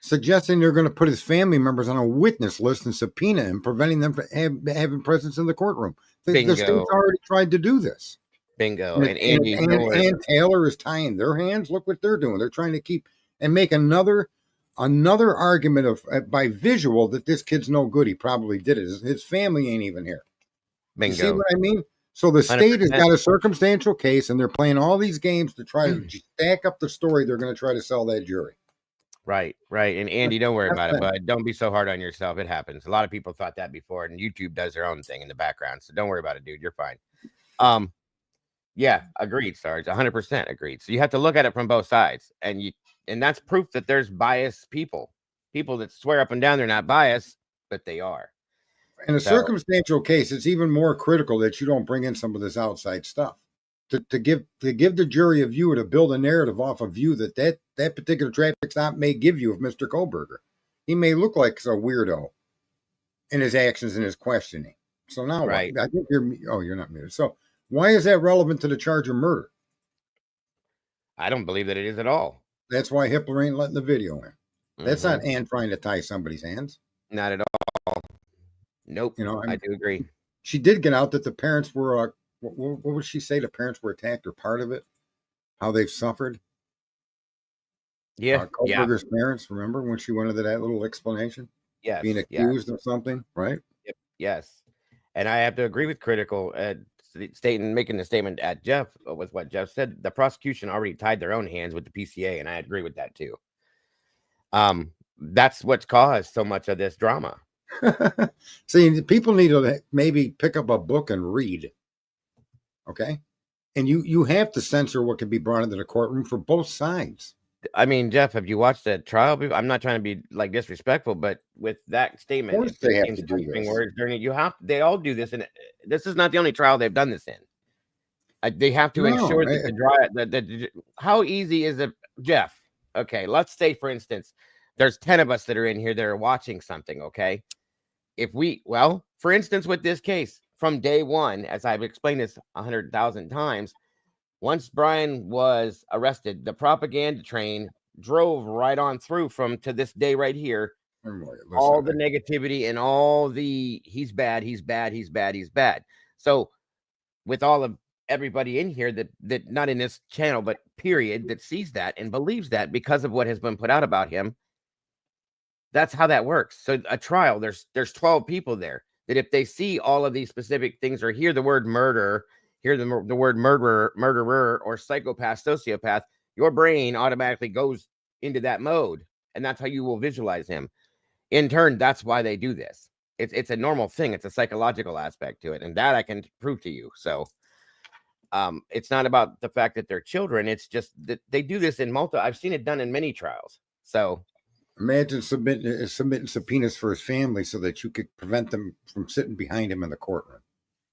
Suggesting they're going to put his family members on a witness list and subpoena him, preventing them from having presence in the courtroom. The state's Bingo. already tried to do this. Bingo. And, And Andy, and Taylor is tying their hands. Look what they're doing. They're trying to keep and make another argument of by visual that this kid's no good. He probably did it. His family ain't even here. bingo. You see what I mean? So the state has 100%. got a circumstantial case, and they're playing all these games to try to stack up the story they're going to try to sell that jury. Right. And Andy, don't worry about it, That's but don't be so hard on yourself. It happens. A lot of people thought that before, and YouTube does their own thing in the background. So don't worry about it, dude. You're fine. Yeah, agreed, Sarge. 100% agreed. So you have to look at it from both sides, and that's proof that there's biased people that swear up and down they're not biased, but they are. In a circumstantial case, it's even more critical that you don't bring in some of this outside stuff to give the jury a view, to build a narrative off a view that particular traffic stop may give you of Mr. Kohberger. He may look like a weirdo in his actions and his questioning. So now, right. I think you're not muted. So why is that relevant to the charge of murder? I don't believe that it is at all. That's why Hitler ain't letting the video in. That's not Ann trying to tie somebody's hands. Not at all. Nope. I do agree. She did get out that the parents were, what would she say? The parents were attacked, or part of it? How they've suffered? Yeah. Kohberger's parents, remember when she went into that little explanation? Yes. Being accused of something, right? Yep. Yes. And I have to agree with Critical making the statement at Jeff with what Jeff said. The prosecution already tied their own hands with the PCA, and I agree with that too. That's what's caused so much of this drama. See, people need to maybe pick up a book and read. Okay. And you have to censor what can be brought into the courtroom for both sides. I mean, Jeff, have you watched that trial? I'm not trying to be disrespectful, but with that statement, of course they have to do this. Words during it, they all do this, and this is not the only trial they've done this in. They have to ensure that how easy is it, Jeff? Okay, let's say, for instance, there's 10 of us that are in here that are watching something. Okay, for instance, with this case, from day one, as I've explained this 100,000 times, once Bryan was arrested, the propaganda train drove right on through to this day right here. All the negativity and all the he's bad. So with all of everybody in here that not in this channel, but period, that sees that and believes that because of what has been put out about him, that's how that works. So a trial, there's 12 people there that if they see all of these specific things or hear the word murder, hear the word murderer, or psychopath, sociopath, your brain automatically goes into that mode, and that's how you will visualize him. In turn, that's why they do this. It's a normal thing. It's a psychological aspect to it, and that I can prove to you. So it's not about the fact that they're children. It's just that they do this in I've seen it done in many trials. So imagine submitting subpoenas for his family so that you could prevent them from sitting behind him in the courtroom.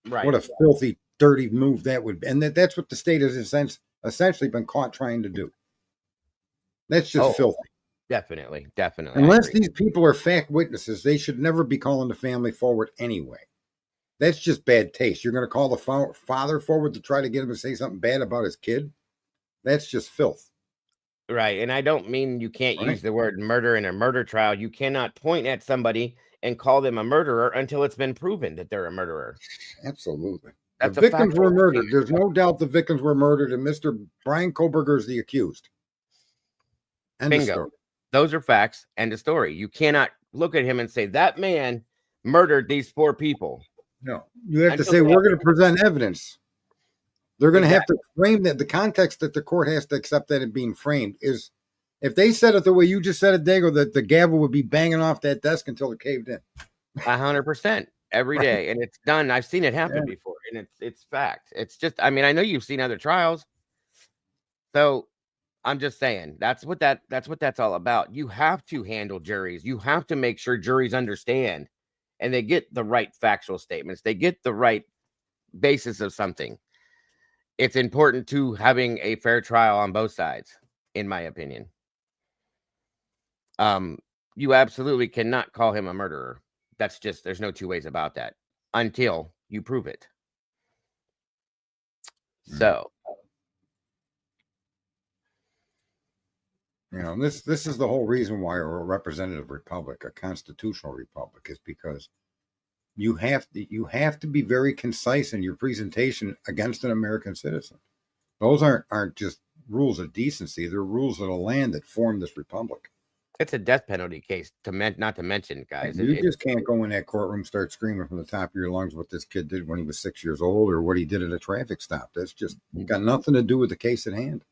Right. What a filthy, dirty move that would be. And that's what the state has essentially been caught trying to do. That's just filthy. Definitely. Unless these people are fact witnesses, they should never be calling the family forward anyway. That's just bad taste. You're going to call the father forward to try to get him to say something bad about his kid? That's just filth. Right. And I don't mean you can't use the word murder in a murder trial. You cannot point at somebody and call them a murderer until it's been proven that they're a murderer. Absolutely. That's the victims were murdered. There's no doubt the victims were murdered, and Mr. Bryan Kohberger is the accused. Bingo. Those are facts. End of story. You cannot look at him and say that man murdered these 4 people. No, you have to say we're going to present evidence. They're going to have to frame that. The context that the court has to accept that it being framed is, if they said it the way you just said it, Dago, that the gavel would be banging off that desk until it caved in. 100% every day, and it's done. I've seen it happen before, and it's fact. It's just, I mean, I know you've seen other trials, so I'm just saying that's what that's all about. You have to handle juries. You have to make sure juries understand, and they get the right factual statements. They get the right basis of something. It's important to having a fair trial on both sides. in my opinion. You absolutely cannot call him a murderer. That's just, there's no two ways about that until you prove it. So, this is the whole reason why we're a representative republic, a constitutional republic, is because you have to be very concise in your presentation against an American citizen. Those aren't just rules of decency; they're rules of the land that form this republic. it's a death penalty case, not to mention, guys. You just can't go in that courtroom, start screaming from the top of your lungs what this kid did when he was 6 years old, or what he did at a traffic stop. That's just got nothing to do with the case at hand.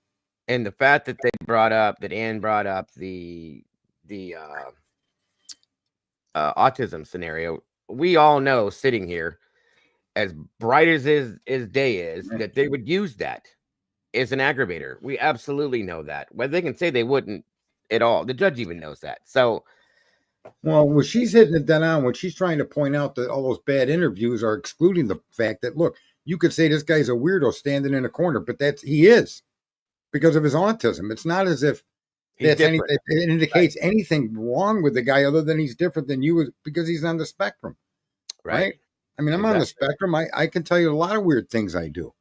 And the fact that Ann brought up the autism scenario, we all know, sitting here, as bright as his day is, that they would use that as an aggravator. We absolutely know that. Whether they can say they wouldn't at all, the judge even knows that. So, well, when she's hitting it dead on, when she's trying to point out that all those bad interviews are excluding the fact that, look, you could say this guy's a weirdo standing in a corner, but he is, because of his autism. It's not as if it indicates anything wrong with the guy other than he's different than you because he's on the spectrum. Right? I mean, I'm on the spectrum. I can tell you a lot of weird things I do,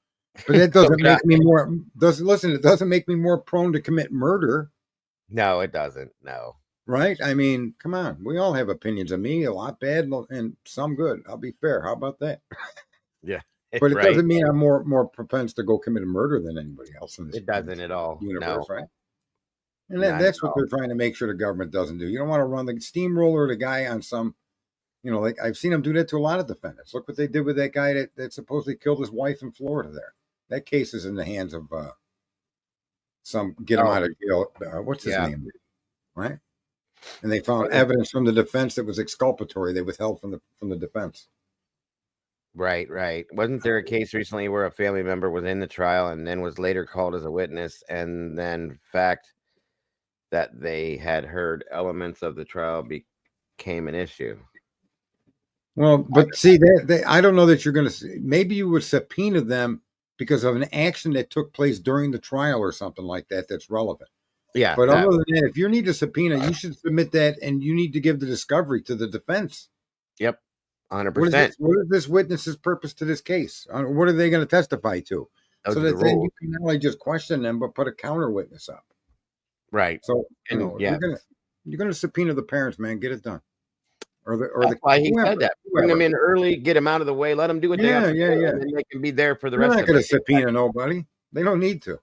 but that doesn't make me more. It doesn't make me more prone to commit murder. No, it doesn't. No. Right? I mean, come on. We all have opinions of me, a lot bad and some good. I'll be fair. How about that? Yeah. But it doesn't mean I'm more propense to go commit a murder than anybody else in this. It doesn't at all. Universe, right? And that's what they're trying to make sure the government doesn't do. You don't want to run the steamroller the guy on some, like I've seen them do that to a lot of defendants. Look what they did with that guy that supposedly killed his wife in Florida there. That case is in the hands of some get him out of jail. What's his name? Right? And they found evidence from the defense that was exculpatory. They withheld from the defense. Right. Wasn't there a case recently where a family member was in the trial and then was later called as a witness, and then fact that they had heard elements of the trial became an issue? Well, but see, that I don't know that you're going to. Maybe you would subpoena them because of an action that took place during the trial or something like that. That's relevant. Yeah. But other than that, if you need a subpoena, you should submit that, and you need to give the discovery to the defense. Yep. 100%. What is this witness's purpose to this case? What are they going to testify to? So that then you can not only just question them, but put a counter witness up. Right. So you're going to subpoena the parents, man. Get it done. That's why he said that. Bring them in early, get them out of the way, let them do what they have to do, and then they can be there for the rest of the day. They're not going to subpoena nobody. They don't need to.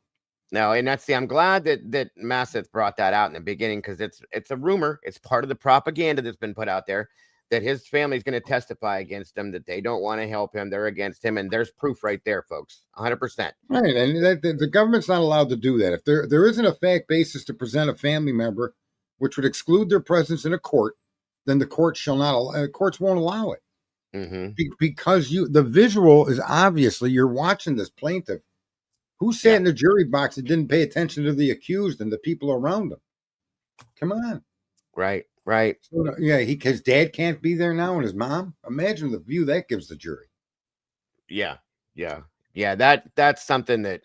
No, and I'm glad that Masseth brought that out in the beginning, because it's a rumor. It's part of the propaganda that's been put out there that his family's going to testify against him, that they don't want to help him, they're against him, and there's proof right there, folks. 100%. Right, and the government's not allowed to do that. If there isn't a fact basis to present a family member, which would exclude their presence in a court, then the court courts won't allow it. Mm-hmm. Because the visual is obviously, you're watching this plaintiff who sat in the jury box and didn't pay attention to the accused and the people around him. Come on. Right. So, his dad can't be there now, and his mom. Imagine the view that gives the jury. Yeah. That's something that.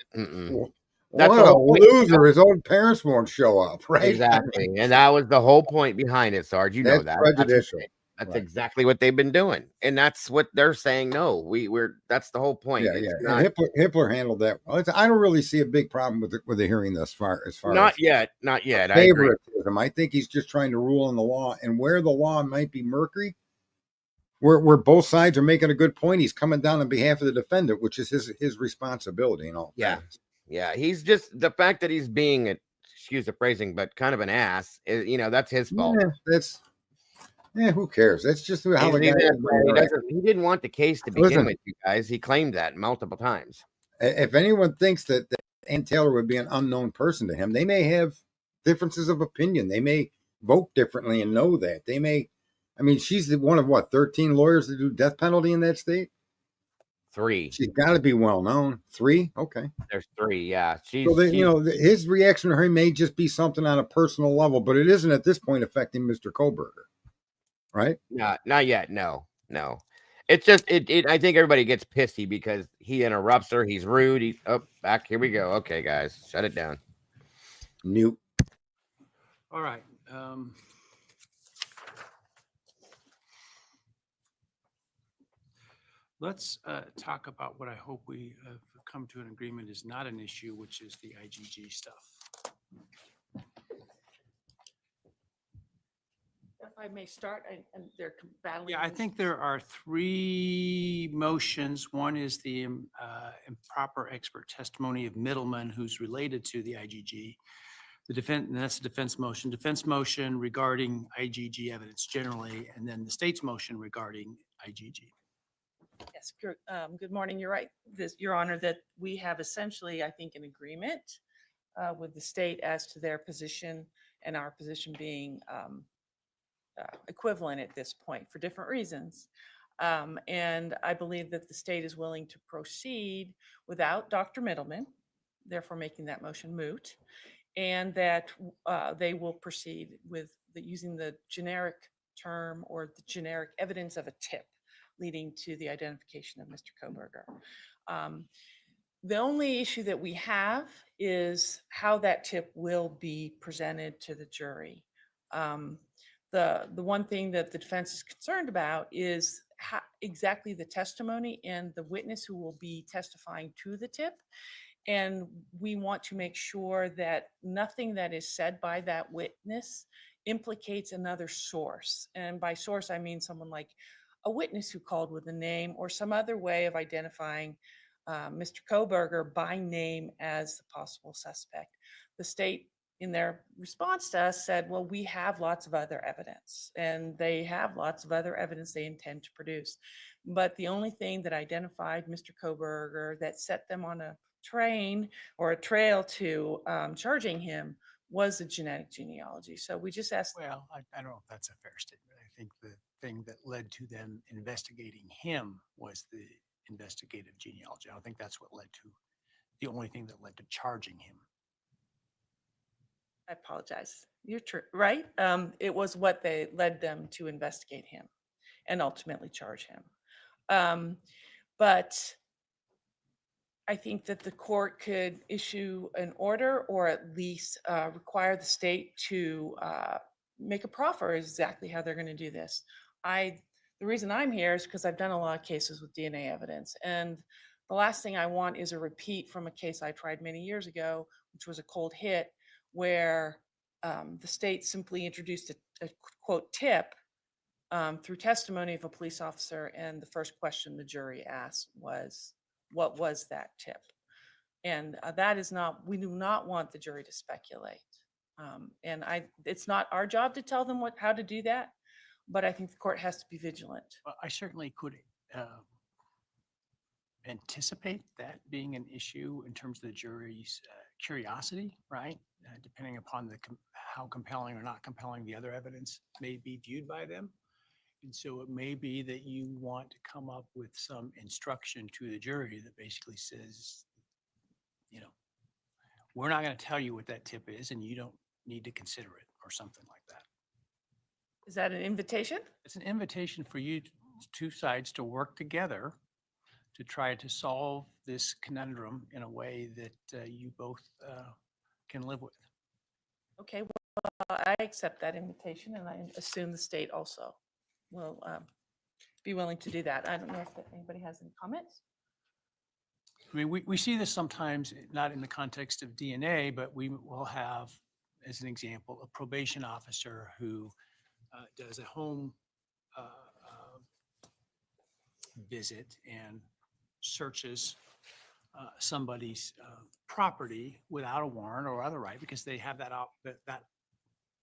That's what a loser. His own parents won't show up, right? Exactly, and that was the whole point behind it, Sarge. You know that. Prejudicial. That's exactly what they've been doing, and that's what they're saying. No, we're. That's the whole point. Yeah. And Hitler handled that. Well, I don't really see a big problem with the hearing thus far. Not yet. Favoritism. I think he's just trying to rule in the law, and where the law might be murky, where both sides are making a good point, he's coming down on behalf of the defendant, which is his responsibility and all. Yeah. He's just, the fact that he's being excuse the phrasing, but kind of an ass. That's his fault. Who cares? That's just how the guy is. He didn't want the case to begin with, you guys. He claimed that multiple times. If anyone thinks that Ann Taylor would be an unknown person to him, they may have differences of opinion. They may vote differently and know that. They may. I mean, she's one of 13 lawyers that do death penalty in that state? 3. She's got to be well known. 3? Okay. There's 3, yeah. His reaction to her may just be something on a personal level, but it isn't at this point affecting Mr. Kohberger. Right? Not yet. No. It's just I think everybody gets pissy because he interrupts her. He's rude. Back. Here we go. Okay, guys, shut it down. Mute. All right. Let's talk about what I hope we have come to an agreement is not an issue, which is the IGG stuff. If I may start, and they're battling. Yeah, I think there are three motions. One is the improper expert testimony of Middleman, who's related to the IGG. The defense, and that's a defense motion regarding IGG evidence generally, and then the state's motion regarding IGG. Yes, good morning. You're right, Your Honor, that we have essentially, I think, an agreement with the state as to their position and our position being equivalent at this point for different reasons. And I believe that the state is willing to proceed without Dr. Middleman, therefore making that motion moot, and that they will proceed with using the generic term or the generic evidence of a tip leading to the identification of Mr. Kohberger. The only issue that we have is how that tip will be presented to the jury. The one thing that the defense is concerned about is how exactly the testimony and the witness who will be testifying to the tip. And we want to make sure that nothing that is said by that witness implicates another source. And by source, I mean someone like a witness who called with a name or some other way of identifying Mr. Kohberger by name as the possible suspect. The state, in their response to us, said, well, we have lots of other evidence, and they have lots of other evidence they intend to produce. But the only thing that identified Mr. Kohberger, that set them on a train or a trail to charging him, was the genetic genealogy. So we just asked. Well, I don't know if that's a fair statement. I think the thing that led to them investigating him was the investigative genealogy. I don't think that's what led to the only thing that led to charging him. I apologize. You're true, right? It was what they led them to investigate him and ultimately charge him. But I think that the court could issue an order or at least require the state to make a proffer exactly how they're going to do this. The reason I'm here is because I've done a lot of cases with DNA evidence. And the last thing I want is a repeat from a case I tried many years ago, which was a cold hit, where the state simply introduced a quote tip through testimony of a police officer. And the first question the jury asked was, what was that tip? And that is not, we do not want the jury to speculate. And it's not our job to tell them how to do that, but I think the court has to be vigilant. Well, I certainly could anticipate that being an issue in terms of the jury's curiosity, right? Depending upon how compelling or not compelling the other evidence may be viewed by them. And so it may be that you want to come up with some instruction to the jury that basically says, you know, we're not going to tell you what that tip is, and you don't need to consider it, or something like that. Is that an invitation? It's an invitation for you, two sides, to work together to try to solve this conundrum in a way that you both can live with. Okay, well, I accept that invitation, and I assume the state also will be willing to do that. I don't know if anybody has any comments. I mean, we see this sometimes, not in the context of DNA, but we will have, as an example, a probation officer who does a home visit and searches somebody's property without a warrant or other right, because they have that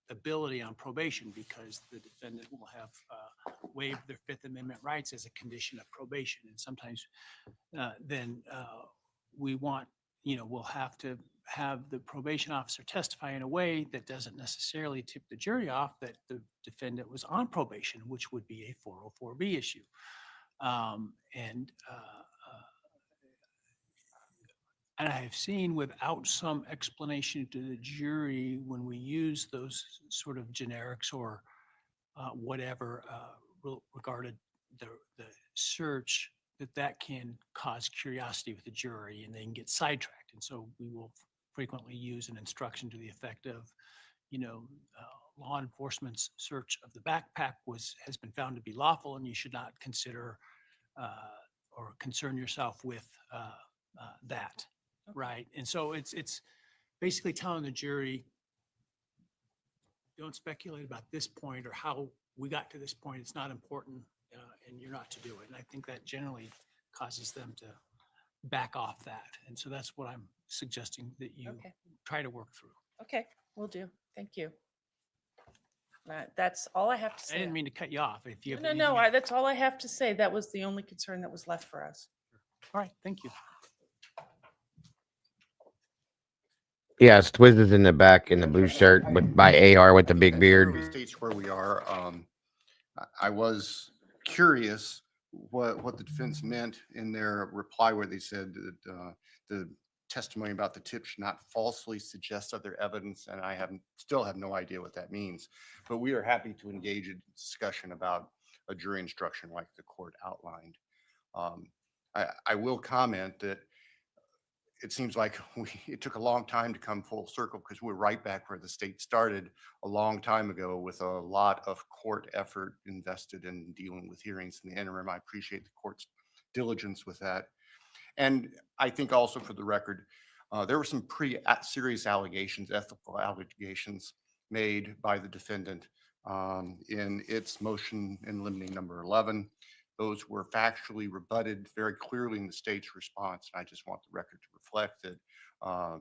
ability on probation, because the defendant will have waived their Fifth Amendment rights as a condition of probation. And sometimes then we want, we'll have to have the probation officer testify in a way that doesn't necessarily tip the jury off that the defendant was on probation, which would be a 404B issue. And I have seen, without some explanation to the jury, when we use those sort of generics or whatever regarded the search, that can cause curiosity with the jury, and they can get sidetracked. And so we will frequently use an instruction to the effect of, law enforcement's search of the backpack has been found to be lawful, and you should not consider or concern yourself with that, right? And so it's basically telling the jury, don't speculate about this point or how we got to this point. It's not important, and you're not to do it. And I think that generally causes them to back off that. And so that's what I'm suggesting that you try to work through. Okay, will do. Thank you. That's all I have to say. I didn't mean to cut you off. If you have No, anything- that's all I have to say. That was the only concern that was left for us. All right, thank you. Yeah, Twiz is in the back in the blue shirt by AR with the big beard. Clearly states where we are. I was curious what the defense meant in their reply where they said that the testimony about the tip should not falsely suggest other evidence, and I still have no idea what that means. But we are happy to engage in discussion about a jury instruction like the court outlined. I will comment that it seems like it took a long time to come full circle because we're right back where the state started a long time ago with a lot of court effort invested in dealing with hearings in the interim. I appreciate the court's diligence with that. And I think also for the record, there were some pretty serious allegations, ethical allegations made by the defendant in its motion in limine number 11. Those were factually rebutted very clearly in the state's response. And I just want the record to reflect that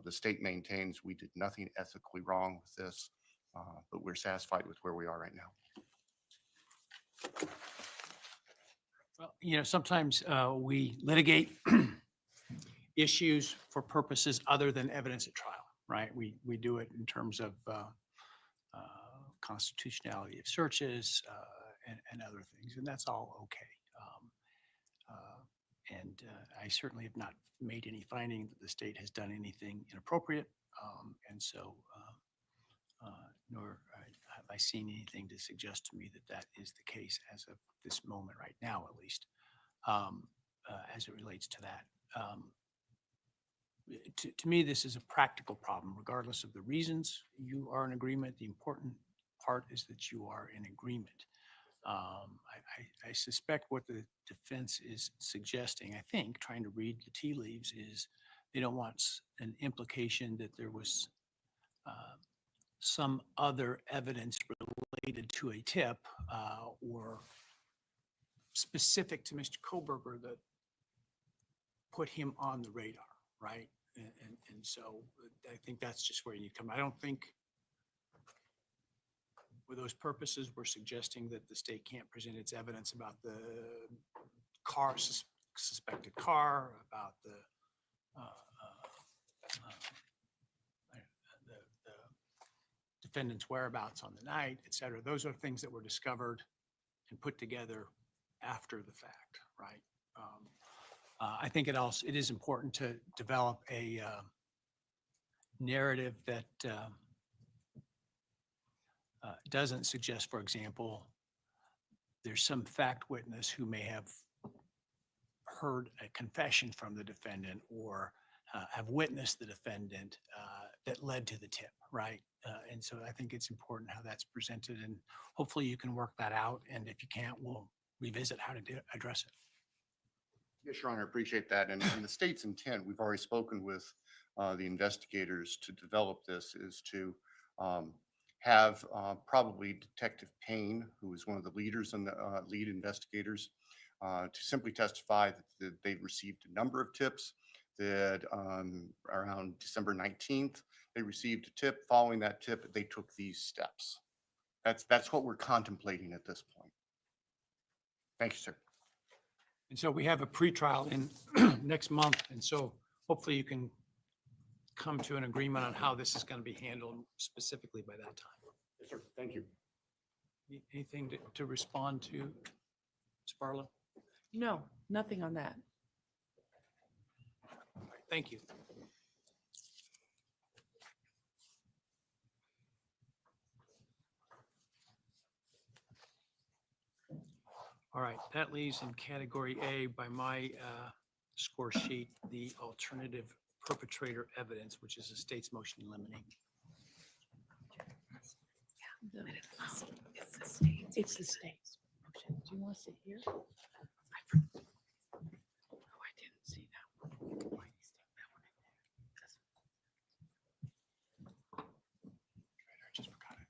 the state maintains we did nothing ethically wrong with this, but we're satisfied with where we are right now. Well, sometimes we litigate issues for purposes other than evidence at trial, right? We do it in terms of constitutionality of searches and other things, and that's all okay. And I certainly have not made any finding that the state has done anything inappropriate, and so nor have I seen anything to suggest to me that that is the case as of this moment right now, at least, as it relates to that. To me, this is a practical problem, regardless of the reasons you are in agreement. The important part is that you are in agreement. I suspect what the defense is suggesting, I think, trying to read the tea leaves, is they don't want an implication that there was some other evidence related to a tip or specific to Mr. Kohberger that put him on the radar, right? And so I think that's just where you come. I don't think for those purposes, we're suggesting that the state can't present its evidence about the suspected car, about the defendant's whereabouts on the night, et cetera. Those are things that were discovered and put together after the fact, right? I think it is important to develop a narrative that doesn't suggest, for example, there's some fact witness who may have heard a confession from the defendant or have witnessed the defendant that led to the tip, right? And so I think it's important how that's presented, and hopefully you can work that out. And if you can't, we'll revisit how to address it. Yes, Your Honor, I appreciate that. And the state's intent, we've already spoken with the investigators to develop this, is to have probably Detective Payne, who is one of the leaders and the lead investigators, to simply testify that they received a number of tips, that around December 19th, they received a tip. Following that tip, they took these steps. That's what we're contemplating at this point. Thank you, sir. And so we have a pretrial in next month, and so hopefully you can come to an agreement on how this is going to be handled specifically by that time. Yes, sir. Thank you. Anything to respond to, Ms. Barlow? No, nothing on that. All right, thank you. All right, that leaves in category A by my score sheet, the alternative perpetrator evidence, which is the state's motion in limine. It's the state's motion. Do you want to sit here? Oh, I didn't see that one. Why do you stick that one in there? I just forgot it.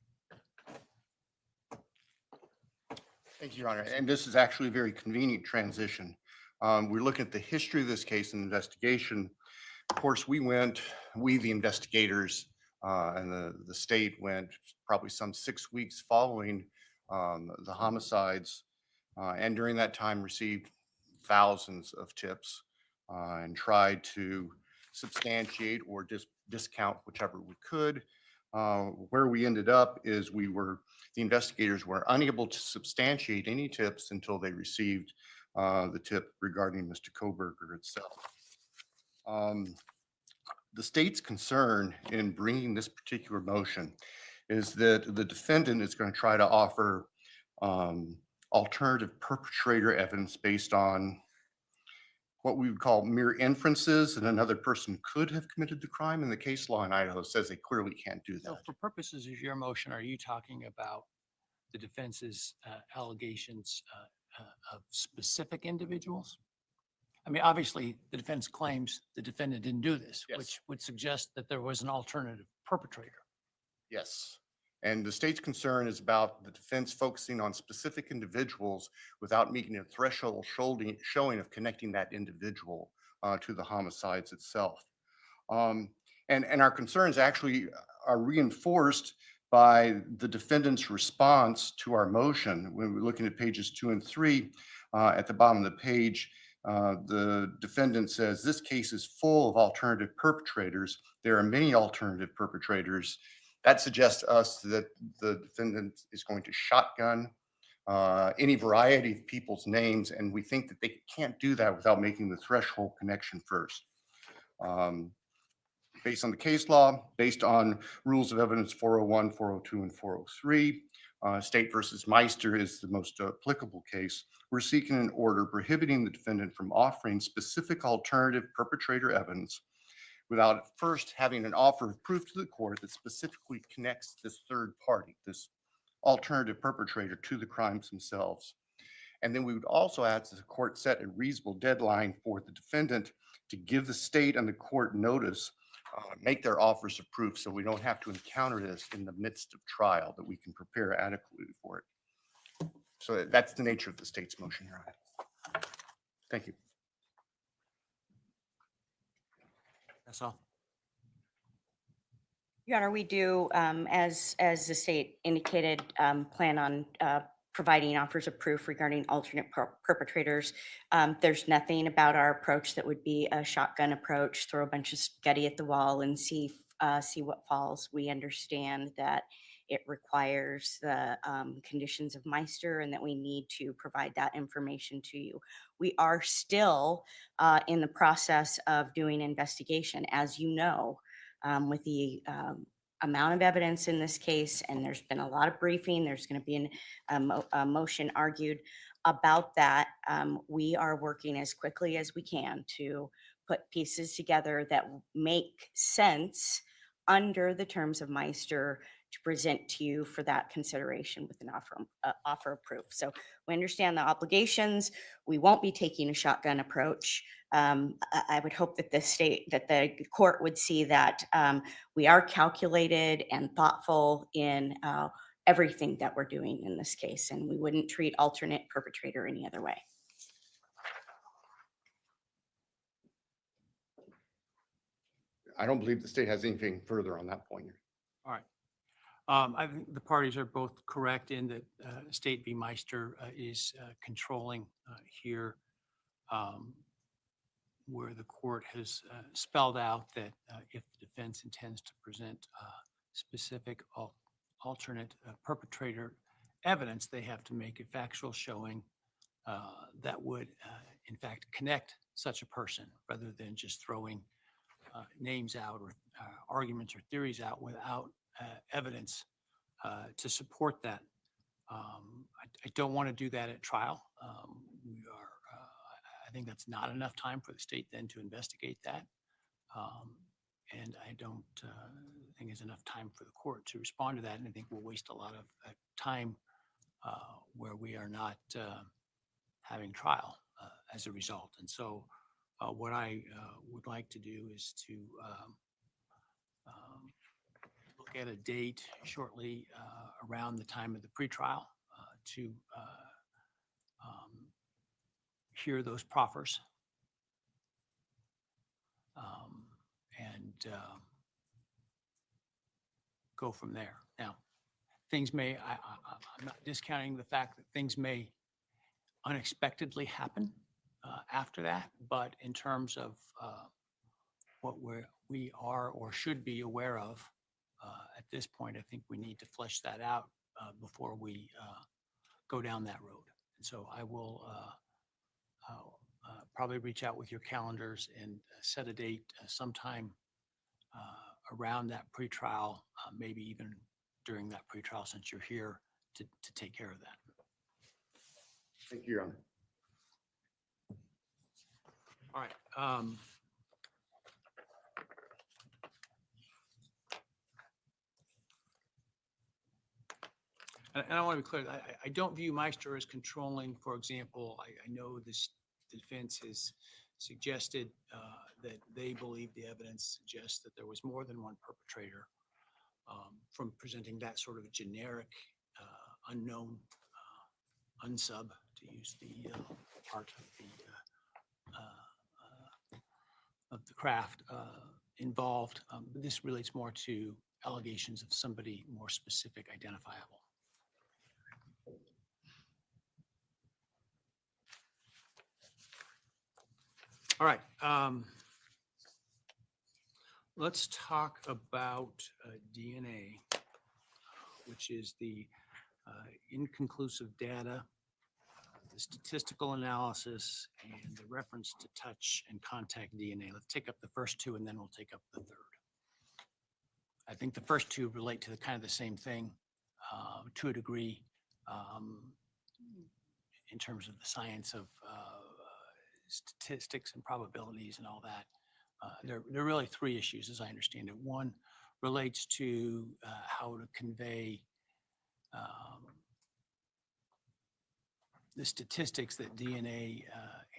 Thank you, Your Honor. And this is actually a very convenient transition. We're looking at the history of this case and investigation. Of course, we, the investigators, and the state went probably some 6 weeks following the homicides, and during that time received thousands of tips and tried to substantiate or discount whichever we could. Where we ended up is the investigators were unable to substantiate any tips until they received the tip regarding Mr. Kohberger itself. The state's concern in bringing this particular motion is that the defendant is going to try to offer alternative perpetrator evidence based on what we would call mere inferences, and another person could have committed the crime. And the case law in Idaho says they clearly can't do that. So for purposes of your motion, are you talking about the defense's allegations of specific individuals? I mean, obviously, the defense claims the defendant didn't do this, Yes. which would suggest that there was an alternative perpetrator. Yes. And the state's concern is about the defense focusing on specific individuals without making a threshold showing of connecting that individual to the homicides itself. And our concerns actually are reinforced by the defendant's response to our motion. When we're looking at pages 2 and 3, at the bottom of the page, the defendant says, "This case is full of alternative perpetrators. There are many alternative perpetrators." That suggests to us that the defendant is going to shotgun any variety of people's names, and we think that they can't do that without making the threshold connection first. Based on the case law, based on rules of evidence 401, 402, and 403, State versus Meister is the most applicable case. We're seeking an order prohibiting the defendant from offering specific alternative perpetrator evidence without first having an offer of proof to the court that specifically connects this third party, this alternative perpetrator, to the crimes themselves. And then we would also ask that the court set a reasonable deadline for the defendant to give the state and the court notice, make their offers of proof, so we don't have to encounter this in the midst of trial, that we can prepare adequately for it. So that's the nature of the state's motion, Your Honor. Thank you. That's all. Your Honor, we do, as the state indicated, plan on providing offers of proof regarding alternate perpetrators. There's nothing about our approach that would be a shotgun approach, throw a bunch of spaghetti at the wall and see what falls. We understand that it requires the conditions of Meister and that we need to provide that information to you. We are still in the process of doing investigation, as you know, with the amount of evidence in this case, and there's been a lot of briefing. There's going to be a motion argued about that. We are working as quickly as we can to put pieces together that make sense under the terms of Meister to present to you for that consideration with an offer of proof. So we understand the obligations. We won't be taking a shotgun approach. I would hope that the court would see that we are calculated and thoughtful in everything that we're doing in this case, and we wouldn't treat alternate perpetrator any other way. I don't believe the state has anything further on that point. All right. I think the parties are both correct in that State v. Meister is controlling here, where the court has spelled out that if the defense intends to present specific alternate perpetrator evidence, they have to make a factual showing that would, in fact, connect such a person, rather than just throwing names out or arguments or theories out without evidence to support that. I don't want to do that at trial. I think that's not enough time for the state then to investigate that. And I don't think there's enough time for the court to respond to that. And I think we'll waste a lot of time where we are not having trial as a result. And so what I would like to do is to look at a date shortly around the time of the pretrial to hear those proffers and go from there. Now, things may, I'm not discounting the fact that things may unexpectedly happen after that, but in terms of what we are or should be aware of at this point, I think we need to flesh that out before we go down that road. And so I will probably reach out with your calendars and set a date sometime around that pretrial, maybe even during that pretrial, since you're here to take care of that. Thank you, Your Honor. All right. And I want to be clear, I don't view Meister as controlling. For example, I know this defense has suggested that they believe the evidence suggests that there was more than one perpetrator. From presenting that sort of generic, unknown, unsub, to use the art of the craft involved. This relates more to allegations of somebody more specific, identifiable. All right. Let's talk about DNA, which is the inconclusive data, the statistical analysis, and the reference to touch and contact DNA. Let's take up the first two, and then we'll take up the third. I think the first two relate to the kind of the same thing to a degree in terms of the science of statistics and probabilities and all that. There are really three issues, as I understand it. One relates to how to convey the statistics that DNA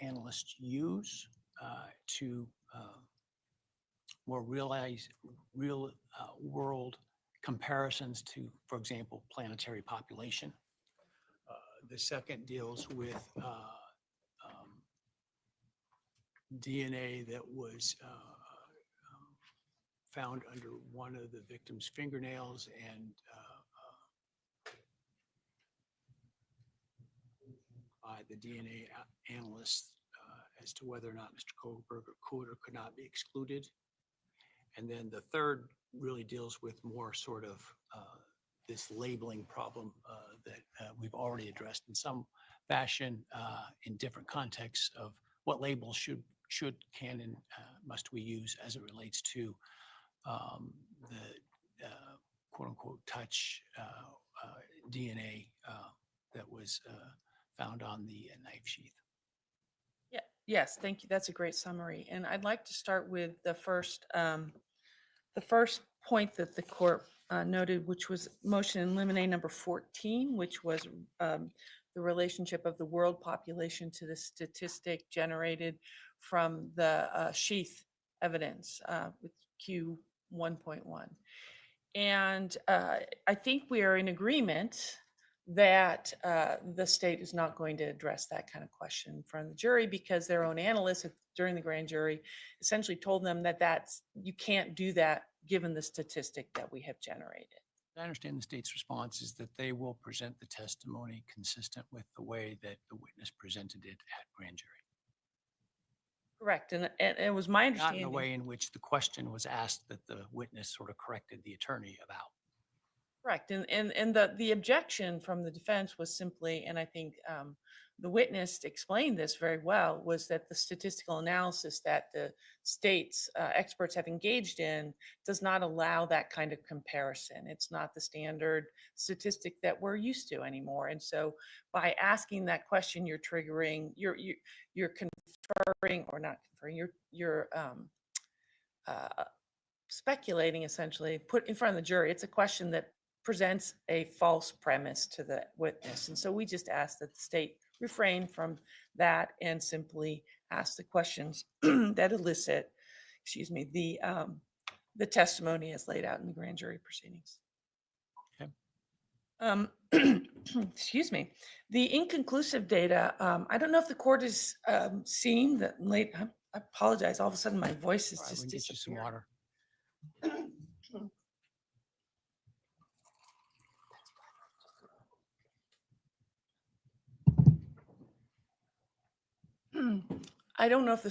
analysts use to more real world comparisons to, for example, planetary population. The second deals with DNA that was found under one of the victim's fingernails and by the DNA analysts as to whether or not Mr. Kohberger could or could not be excluded. And then the third really deals with more sort of this labeling problem that we've already addressed in some fashion in different contexts of what labels should, can, and must we use as it relates to the quote unquote touch DNA that was found on the knife sheath. Yeah, yes, thank you. That's a great summary. And I'd like to start with the first point that the court noted, which was motion in limine number 14, which was the relationship of the world population to the statistic generated from the sheath evidence with Q 1.1. And I think we are in agreement that the state is not going to address that kind of question in front of the jury because their own analysts during the grand jury essentially told them that you can't do that given the statistic that we have generated. I understand the state's response is that they will present the testimony consistent with the way that the witness presented it at grand jury. Correct, and it was my understanding. Not in a way in which the question was asked that the witness sort of corrected the attorney about. Correct, and the objection from the defense was simply, and I think the witness explained this very well, was that the statistical analysis that the state's experts have engaged in does not allow that kind of comparison. It's not the standard statistic that we're used to anymore. And so by asking that question, you're triggering, you're conferring or not conferring, you're speculating, essentially, put in front of the jury. It's a question that presents a false premise to the witness. And so we just ask that the state refrain from that and simply ask the questions that elicit, the testimony as laid out in the grand jury proceedings. Okay. Excuse me. The inconclusive data, I don't know if the court has seen the late, I apologize, all of a sudden my voice is All right, just we can get you some disappearing. water. I don't know if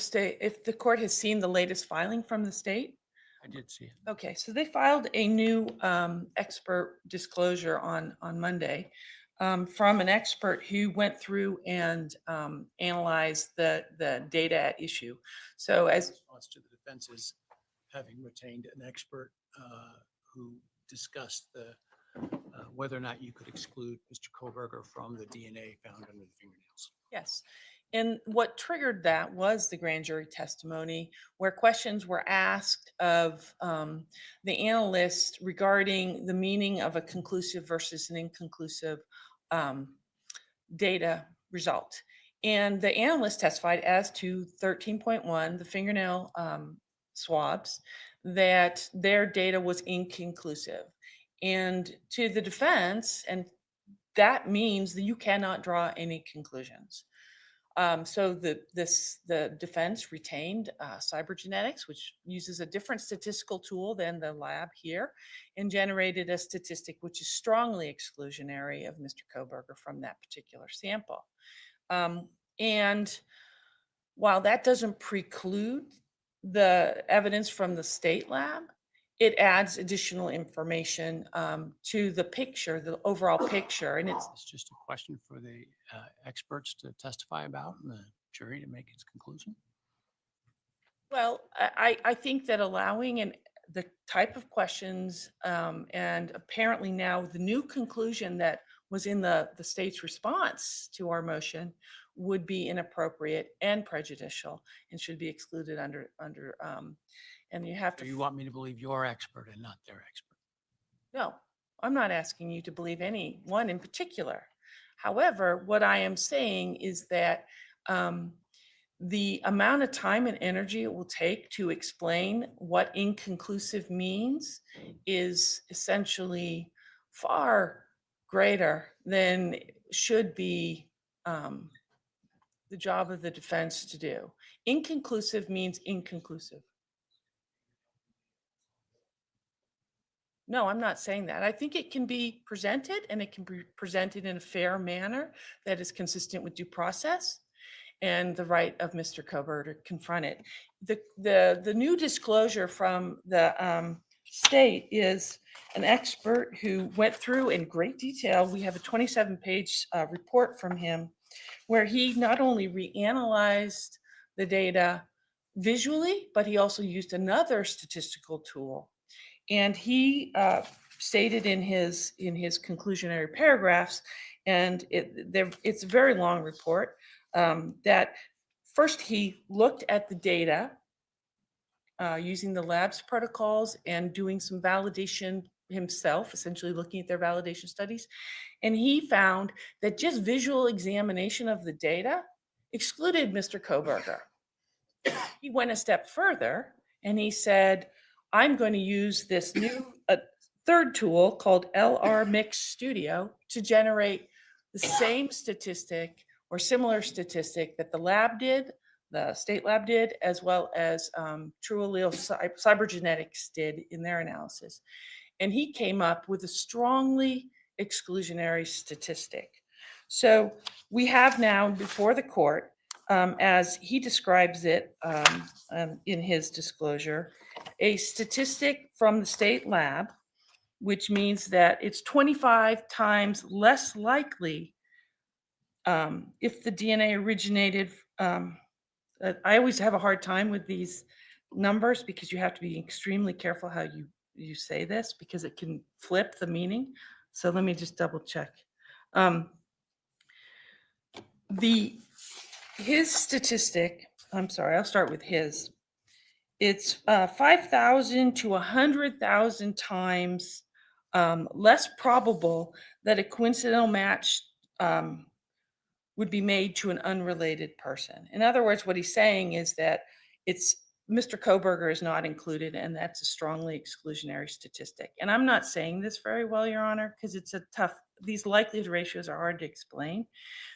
the court has seen the latest filing from the state. I did see it. Okay, so they filed a new expert disclosure on Monday from an expert who went through and analyzed the data at issue. So as response to the defense's having retained an expert who discussed whether or not you could exclude Mr. Kohberger from the DNA found under the fingernails. yes. And what triggered that was the grand jury testimony, where questions were asked of the analyst regarding the meaning of a conclusive versus an inconclusive data result. And the analyst testified as to 13.1, the fingernail swabs, that their data was inconclusive. And to the defense, and that means that you cannot draw any conclusions. So the defense retained cybergenetics, which uses a different statistical tool than the lab here, and generated a statistic which is strongly exclusionary of Mr. Kohberger from that particular sample. And while that doesn't preclude the evidence from the state lab, it adds additional information to the picture, the overall picture. And It's just a question for the experts to testify about and the jury to make its conclusion. well, I think that allowing the type of questions and apparently now the new conclusion that was in the state's response to our motion would be inappropriate and prejudicial and should be excluded under and you have So to. you want me to believe your expert and not their expert? No, I'm not asking you to believe any one in particular. However, what I am saying is that the amount of time and energy it will take to explain what inconclusive means is essentially far greater than should be the job of the defense to do. Inconclusive means inconclusive. No, I'm not saying that. I think it can be presented and it can be presented in a fair manner that is consistent with due process and the right of Mr. Kohberger to confront it. The new disclosure from the state is an expert who went through in great detail. We have a 27-page report from him where he not only reanalyzed the data visually, but he also used another statistical tool. And he stated in his conclusionary paragraphs, and it's a very long report, that first he looked at the data using the lab's protocols and doing some validation himself, essentially looking at their validation studies. And he found that just visual examination of the data excluded Mr. Kohberger. He went a step further and he said, I'm going to use this new third tool called LR Mix Studio to generate the same statistic or similar statistic that the lab did, the state lab did, as well as True Allele Cybergenetics did in their analysis. And he came up with a strongly exclusionary statistic. So we have now before the court, as he describes it in his disclosure, a statistic from the state lab, which means that it's 25 times less likely if the DNA originated. I always have a hard time with these numbers because you have to be extremely careful how you say this because it can flip the meaning. So let me just double check. His statistic, I'm sorry, I'll start with his. it's 5,000 to 100,000 times less probable that a coincidental match would be made to an unrelated person. In other words, what he's saying is that it's Mr. Kohberger is not included, and that's a strongly exclusionary statistic. And I'm not saying this very well, Your Honor, because it's a tough, these likelihood ratios are hard to explain.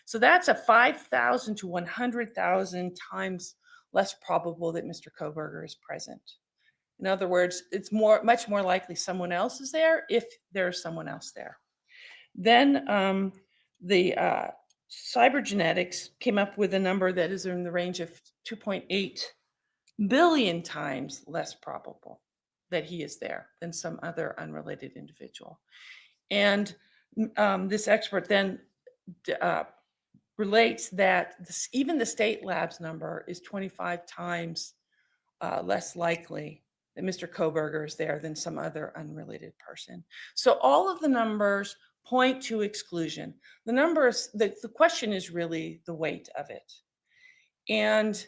So that's a 5,000 to 100,000 times less probable that Mr. Kohberger is present. In other words, it's much more likely someone else is there if there's someone else there. Then the cybergenetics came up with a number that is in the range of 2.8 billion times less probable that he is there than some other unrelated individual. And this expert then relates that even the state lab's number is 25 times less likely that Mr. Kohberger is there than some other unrelated person. So all of the numbers point to exclusion. The numbers, the question is really the weight of it. And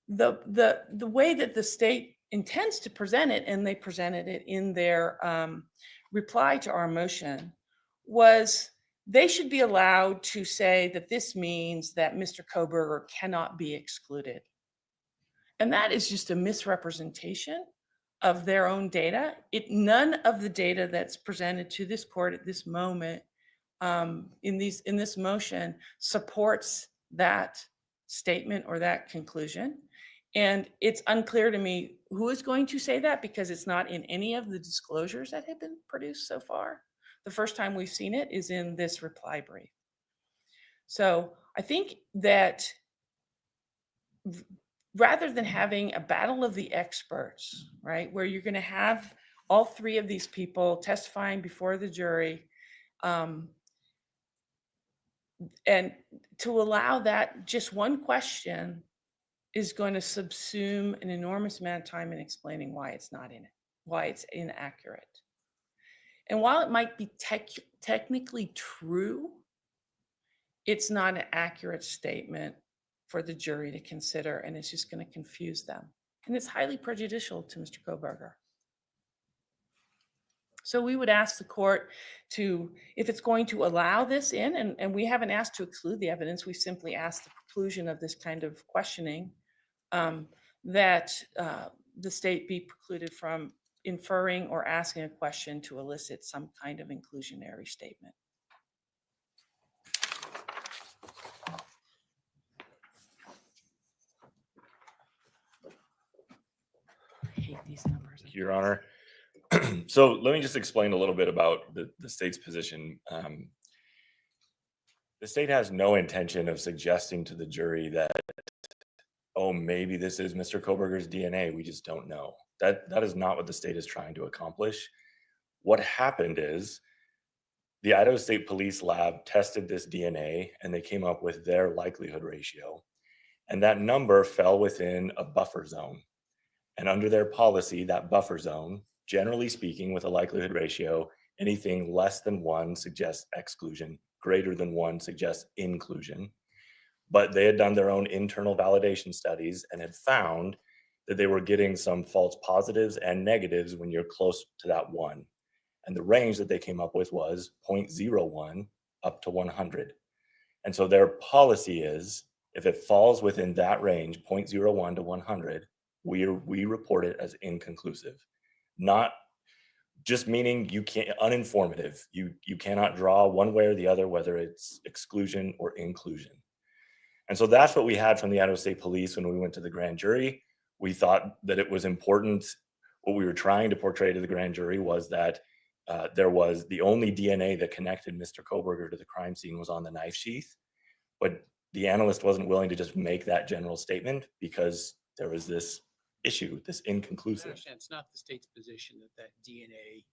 the way that the state intends to present it, and they presented it in their reply to our motion, was they should be allowed to say that this means that Mr. Kohberger cannot be excluded. And that is just a misrepresentation of their own data. None of the data that's presented to this court at this moment in this motion supports that statement or that conclusion. And it's unclear to me who is going to say that, because it's not in any of the disclosures that have been produced so far. The first time we've seen it is in this reply brief. So I think that rather than having a battle of the experts, right, where you're going to have all three of these people testifying before the jury, and to allow that just one question is going to subsume an enormous amount of time in explaining why it's not in it, why it's inaccurate. And while it might be technically true, it's not an accurate statement for the jury to consider, and it's just going to confuse them. And it's highly prejudicial to Mr. Kohberger. So we would ask the court to, if it's going to allow this in, and we haven't asked to exclude the evidence, we simply asked the preclusion of this kind of questioning, that the state be precluded from inferring or asking a question to elicit some kind of inclusionary statement. I hate these numbers. Thank you, Your Honor. So let me just explain a little bit about the state's position. The state has no intention of suggesting to the jury that, oh, maybe this is Mr. Kohberger's DNA. We just don't know. That is not what the state is trying to accomplish. What happened is the Idaho State Police Lab tested this DNA, and they came up with their likelihood ratio. And that number fell within a buffer zone. And under their policy, that buffer zone, generally speaking, with a likelihood ratio, anything less than 1 suggests exclusion, greater than 1 suggests inclusion. But they had done their own internal validation studies and had found that they were getting some false positives and negatives when you're close to that 1. And the range that they came up with was 0.01 up to 100. And so their policy is, if it falls within that range, 0.01 to 100, we report it as inconclusive. Not just meaning you can't, uninformative. You cannot draw one way or the other, whether it's exclusion or inclusion. And so that's what we had from the Idaho State Police when we went to the grand jury. We thought that it was important. What we were trying to portray to the grand jury was that there was the only DNA that connected Mr. Kohberger to the crime scene was on the knife sheath. But the analyst wasn't willing to just make that general statement because there was this issue, this inconclusive. It's not the state's position that DNA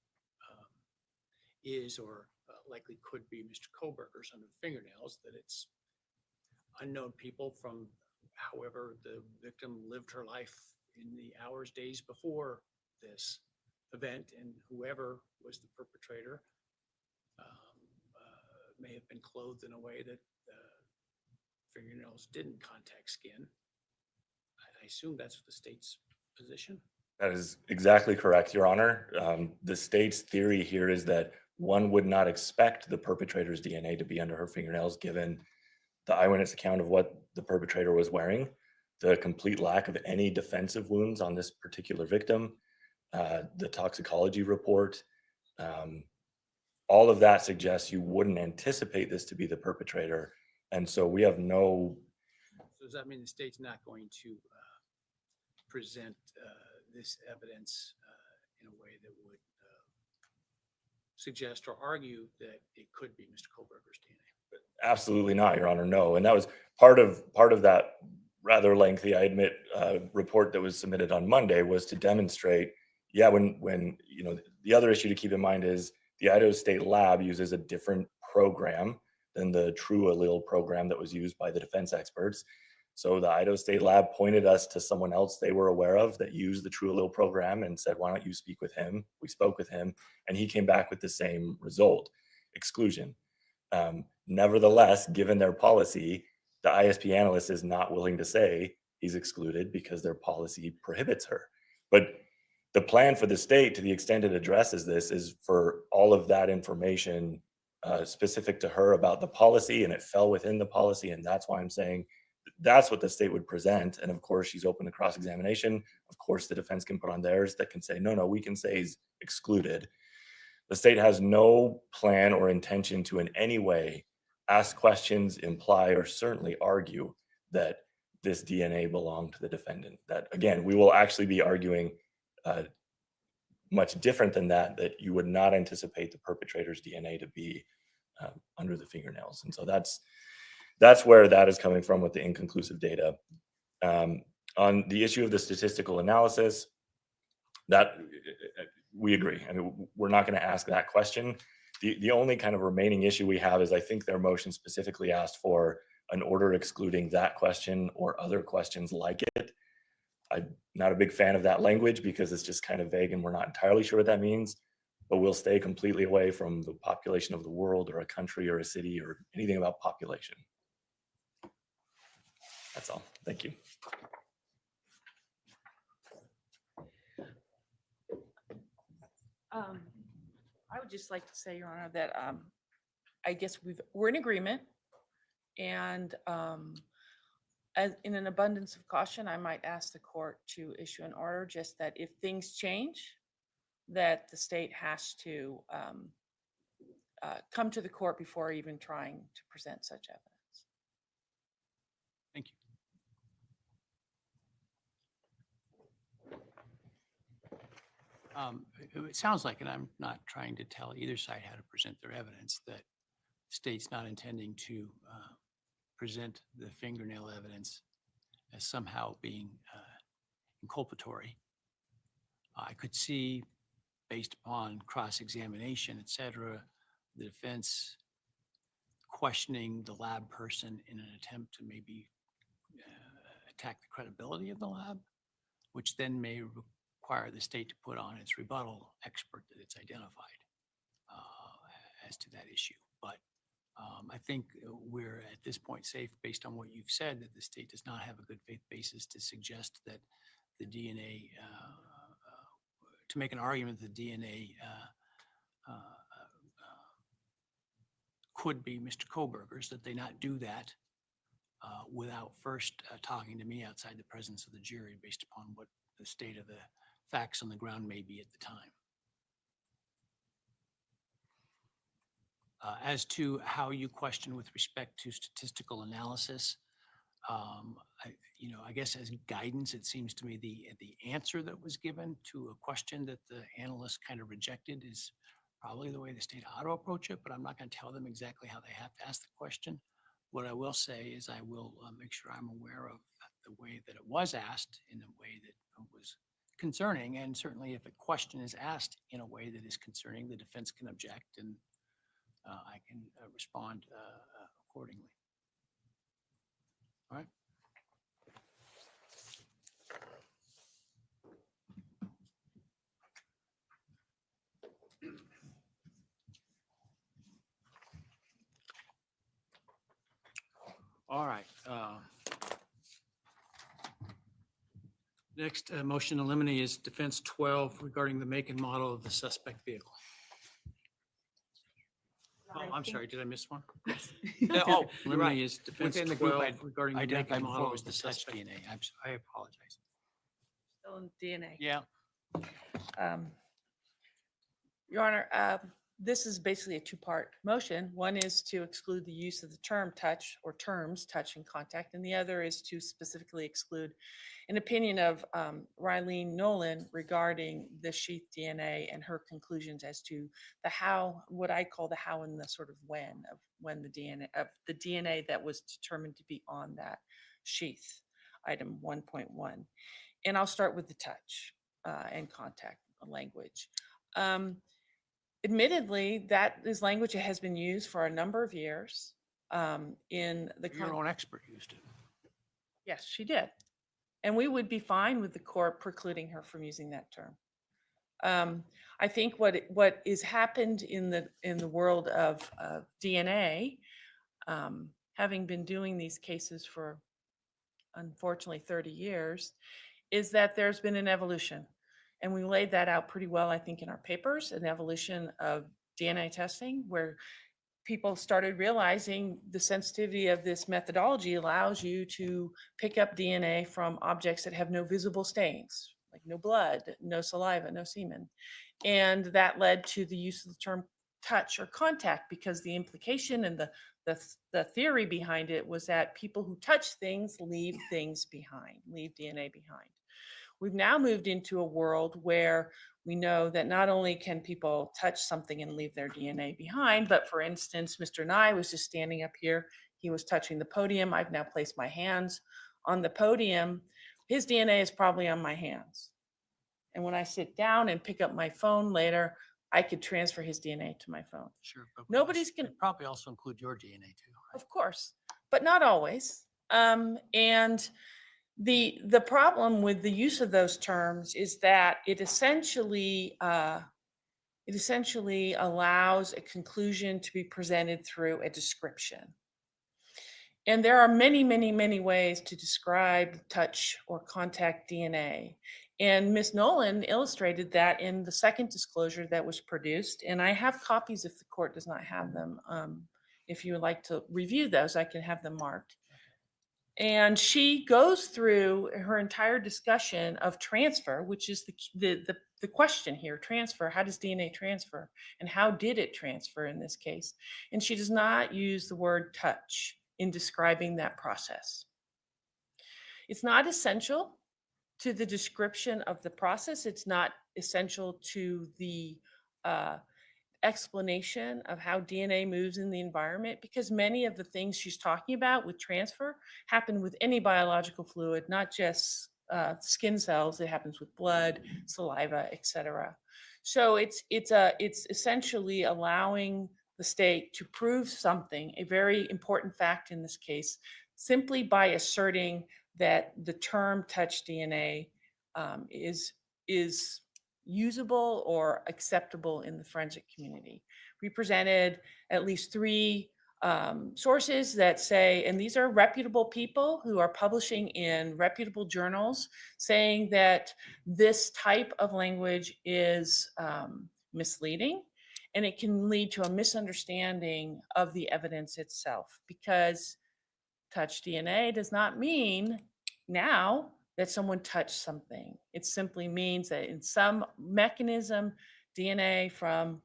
is or likely could be Mr. Kohberger's under the fingernails, that it's unknown people from however the victim lived her life in the hours, days before this event, and whoever was the perpetrator may have been clothed in a way that fingernails didn't contact skin. I assume that's what the state's position? That is exactly correct, Your Honor. The state's theory here is that one would not expect the perpetrator's DNA to be under her fingernails, given the eyewitness account of what the perpetrator was wearing, the complete lack of any defensive wounds on this particular victim, the toxicology report. All of that suggests you wouldn't anticipate this to be the perpetrator. And so we have no. So does that mean the state's not going to present this evidence in a way that would suggest or argue that it could be Mr. Kohberger's DNA? Absolutely not, Your Honor. No, and that was part of that rather lengthy, I admit, report that was submitted on Monday was to demonstrate. Yeah, when the other issue to keep in mind is the Idaho State Lab uses a different program than the True Allele program that was used by the defense experts. So the Idaho State Lab pointed us to someone else they were aware of that used the True Allele program and said, "Why don't you speak with him?" We spoke with him, and he came back with the same result: exclusion. Nevertheless, given their policy, the ISP analyst is not willing to say he's excluded because their policy prohibits her. But the plan for the state, to the extent it addresses this, is for all of that information specific to her about the policy, and it fell within the policy. And that's why I'm saying that's what the state would present. And of course, she's open to cross-examination. Of course, the defense can put on theirs that can say, no, we can say he's excluded. The state has no plan or intention to in any way ask questions, imply, or certainly argue that this DNA belonged to the defendant. That, again, we will actually be arguing much different than that you would not anticipate the perpetrator's DNA to be under the fingernails. And so that's where that is coming from with the inconclusive data. On the issue of the statistical analysis, that we agree. I mean, we're not going to ask that question. The only kind of remaining issue we have is I think their motion specifically asked for an order excluding that question or other questions like it. I'm not a big fan of that language because it's just kind of vague and we're not entirely sure what that means, but we'll stay completely away from the population of the world or a country or a city or anything about population. That's all. Thank you. I would just like to say, Your Honor, that I guess we're in agreement, and as in an abundance of caution, I might ask the court to issue an order just that if things change, that the state has to come to the court before even trying to present such evidence. Thank you. It sounds like, and I'm not trying to tell either side how to present their evidence, that the state's not intending to present the fingernail evidence as somehow being inculpatory. I could see, based upon cross-examination, et cetera, the defense questioning the lab person in an attempt to maybe attack the credibility of the lab, which then may require the state to put on its rebuttal expert that it's identified as to that issue. But I think we're at this point safe based on what you've said, that the state does not have a good faith basis to suggest that the DNA, to make an argument that the DNA could be Mr. Kohberger's, that they not do that without first talking to me outside the presence of the jury based upon what the state of the facts on the ground may be at the time. As to how you question with respect to statistical analysis, I guess as guidance, it seems to me the answer that was given to a question that the analyst kind of rejected is probably the way the state ought to approach it, but I'm not going to tell them exactly how they have to ask the question. What I will say is I will make sure I'm aware of the way that it was asked in a way that was concerning, and certainly if a question is asked in a way that is concerning, the defense can object, and I can respond accordingly. All right. All right. Next motion to eliminate is defense 12 regarding the make and model of the suspect vehicle. Oh, I'm sorry, did I miss one? Oh, eliminate is defense Within the group, 12 I'd regarding the make identified and before model was of the the touch suspect. DNA. I apologize. Still in DNA. Yeah, Your Honor, this is basically a two-part motion. One is to exclude the use of the term touch or terms touch and contact, and the other is to specifically exclude an opinion of Rylene Nolan regarding the sheath DNA and her conclusions as to the how, what I call the how and the sort of when the DNA that was determined to be on that sheath, item 1.1. And I'll start with the touch and contact language. Admittedly, that is language that has been used for a number of years in the your own expert used it. Yes, she did. And we would be fine with the court precluding her from using that term. I think what is happened in the world of DNA, having been doing these cases for unfortunately 30 years, is that there's been an evolution. And we laid that out pretty well, I think, in our papers, an evolution of DNA testing, where people started realizing the sensitivity of this methodology allows you to pick up DNA from objects that have no visible stains, like no blood, no saliva, no semen. And that led to the use of the term touch or contact, because the implication and the theory behind it was that people who touch things leave things behind, leave DNA behind. We've now moved into a world where we know that not only can people touch something and leave their DNA behind, but for instance, Mr. Nye was just standing up here. He was touching the podium. I've now placed my hands on the podium. His DNA is probably on my hands. And when I sit down and pick up my phone later, I could transfer his DNA to my phone. Sure. Nobody's going to probably also include your DNA too. Of course, but not always. And the problem with the use of those terms is that it essentially allows a conclusion to be presented through a description. And there are many, many, many ways to describe touch or contact DNA. And Ms. Nolan illustrated that in the second disclosure that was produced. And I have copies if the court does not have them. If you would like to review those, I can have them marked. And she goes through her entire discussion of transfer, which is the question here, transfer. How does DNA transfer? And how did it transfer in this case? And she does not use the word touch in describing that process. It's not essential to the description of the process. It's not essential to the explanation of how DNA moves in the environment, because many of the things she's talking about with transfer happen with any biological fluid, not just skin cells. It happens with blood, saliva, etc. So it's essentially allowing the state to prove something, a very important fact in this case, simply by asserting that the term touch DNA is usable or acceptable in the forensic community. We presented at least 3 sources that say, and these are reputable people who are publishing in reputable journals, saying that this type of language is misleading, and it can lead to a misunderstanding of the evidence itself, because touch DNA does not mean now that someone touched something. It simply means that in some mechanism, DNA from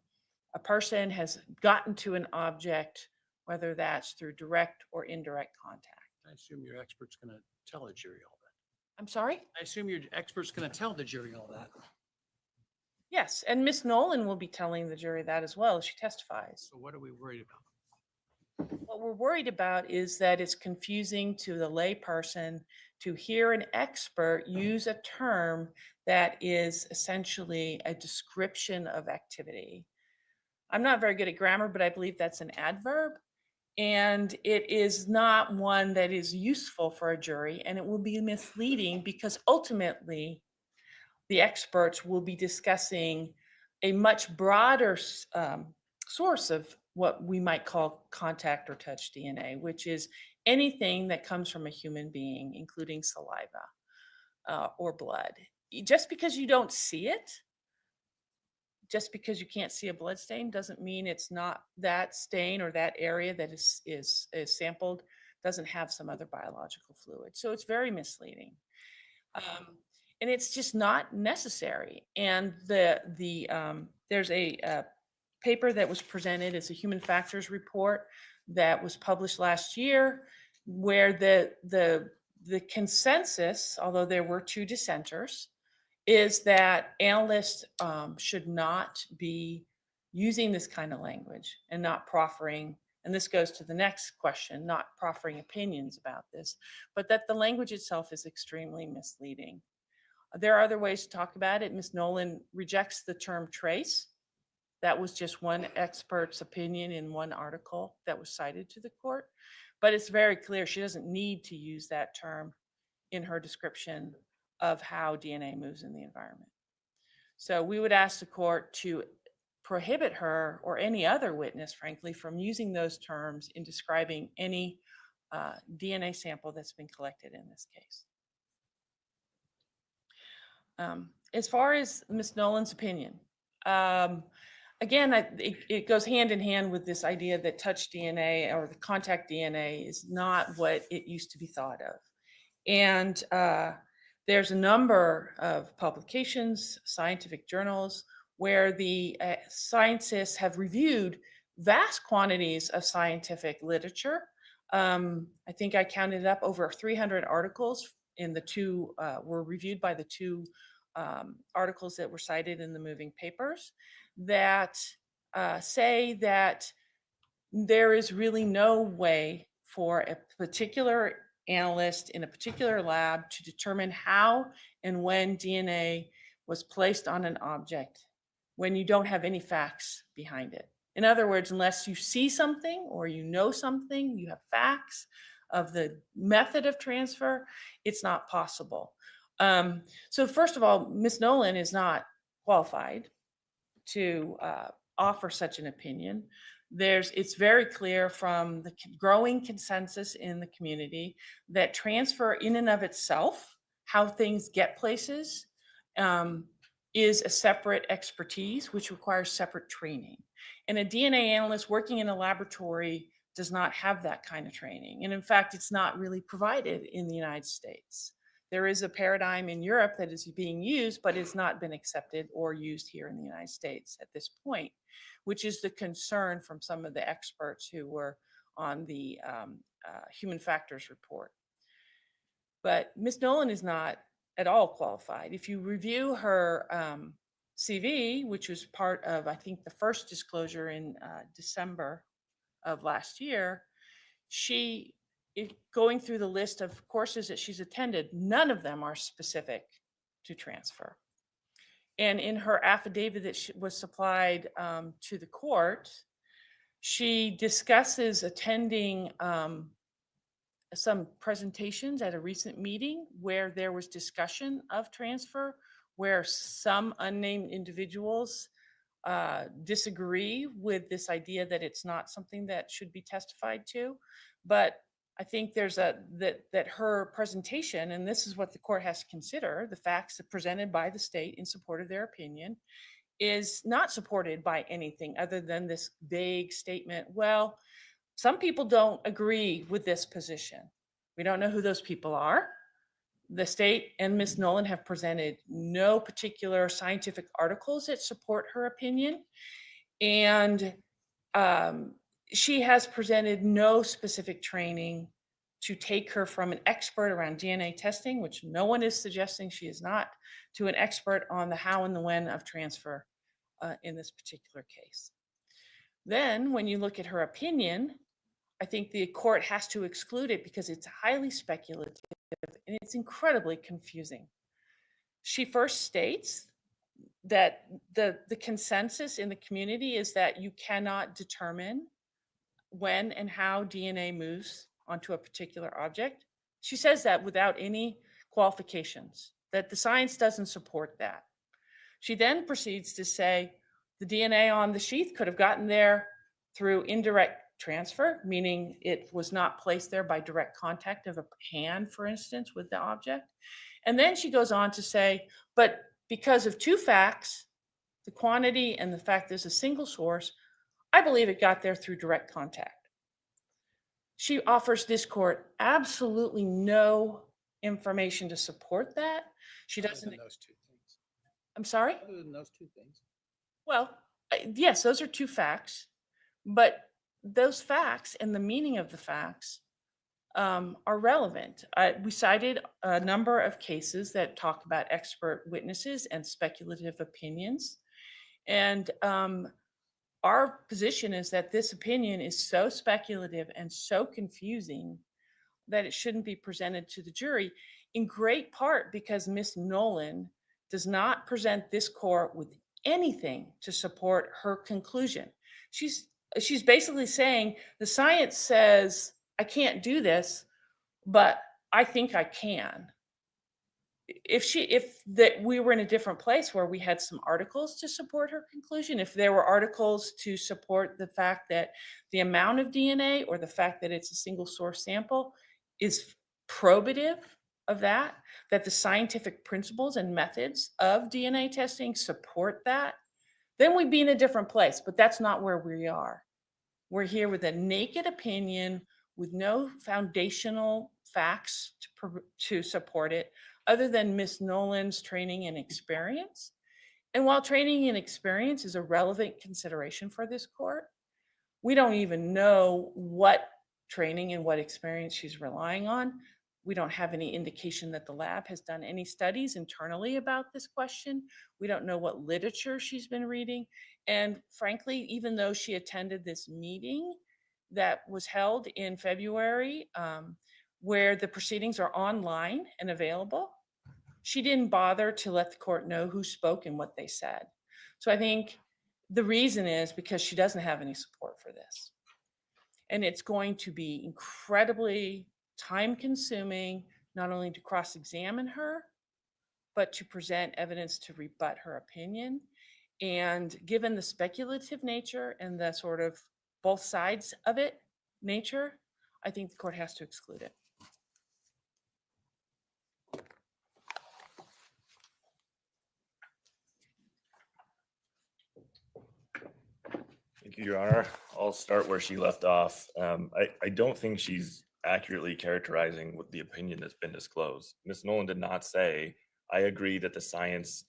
a person has gotten to an object, whether that's through direct or indirect contact. I assume your expert's going to tell the jury all that. I'm sorry? I assume your expert's going to tell the jury all that. Yes, and Ms. Nolan will be telling the jury that as well as she testifies. So what are we worried about? What we're worried about is that it's confusing to the lay person to hear an expert use a term that is essentially a description of activity. I'm not very good at grammar, but I believe that's an adverb. And it is not one that is useful for a jury, and it will be misleading, because ultimately the experts will be discussing a much broader source of what we might call contact or touch DNA, which is anything that comes from a human being, including saliva. or blood. Just because you don't see it, just because you can't see a blood stain doesn't mean it's not that stain or that area that is sampled doesn't have some other biological fluid. So it's very misleading. And it's just not necessary. And there's a paper that was presented as a human factors report that was published last year, where the consensus, although there were 2 dissenters, is that analysts should not be using this kind of language and not proffering, and this goes to the next question, not proffering opinions about this, but that the language itself is extremely misleading. There are other ways to talk about it. Ms. Nolan rejects the term trace. That was just one expert's opinion in one article that was cited to the court, but it's very clear she doesn't need to use that term in her description of how DNA moves in the environment. So we would ask the court to prohibit her or any other witness, frankly, from using those terms in describing any DNA sample that's been collected in this case. As far as Ms. Nolan's opinion, again, it goes hand in hand with this idea that touch DNA or the contact DNA is not what it used to be thought of. And there's a number of publications, scientific journals, where the scientists have reviewed vast quantities of scientific literature. I think I counted up over 300 articles in the 2 were reviewed by the 2 articles that were cited in the moving papers that say that there is really no way for a particular analyst in a particular lab to determine how and when DNA was placed on an object when you don't have any facts behind it. In other words, unless you see something or you know something, you have facts of the method of transfer, it's not possible. So first of all, Ms. Nolan is not qualified to offer such an opinion. It's very clear from the growing consensus in the community that transfer in and of itself, how things get places, is a separate expertise, which requires separate training. And a DNA analyst working in a laboratory does not have that kind of training. And in fact, it's not really provided in the United States. There is a paradigm in Europe that is being used, but it's not been accepted or used here in the United States at this point, which is the concern from some of the experts who were on the human factors report. But Ms. Nolan is not at all qualified. If you review her CV, which was part of, I think, the first disclosure in December of last year, going through the list of courses that she's attended, none of them are specific to transfer. And in her affidavit that was supplied to the court, she discusses attending some presentations at a recent meeting where there was discussion of transfer, where some unnamed individuals disagree with this idea that it's not something that should be testified to. But I think there's that her presentation, and this is what the court has to consider, the facts presented by the state in support of their opinion, is not supported by anything other than this vague statement, well, some people don't agree with this position. We don't know who those people are. The state and Ms. Nolan have presented no particular scientific articles that support her opinion. And she has presented no specific training to take her from an expert around DNA testing, which no one is suggesting she is not, to an expert on the how and the when of transfer in this particular case. Then when you look at her opinion, I think the court has to exclude it because it's highly speculative and it's incredibly confusing. She first states that the consensus in the community is that you cannot determine when and how DNA moves onto a particular object. She says that without any qualifications, that the science doesn't support that. She then proceeds to say the DNA on the sheath could have gotten there through indirect transfer, meaning it was not placed there by direct contact of a hand, for instance, with the object. And then she goes on to say, but because of two facts, the quantity and the fact there's a single source, I believe it got there through direct contact. She offers this court absolutely no information to support that. She doesn't. Other than those two things. I'm sorry? Other than those two things. Well, yes, those are two facts, but those facts and the meaning of the facts are relevant. We cited a number of cases that talk about expert witnesses and speculative opinions. And our position is that this opinion is so speculative and so confusing that it shouldn't be presented to the jury, in great part because Ms. Nolan does not present this court with anything to support her conclusion. She's basically saying the science says I can't do this, but I think I can. If we were in a different place where we had some articles to support her conclusion, if there were articles to support the fact that the amount of DNA or the fact that it's a single source sample is probative of that the scientific principles and methods of DNA testing support that, then we'd be in a different place. But that's not where we are. We're here with a naked opinion with no foundational facts to support it, other than Miss Nolan's training and experience. And while training and experience is a relevant consideration for this court, we don't even know what training and what experience she's relying on. We don't have any indication that the lab has done any studies internally about this question. We don't know what literature she's been reading. And frankly, even though she attended this meeting that was held in February, where the proceedings are online and available, she didn't bother to let the court know who spoke and what they said. So I think the reason is because she doesn't have any support for this. And it's going to be incredibly time-consuming, not only to cross-examine her, but to present evidence to rebut her opinion. And given the speculative nature and the sort of both sides of it nature, I think the court has to exclude it. Thank you, Your Honor. I'll start where she left off. I don't think she's accurately characterizing what the opinion that's been disclosed. Ms. Nolan did not say, I agree that the science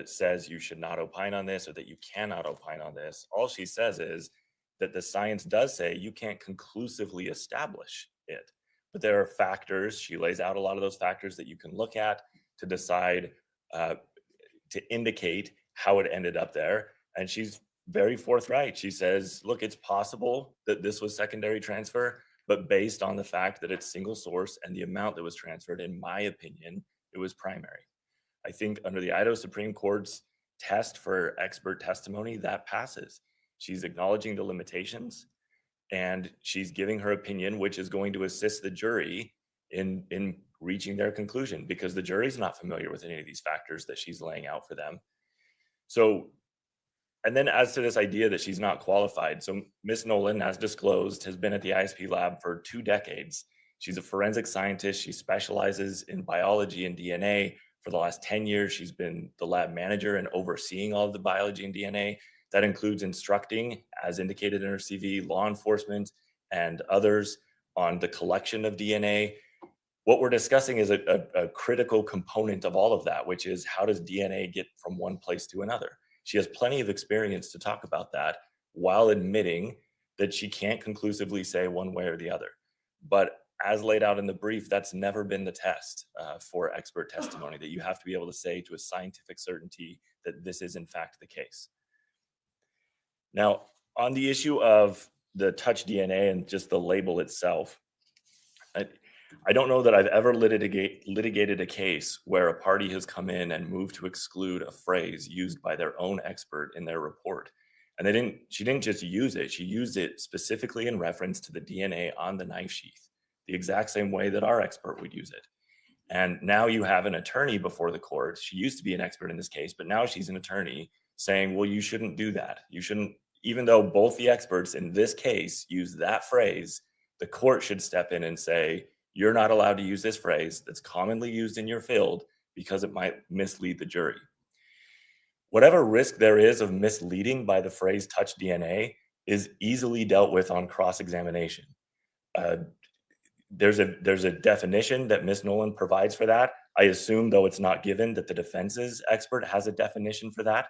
says you should not opine on this or that you cannot opine on this. All she says is that the science does say you can't conclusively establish it. But there are factors, she lays out a lot of those factors that you can look at to decide, to indicate how it ended up there. And she's very forthright. She says, look, it's possible that this was secondary transfer, but based on the fact that it's single source and the amount that was transferred, in my opinion, it was primary. I think under the Idaho Supreme Court's test for expert testimony, that passes. She's acknowledging the limitations and she's giving her opinion, which is going to assist the jury in reaching their conclusion, because the jury's not familiar with any of these factors that she's laying out for them. So, and then as to this idea that she's not qualified, so Ms. Nolan, as disclosed, has been at the ISP lab for 2 decades. She's a forensic scientist. She specializes in biology and DNA. For the last 10 years, she's been the lab manager and overseeing all of the biology and DNA. That includes instructing, as indicated in her CV, law enforcement and others on the collection of DNA. What we're discussing is a critical component of all of that, which is how does DNA get from one place to another? She has plenty of experience to talk about that while admitting that she can't conclusively say one way or the other. But as laid out in the brief, that's never been the test for expert testimony, that you have to be able to say to a scientific certainty that this is in fact the case. Now, on the issue of the touch DNA and just the label itself, I don't know that I've ever litigated a case where a party has come in and moved to exclude a phrase used by their own expert in their report. And she didn't just use it, she used it specifically in reference to the DNA on the knife sheath, the exact same way that our expert would use it. And now you have an attorney before the court. She used to be an expert in this case, but now she's an attorney saying, well, you shouldn't do that. You shouldn't even though both the experts in this case use that phrase, the court should step in and say, you're not allowed to use this phrase that's commonly used in your field because it might mislead the jury. Whatever risk there is of misleading by the phrase touch DNA is easily dealt with on cross-examination. There's a definition that Ms. Nolan provides for that. I assume, though it's not given, that the defense's expert has a definition for that,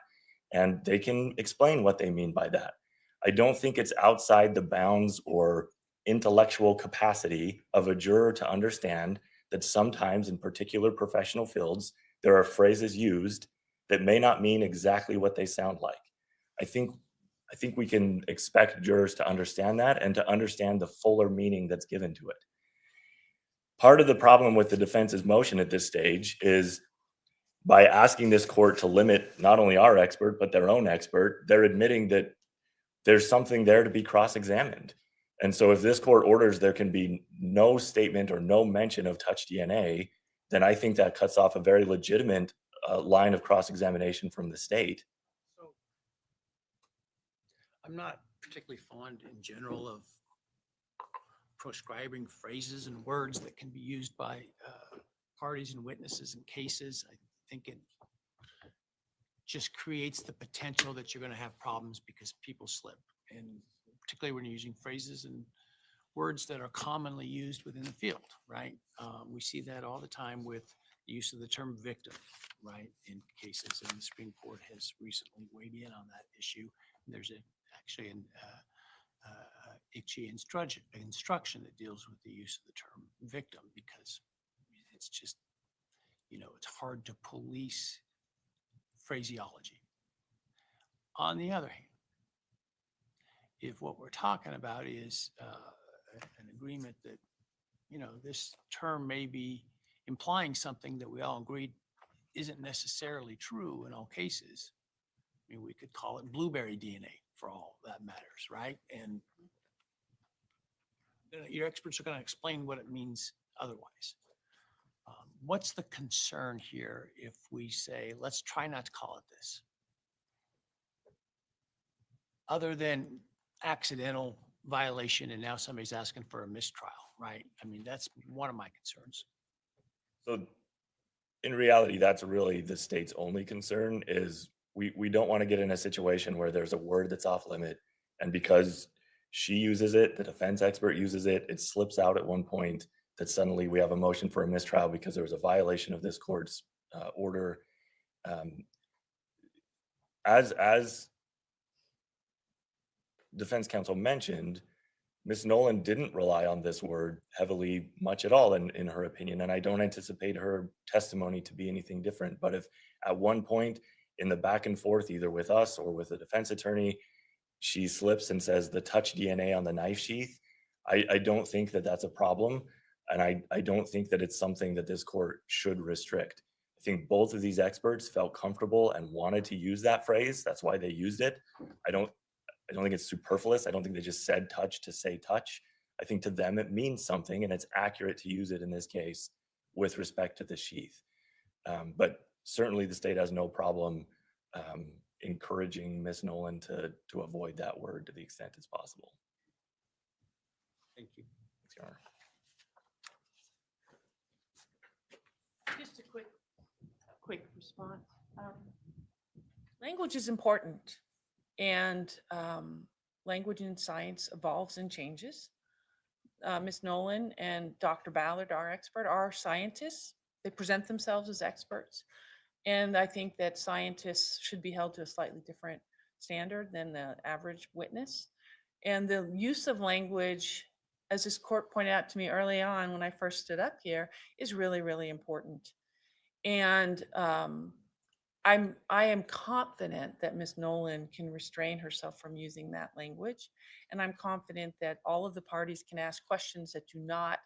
and they can explain what they mean by that. I don't think it's outside the bounds or intellectual capacity of a juror to understand that sometimes in particular professional fields, there are phrases used that may not mean exactly what they sound like. I think we can expect jurors to understand that and to understand the fuller meaning that's given to it. Part of the problem with the defense's motion at this stage is by asking this court to limit not only our expert, but their own expert, they're admitting that there's something there to be cross-examined. And so if this court orders there can be no statement or no mention of touch DNA, then I think that cuts off a very legitimate line of cross-examination from the state. So I'm not particularly fond in general of proscribing phrases and words that can be used by parties and witnesses in cases. I think it just creates the potential that you're going to have problems because people slip, and particularly when you're using phrases and words that are commonly used within the field, right? We see that all the time with the use of the term victim, right, in cases, and the Supreme Court has recently weighed in on that issue. And there's actually an ICHE instruction that deals with the use of the term victim, because it's just, it's hard to police phraseology. On the other hand, if what we're talking about is an agreement that, this term may be implying something that we all agreed isn't necessarily true in all cases, I mean, we could call it blueberry DNA for all that matters, right? And your experts are going to explain what it means otherwise. What's the concern here if we say, let's try not to call it this? Other than accidental violation, and now somebody's asking for a mistrial, right? I mean, that's one of my concerns. So in reality, that's really the state's only concern is we don't want to get in a situation where there's a word that's off limit, and because she uses it, the defense expert uses it, it slips out at one point that suddenly we have a motion for a mistrial because there was a violation of this court's order. As defense counsel mentioned, Ms. Nolan didn't rely on this word heavily much at all in her opinion, and I don't anticipate her testimony to be anything different. But if at one point in the back and forth, either with us or with the defense attorney, she slips and says the touch DNA on the knife sheath, I don't think that that's a problem. And I don't think that it's something that this court should restrict. I think both of these experts felt comfortable and wanted to use that phrase. That's why they used it. I don't think it's superfluous. I don't think they just said touch to say touch. I think to them it means something, and it's accurate to use it in this case with respect to the sheath. But certainly the state has no problem encouraging Ms. Nolan to avoid that word to the extent it's possible. Thank you. Thanks, Your Honor. Just a quick response. Language is important, and language in science evolves and changes. Ms. Nolan and Dr. Ballard, our expert, are scientists. They present themselves as experts. And I think that scientists should be held to a slightly different standard than the average witness. And the use of language, as this court pointed out to me early on when I first stood up here, is really, really important. And I am confident that Ms. Nolan can restrain herself from using that language. And I'm confident that all of the parties can ask questions that do not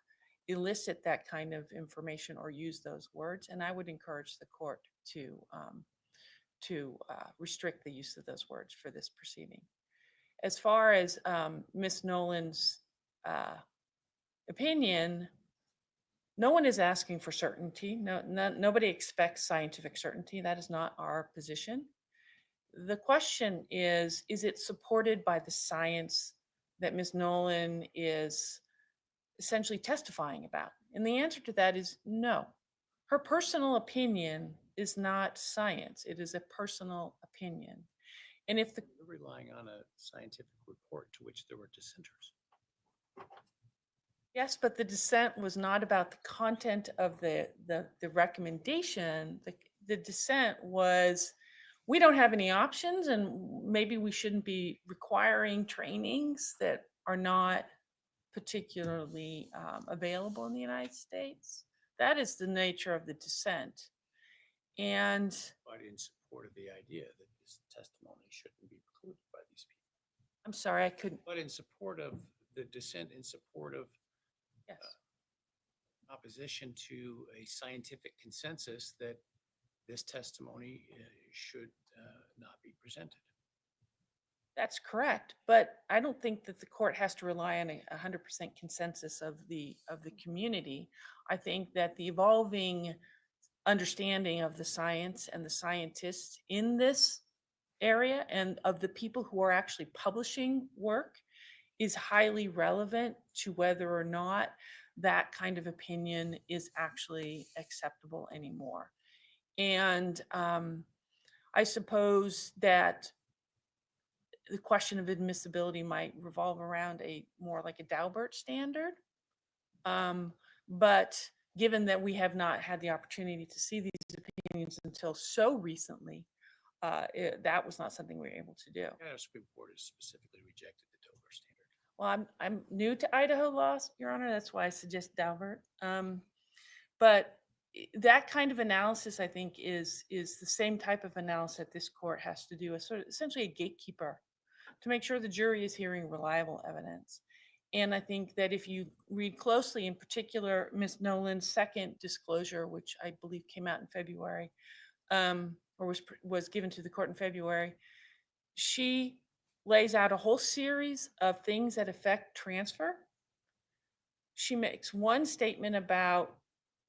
elicit that kind of information or use those words. And I would encourage the court to restrict the use of those words for this proceeding. As far as Ms. Nolan's opinion, no one is asking for certainty. Nobody expects scientific certainty. That is not our position. The question is it supported by the science that Ms. Nolan is essentially testifying about? And the answer to that is no. Her personal opinion is not science. It is a personal opinion. And if the You're relying on a scientific report to which there were dissenters. yes, but the dissent was not about the content of the recommendation. The dissent was, we don't have any options, and maybe we shouldn't be requiring trainings that are not particularly available in the United States. That is the nature of the dissent. And But in support of the idea that this testimony shouldn't be precluded by these people. I'm sorry, I couldn't. But in support of the dissent, in support of Yes. opposition to a scientific consensus that this testimony should not be presented. That's correct, but I don't think that the court has to rely on a 100% consensus of the community. I think that the evolving understanding of the science and the scientists in this area and of the people who are actually publishing work is highly relevant to whether or not that kind of opinion is actually acceptable anymore. And I suppose that the question of admissibility might revolve around a more like a Daubert standard. But given that we have not had the opportunity to see these opinions until so recently, that was not something we were able to do. The Supreme Court has specifically rejected the Dover standard. Well, I'm new to Idaho law, Your Honor. That's why I suggest Daubert. But that kind of analysis, I think, is the same type of analysis that this court has to do, as sort of essentially a gatekeeper to make sure the jury is hearing reliable evidence. And I think that if you read closely, in particular, Ms. Nolan's second disclosure, which I believe came out in February, or was given to the court in February, she lays out a whole series of things that affect transfer. She makes one statement about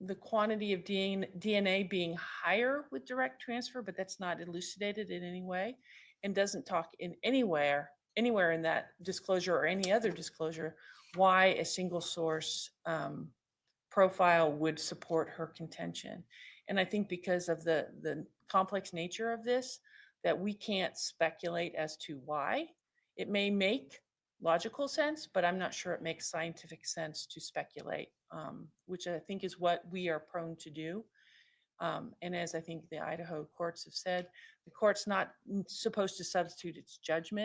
the quantity of DNA being higher with direct transfer, but that's not elucidated in any way, and doesn't talk in anywhere in that disclosure or any other disclosure why a single source profile would support her contention. And I think because of the complex nature of this, that we can't speculate as to why. It may make logical sense, but I'm not sure it makes scientific sense to speculate, which I think is what we are prone to do. And as I think the Idaho courts have said, the court's not supposed to substitute its judgment